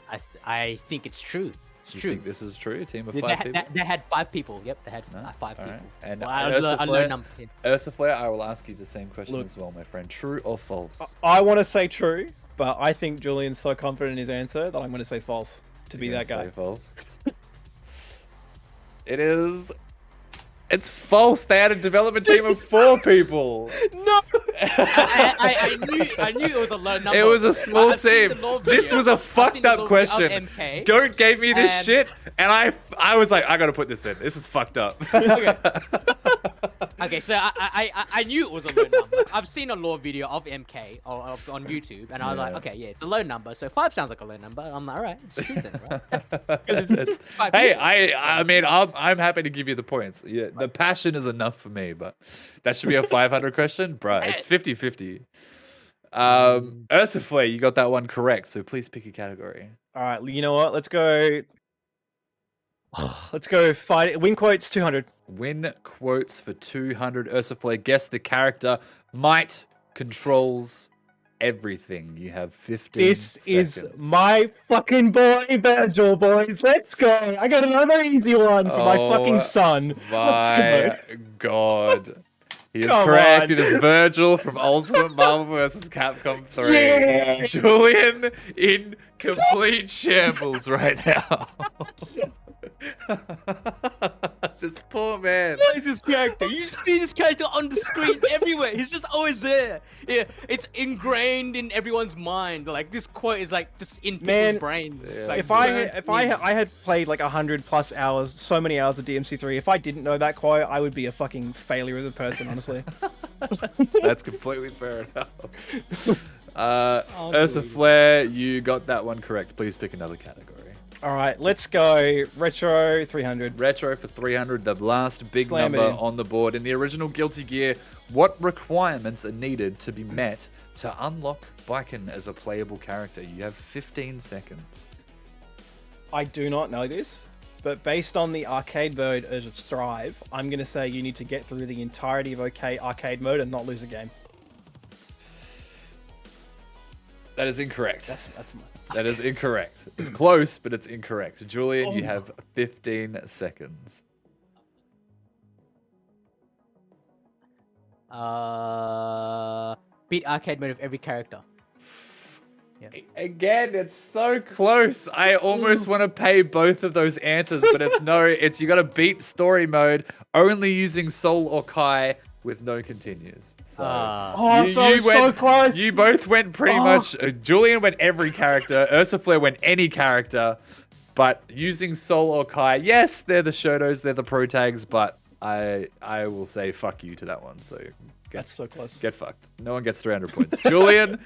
I think it's true. It's You true. think this is true? A team of They 5 people? They had 5 people. Yep, they had Nice. 5 All people. right. And Well, a low number. UrsaFlare, I will ask you the same question Look. as well, my friend. True or false? I want to say true, but I think Julian's so confident in his answer that I'm going to say false to be You're that gonna guy. say false. It is. It's false. They had a development team of 4 people. No. I knew it was a low number. It was a small I've seen team. the lore This video. was a I've seen fucked the up lore video of question. MK, Goat gave me this and- shit, and I was like, I gotta put this in. This is fucked up. Okay, so I knew it was a low number. I've seen a lore video of MK on YouTube, and I was like, okay, yeah, it's a low number. So 5 sounds like a low number. I'm like, all right, it's true then, right? It's- hey, I mean, I'm happy to give you the points. Yeah, the passion is enough for me, but that should be a 500 question, bruh. It's 50-50. UrsaFlare, you got that one correct. So please pick a category. All right, you know what? Let's go. Let's go fight. Win quotes 200. Win quotes for 200. UrsaFlare, guess the character. Might controls everything. You have 15 This is seconds. my fucking boy, Virgil, boys. Let's go. I got another easy one for my fucking son. Let's My go. God. He is Come correct. on. It is Virgil from Ultimate Marvel vs. Capcom 3. Yes. Julian in complete shambles right now. This poor man. What is this character? You see this character on the screen everywhere. He's just always there. Yeah, it's ingrained in everyone's mind. Like this quote is like just in people's brains. Like, If I had played like 100+ hours, so many hours of DMC3, if I didn't know that quote, I would be a fucking failure as a person, honestly. That's completely fair enough. UrsaFlare, you got that one correct. Please pick another category. All right, let's go retro 300. Retro for 300, the last big Slam it number in. on the board. In the original Guilty Gear, what requirements are needed to be met to unlock Biken as a playable character? You have 15 seconds. I do not know this, but based on the arcade mode of Strive, I'm going to say you need to get through the entirety of arcade mode and not lose a game. That is incorrect. That's That is incorrect. It's close, but it's incorrect. Julian, you have 15 seconds. Beat arcade mode of every character. Yeah. Again, it's so close. I almost want to pay both of those answers, but it's no. It's you got to beat story mode only using Soul or Kai with no continues. So so close. You both went pretty much. Julian went every character. UrsaFlare went any character, but using Soul or Kai. Yes, they're the Shotos, they're the pro tags, but I will say fuck you to that one. So that's so close. Get fucked. No one gets 300 points. Julian,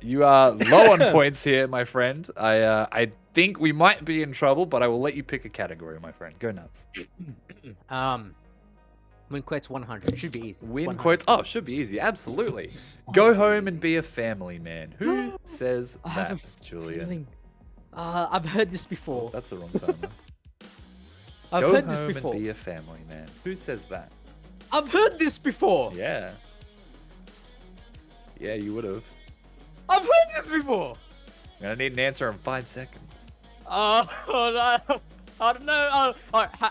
you are low on points here, my friend. I think we might be in trouble, but I will let you pick a category, my friend. Go nuts. Win quotes 100. Should be easy. Win quotes. Oh, should be easy. Absolutely. Go home and be a family man. Who says that, Julian? I've heard this before. That's the wrong time. I've Go heard this home before. and be a family man. Who says that? I've heard this before. Yeah. Yeah, you would have. I've heard this before. I'm gonna need an answer in 5 seconds. I don't know.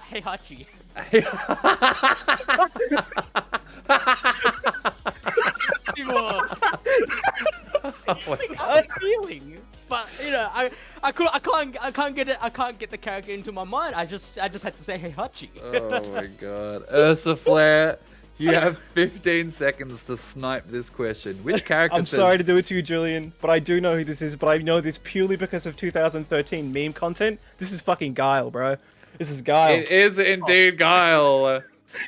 Hey Hachi. I'm feeling, but you know, I can't get it. I can't get the character into my mind. I just had to say hey Hachi. Oh my god, UrsaFlare, you have 15 seconds to snipe this question. Which character? I'm sorry to do it to you, Julian, but I do know who this is. But I know this purely because of 2013 meme content. This is fucking Guile, bro. This is Guile. It is indeed Guile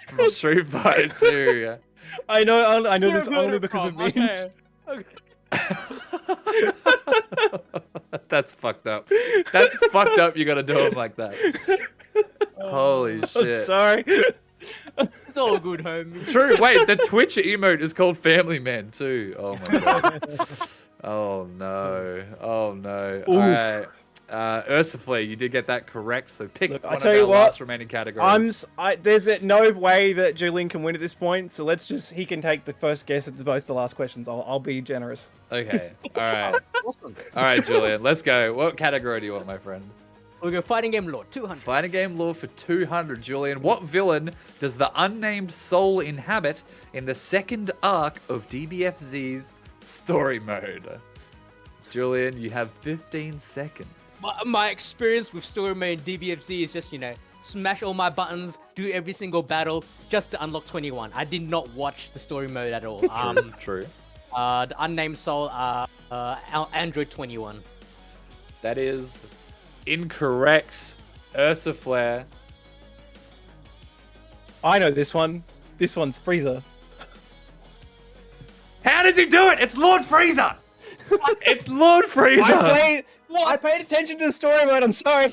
from Street Fighter 2. I know this only because of memes. Okay. That's fucked up. That's fucked up. You gotta do him like that. Holy shit. I'm sorry. It's all good, homie. True. Wait, the Twitch emote is called Family Man too. Oh my god. Oh no. Oh no. All right. UrsaFlare, you did get that correct. So pick one of our last remaining categories. There's no way that Julian can win at this point. So he can take the first guess at both the last questions. I'll be generous. Okay. All right. All right, Julian. Let's go. What category do you want, my friend? We'll go fighting game lore, 200. Fighting game lore for 200, Julian. What villain does the unnamed soul inhabit in the second arc of DBFZ's story mode? Julian, you have 15 seconds. My experience with story mode DBFZ is just, you know, smash all my buttons, do every single battle just to unlock 21. I did not watch the story mode at all. True. The unnamed soul, Android 21. That is incorrect. UrsaFlare. I know this one. This one's Frieza. How does he do it? It's Lord Frieza. It's Lord Frieza. I paid attention to the story mode. I'm sorry.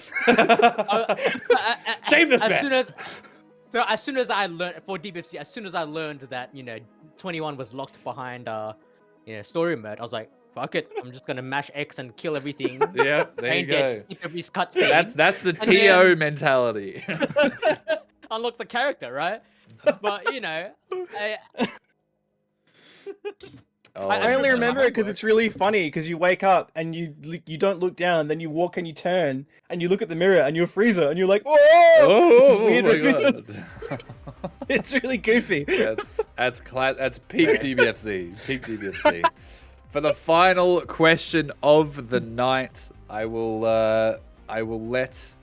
Shameless man. As soon as I learned for DBFC, as soon as I learned that 21 was locked behind story mode, I was like, fuck it, I'm just gonna mash X and kill everything. Yeah, there you go. Skip every cutscene. That's the TO mentality. Unlock the character, right? But I only remember it because it's really funny. Because you wake up and you don't look down, then you walk and you turn and you look at the mirror and you're Frieza and you're like, oh, this is weird. My God. It's really goofy. That's peak DBFC. Peak DBFC. For the final question of the night, I will let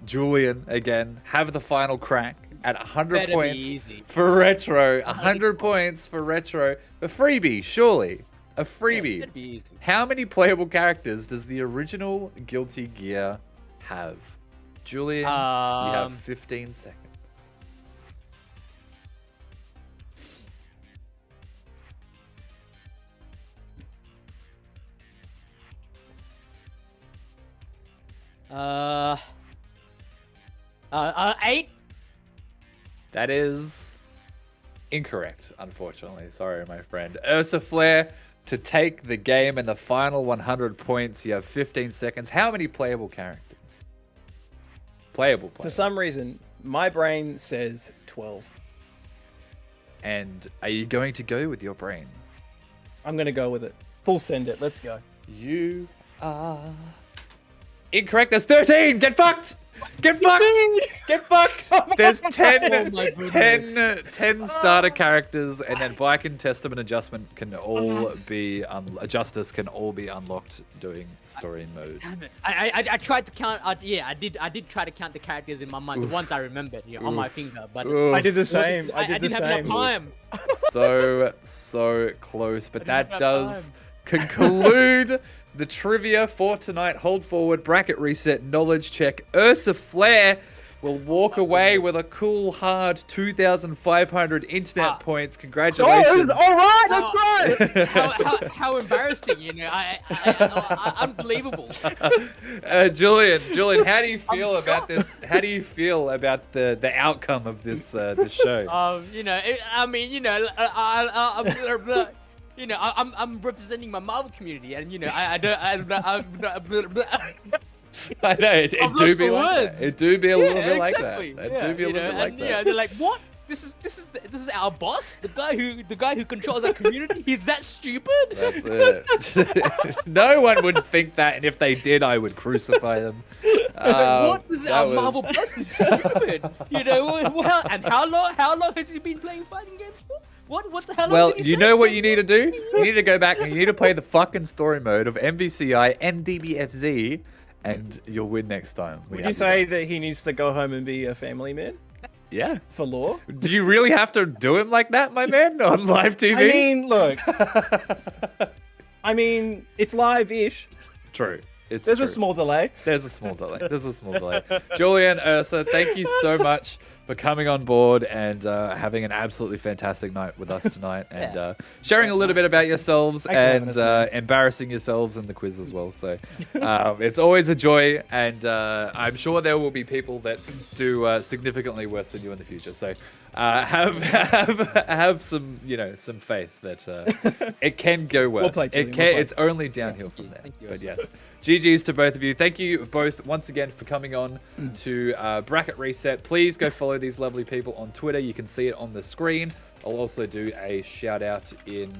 Julian again have the final crack at 100 Better be points easy. for retro. 100 points for retro. A freebie, surely. A freebie. better be easy. How many playable characters does the original Guilty Gear have? Julian, you have 15 seconds. Eight. That is incorrect, unfortunately. Sorry, my friend. UrsaFlare, to take the game and the final 100 points, you have 15 seconds. How many playable characters? Playable. For some reason, my brain says 12. And are you going to go with your brain? I'm going to go with it. Full send it. Let's go. You are incorrect. There's 13. Get fucked. Get fucked. Get fucked. There's 10 starter characters, and then bike and testament adjustment can all be adjusters can all be unlocked doing story mode. Damn it. I tried to count. Yeah, I did try to count the characters in my mind, the ones I remembered on my finger, but I did the same. I didn't have enough time. So close, but that does conclude the trivia for tonight. Hold forward, bracket reset, knowledge check. UrsaFlare will walk away with a cool, hard 2,500 internet points. Congratulations. All right, that's great. How embarrassing, you know. Unbelievable. Julian, how do you feel about this? How do you feel about the outcome of this show? You know, I'm representing my Marvel community, and you know, I know it do be like that. It do be a little bit like that. It do be a little bit like that. Yeah, they're like, what? This is our boss, the guy who controls our community. He's that stupid. That's it. No one would think that, and if they did, I would crucify them. What is our Marvel boss is stupid? You know, well, and how long has he been playing fighting games for? What the hell? Well, you know what you need to do? You need to go back and you need to play the fucking story mode of MVCI and DBFZ, and you'll win next time. Would you say that he needs to go home and be a family man? Yeah. For law? Do you really have to do him like that, my man, on live TV? I mean, look. I mean, it's live-ish. True. There's a small delay. There's a small delay. Julian, Ursa, thank you so much for coming on board and having an absolutely fantastic night with us tonight, and sharing a little bit about yourselves and embarrassing yourselves in the quiz as well. So it's always a joy, and I'm sure there will be people that do significantly worse than you in the future. So have some some faith that it can go worse. It's only downhill from there. But yes. GG's to both of you. Thank you both once again for coming on to Bracket Reset. Please go follow these lovely people on Twitter. You can see it on the screen. I'll also do a shout out in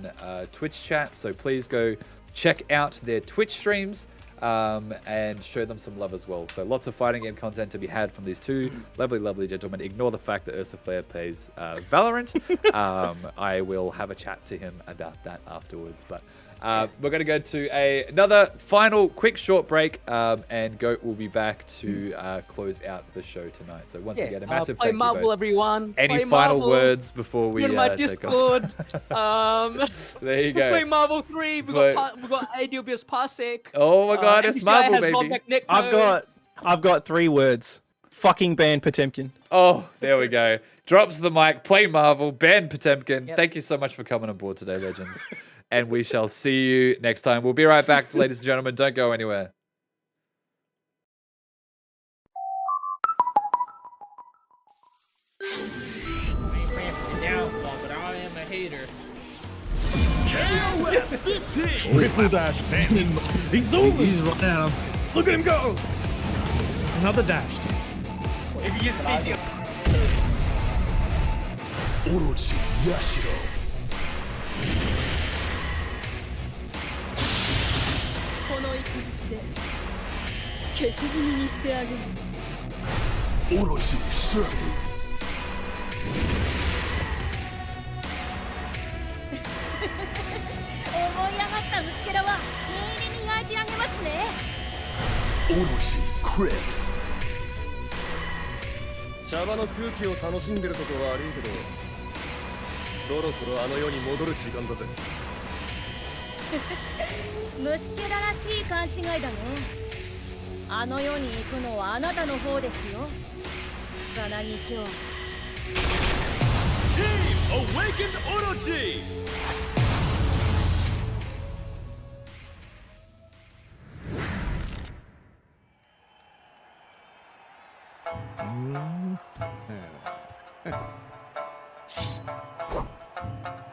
Twitch chat. So please go check out their Twitch streams and show them some love as well. So lots of fighting game content to be had from these two lovely gentlemen. Ignore the fact that UrsaFlare plays Valorant. I will have a chat to him about that afterwards. But we're going to go to another final quick short break, and Goat will be back to close out the show tonight. So once again, a massive play thank Marvel, you both. everyone. Any play final Marvel. words before we Go to my take off? Discord. There you go. Play Marvel 3. We got AWS Parsec. Oh my god, it's Marvel, baby. I've got 3 words. Fucking ban Potemkin. Oh, there we go. Drops the mic. Play Marvel. Ban Potemkin. Thank you so much for coming on board today, legends. And we shall see you next time. We'll be right back, ladies and gentlemen. Don't go anywhere. I ain't praying for the downfall, but I am a hater. Triple dash. He's zooming. He's right now. Look at him go. Another dash. If you use PC. Orochi Yashiro. この一日で消し済みにしてあげる Orochi Shirley. 思い上がった虫けらは念入りに焼いてあげますね Orochi Chris. 茶場の空気を楽しんでるとこは悪いけど、そろそろあの世に戻る時間だぜ。虫けららしい勘違いだね。あの世に行くのはあなたの方ですよ、草薙京。Team Awakened Orochi!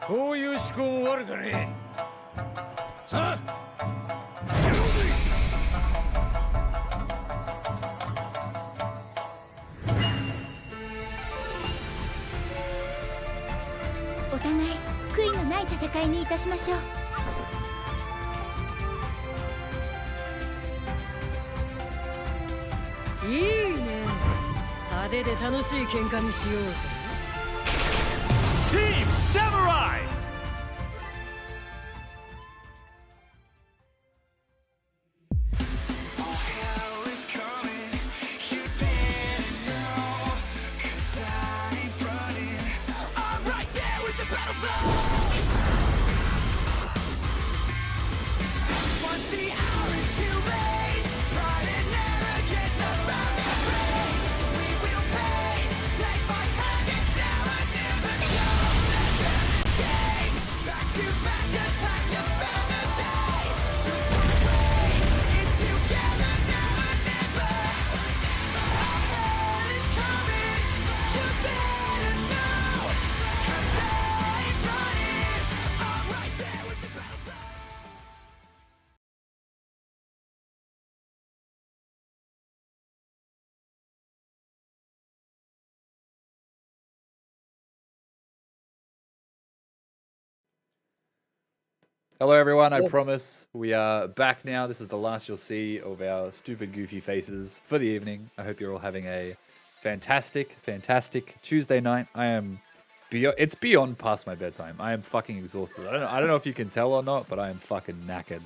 こういう思考も悪かね。さあお互い悔いのない戦いにいたしましょう。いいね。派手で楽しい喧嘩にしようぜ。Team Samurai! Hello, everyone. I promise we are back now. This is the last you'll see of our stupid, goofy faces for the evening. I hope you're all having a fantastic, fantastic Tuesday night. I am it's beyond past my bedtime. I am fucking exhausted. I don't know if you can tell or not, but I am fucking knackered.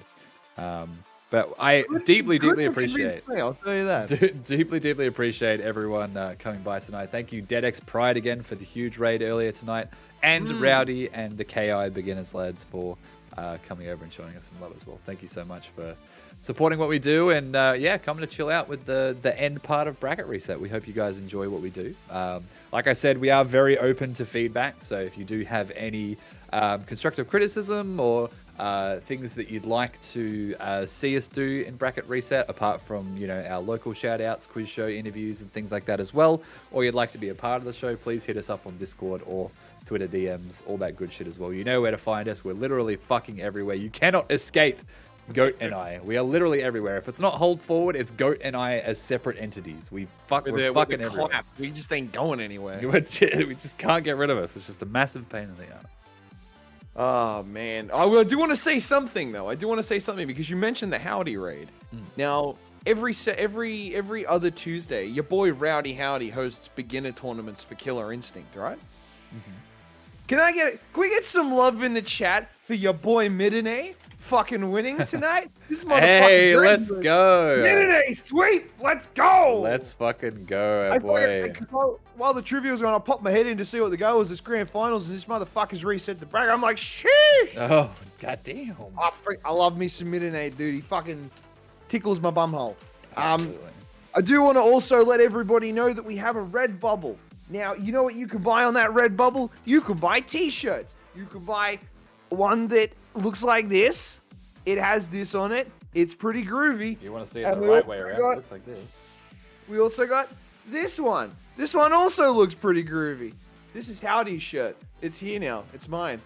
But I deeply appreciate. I'll tell you that. Deeply appreciate everyone coming by tonight. Thank you, DeadX Pride, again for the huge raid earlier tonight, and Rowdy and the KI Beginners lads for coming over and showing us some love as well. Thank you so much for supporting what we do, and yeah, coming to chill out with the end part of Bracket Reset. We hope you guys enjoy what we do. Like I said, we are very open to feedback, so if you do have any constructive criticism or things that you'd like to see us do in Bracket Reset, apart from, you know, our local shout-outs, quiz show interviews and things like that as well, or you'd like to be a part of the show, please hit us up on Discord or Twitter DMs, all that good shit as well. You know where to find us. We're literally fucking everywhere. You cannot escape Goat and I. We are literally everywhere. If it's not Hold Forward, it's Goat and I as separate entities. We're fucking everywhere. Clap. We just ain't going anywhere. We just can't get rid of us. It's just a massive pain in the ass. Oh man, I do want to say something though. I do want to say something because you mentioned the Howdy raid. Now, every other Tuesday, your boy Rowdy Howdy hosts beginner tournaments for Killer Instinct, right? Can we get some love in the chat for your boy Midane fucking winning tonight? This motherfucker. Hey, let's go. Midane sweep, let's go. Let's fucking go, boy. While the trivia was going, I popped my head in to see what the goal was this grand finals, and this motherfucker's reset the bracket. I'm like, sheesh. Oh, goddamn. I love me some Midane, dude. He fucking tickles my bumhole. I do want to also let everybody know that we have a Redbubble. Now, you know what you can buy on that Redbubble? You can buy t-shirts. You can buy one that looks like this. It has this on it. It's pretty groovy. You want to see it the right way around? It looks like this. We also got this one. This one also looks pretty groovy. This is Howdy's shirt. It's here now. It's mine.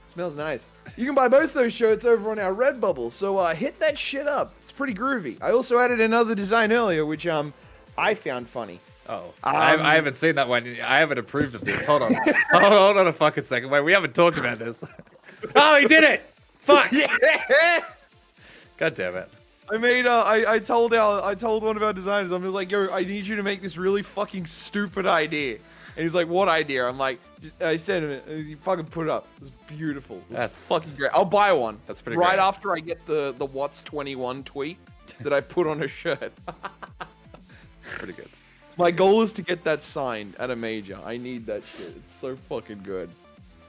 It smells nice. You can buy both those shirts over on our Redbubble. So hit that shit up. It's pretty groovy. I also added another design earlier, which I found funny. Oh, I haven't seen that one. I haven't approved of this. Hold on. hold on a fucking second. Wait, we haven't talked about this. Oh, he did it! Fuck! Yeah! God damn it. I made I told one of our designers, I'm just like, yo, I need you to make this really fucking stupid idea. And he's like, what idea? I'm like, I sent him it, and he fucking put it up. It was beautiful. It was That's fucking great. I'll buy one. That's pretty right great. after I get the Watts 21 tweet that I put on a shirt. It's pretty good. My goal is to get that signed at a major. I need that shit. It's so fucking good.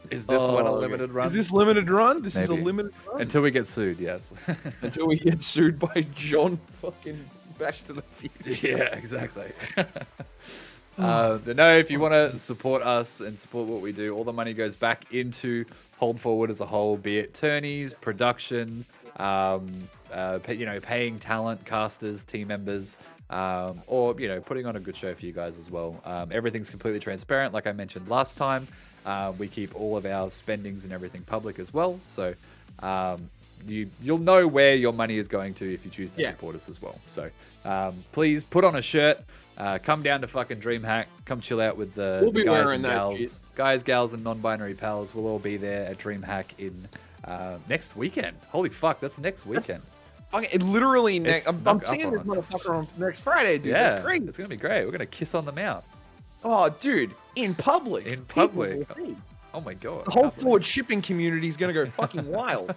Is this one a limited run? Is this limited run? This is a Maybe. limited run. Until we get sued, yes. Until we get sued by John fucking Back to the Future. Yeah, exactly. But no, if you want to support us and support what we do, all the money goes back into Hold Forward as a whole, be it tourneys, production, paying talent, casters, team members, or putting on a good show for you guys as well. Everything's completely transparent, like I mentioned last time. We keep all of our spendings and everything public as well, so you'll know where your money is going to if you choose to support us as well. So please put on a shirt. Come down to fucking DreamHack. Come chill out with the guys and gals. Guys, gals, and non-binary pals. We'll all be there at DreamHack in next weekend. Holy fuck, that's next weekend. It literally I'm seeing this motherfucker on next Friday, dude. Yeah, That's great. It's gonna be great. We're gonna kiss on the mouth. Oh, dude, in public. In public. People will see. Oh my god. The whole Forward shipping community is gonna go fucking wild.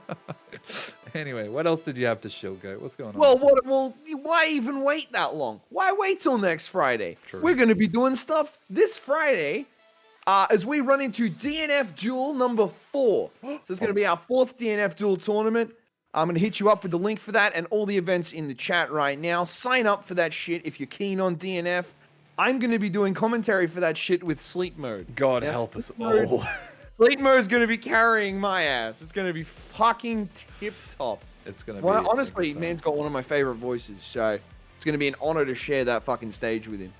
Anyway, what else did you have to shill go? What's going on? Well, why even wait that long? Why wait till next Friday? True. We're going to be doing stuff this Friday as we run into DNF Duel number 4. So it's going to be our 4th DNF Duel tournament. I'm going to hit you up with the link for that and all the events in the chat right now. Sign up for that shit if you're keen on DNF. I'm going to be doing commentary for that shit with Sleep Mode. God help us all. Sleep Mode is going to be carrying my ass. It's going to be fucking tip-top. It's going to be... Honestly, man's got one of my favorite voices, so it's going to be an honor to share that fucking stage with him.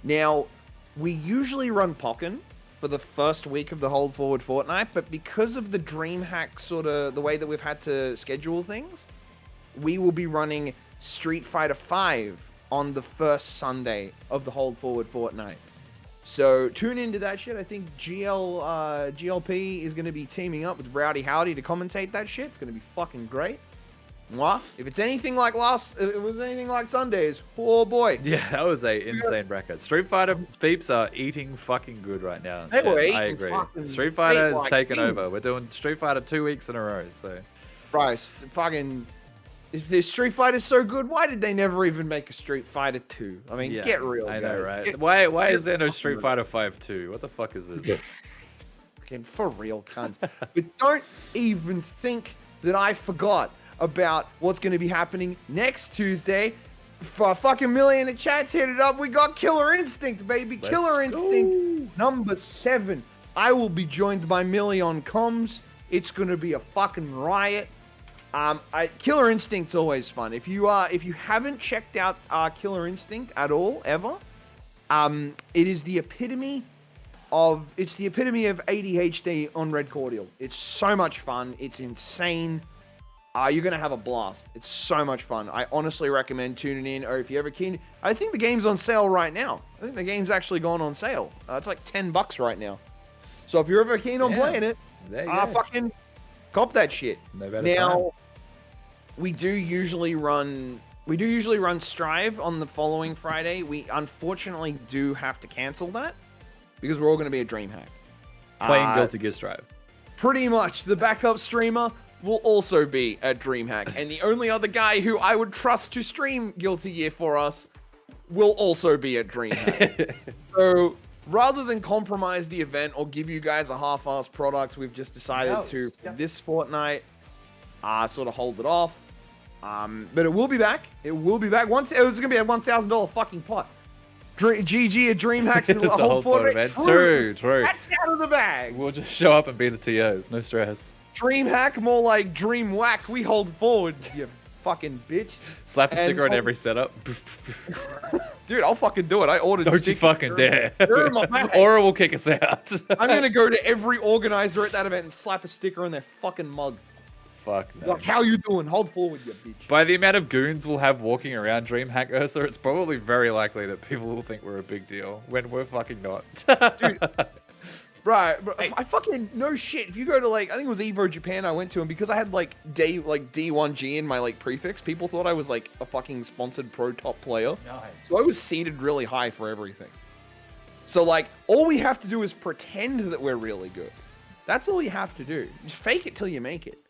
Now, we usually run Pokken for the first week of the Hold Forward fortnight, but because of the DreamHack sort of the way that we've had to schedule things, we will be running Street Fighter V on the first Sunday of the Hold Forward fortnight. So tune into that shit. I think GLP is going to be teaming up with Rowdy Howdy to commentate that shit. It's going to be fucking great. Mwah. If it's anything like Sundays, oh boy. Yeah, that was a insane bracket. Street Fighter peeps are eating fucking good right now. They were I eating agree. fucking Street Fighter has like taken king. over. We're doing Street Fighter 2 weeks in a row, so... Bryce, fucking... If this Street Fighter's so good, why did they never even make a Street Fighter 2? I mean, Yeah, get real, I guys. know, right? Get- Why get is there no fucking Street real. Fighter 5 2? What the fuck is this? Fucking for real, cunts. But don't even think that I forgot about what's going to be happening next Tuesday. For fucking million in the chats, hit it up. We got Killer Instinct, baby. Let's Killer Instinct number 7. I will be joined by Millie on comms. It's going to be a fucking riot. Killer Instinct's always fun. If you haven't checked out Killer Instinct at all ever, it is the epitome of ADHD on Red Cordial. It's so much fun. It's insane. You're gonna have a blast. It's so much fun. I honestly recommend tuning in. Or if you're ever keen, I think the game's on sale right now. I think the game's actually gone on sale. It's like $10 right now. So if you're ever keen on playing it, There you go. fucking cop that shit. No better Now, time. we do usually run Strive on the following Friday. We unfortunately do have to cancel that because we're all going to be at DreamHack. Playing Guilty Gear Strive. Pretty much. The backup streamer will also be at DreamHack. And the only other guy who I would trust to stream Guilty Gear for us will also be at DreamHack. So rather than compromise the event or give you guys a half-assed product, we've just decided to, this fortnight, sort of hold it off. But it will be back. It will be back. It's going to be a $1,000 fucking pot. GG at DreamHack's It's the a whole whole fortnight. fortnight. True. That's out of the bag. We'll just show up and be the TOs. No stress. DreamHack, more like Dream Whack. We hold forward, you fucking bitch. Slap a sticker on every setup. Dude, I'll fucking do it. I ordered Don't you stickers. fucking dare. They're in my bag. Aura will kick us out. I'm going to go to every organizer at that event and slap a sticker on their fucking mug. Fuck no. Like, how you doing? Hold forward, you bitch. By the amount of goons we'll have walking around DreamHack Ursa, it's probably very likely that people will think we're a big deal when we're fucking not. Dude, right, I fucking no shit. If you go to I think it was Evo Japan I went to, and because I had D1G in my prefix, people thought I was a fucking sponsored pro top player. Nice. So I was seated really high for everything. So all we have to do is pretend that we're really good. That's all you have to do. Just fake it till you make it.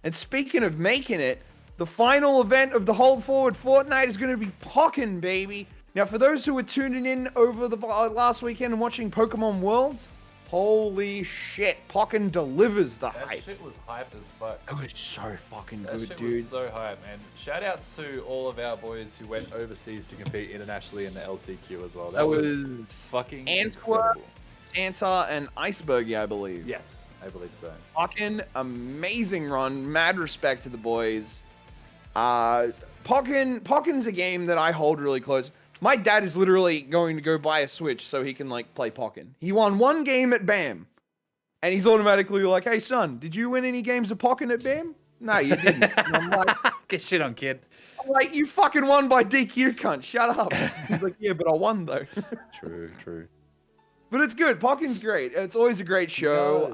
And speaking of making it, the final event of the Hold Forward Fortnite is going to be Pokken, baby. Now, for those who were tuning in over the last weekend and watching Pokemon Worlds, holy shit, Pokken delivers the hype. That shit was hype as fuck. It was so fucking That good, shit dude. was so hype, man. Shout outs to all of our boys who went overseas to compete internationally in the LCQ as well. That was fucking Antwerp, incredible. Santa, and Iceberg, I believe. Yes, I believe so. Pokken, amazing run. Mad respect to the boys. Pokken's a game that I hold really close. My dad is literally going to go buy a Switch so he can like play Pokken. He won one game at BAM, and he's automatically like, "Hey son, did you win any games of Pokken at BAM?" No, you didn't. And I'm like, get shit on, kid. I'm like, you fucking won by DQ, cunt. Shut up. He's like, yeah, but I won though. True. But it's good. Pokken's great. It's always a great show.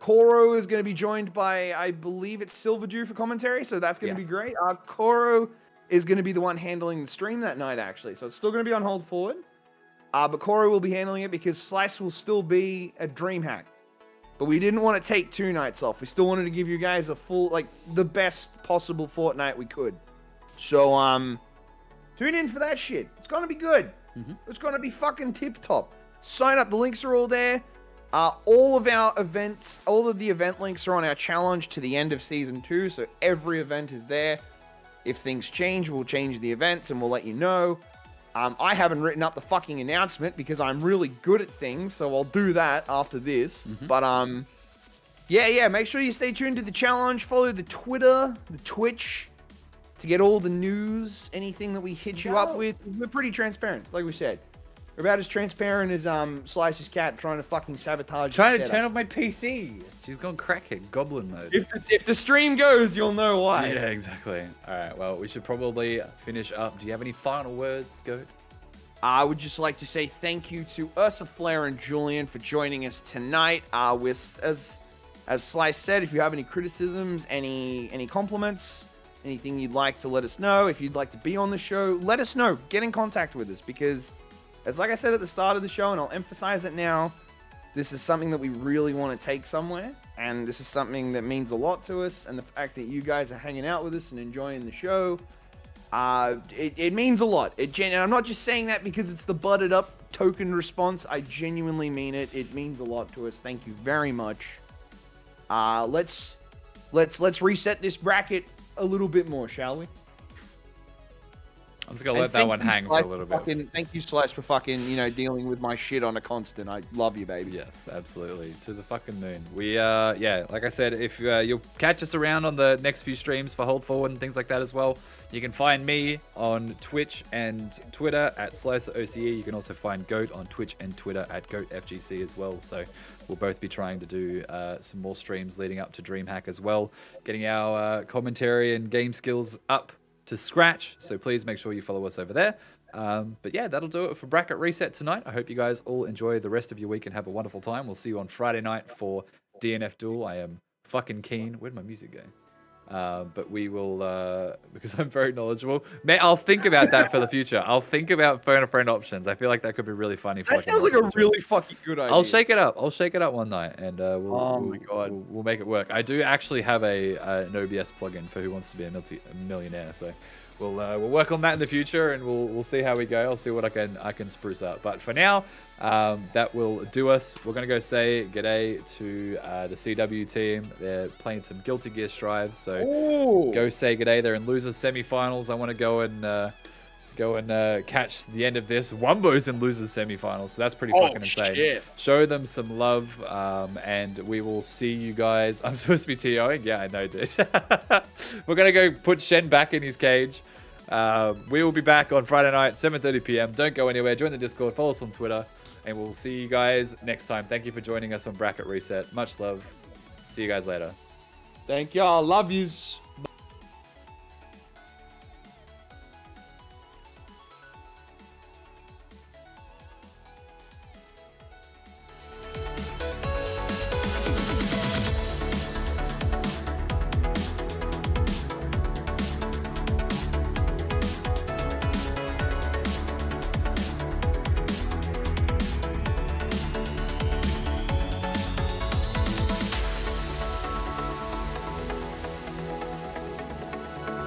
Koro is going to be joined by, I believe it's Silverdew for commentary, so that's going to be great. Koro is going to be the one handling the stream that night, actually. So it's still going to be on hold forward. But Koro will be handling it because Slice will still be at DreamHack. But we didn't want to take 2 nights off. We still wanted to give you guys a full, like, the best possible fortnight we could. So, tune in for that shit. It's going to be good. It's going to be fucking tip-top. Sign up. The links are all there. All of our events, all of the event links are on our challenge to the end of Season 2. So every event is there. If things change, we'll change the events and we'll let you know. I haven't written up the fucking announcement because I'm really good at things, so I'll do that after this. But yeah, make sure you stay tuned to the challenge. Follow the Twitter, the Twitch, to get all the news, anything that we hit you up with. We're pretty transparent, like we said. We're about as transparent as Slice's cat trying to fucking sabotage. Trying to turn off my PC. She's gone crackhead, goblin mode. If the stream goes, you'll know why. Yeah, exactly. All right, well, we should probably finish up. Do you have any final words, Goat? I would just like to say thank you to UrsaFlare and Julian for joining us tonight. With as Slice said, if you have any criticisms, any compliments, anything you'd like to let us know, if you'd like to be on the show, let us know. Get in contact with us because, as like I said at the start of the show, and I'll emphasize it now, this is something that we really want to take somewhere, and this is something that means a lot to us, and the fact that you guys are hanging out with us and enjoying the show, it means a lot. And I'm not just saying that because it's the butted up token response. I genuinely mean it. It means a lot to us. Thank you very much. Let's reset this bracket a little bit more, shall we? I'm just gonna let that one hang for a little bit. Thank you, Slice, for fucking, dealing with my shit on a constant. I love you, baby. Yes, absolutely. To the fucking moon. We, yeah, like I said, if you'll catch us around on the next few streams for Hold Forward and things like that as well, you can find me on Twitch and Twitter at SlicerOCE. You can also find Goat on Twitch and Twitter at GoatFGC as well. So we'll both be trying to do some more streams leading up to DreamHack as well, getting our commentary and game skills up to scratch, so please make sure you follow us over there. But yeah, that'll do it for Bracket Reset tonight. I hope you guys all enjoy the rest of your week and have a wonderful time. We'll see you on Friday night for DNF Duel. I am fucking keen. Where'd my music go? But we will, because I'm very knowledgeable. I'll think about that for the future. I'll think about phone-a-friend options. I feel like that could be really funny. That sounds like a really fucking good idea. I'll shake it up. I'll shake it up one night, and we'll make it work. I do actually have an OBS plugin for Who Wants to Be a Millionaire, so we'll work on that in the future, and we'll see how we go. I'll see what I can spruce up. But for now, that will do us. We're gonna go say g'day to the CW team. They're playing some Guilty Gear Strive, so go say g'day. They're in losers semifinals. I want to go and catch the end of this. Wumbo's in losers semifinals, so that's pretty fucking insane. Shit. Show them some love, and we will see you guys. I'm supposed to be TOing? Yeah, I know, dude. We're gonna go put Shen back in his cage. We will be back on Friday night, 7:30 p.m. Don't go anywhere. Join the Discord. Follow us on Twitter. And we'll see you guys next time. Thank you for joining us on Bracket Reset. Much love. See you guys later. Thank y'all. Love yous. Bye.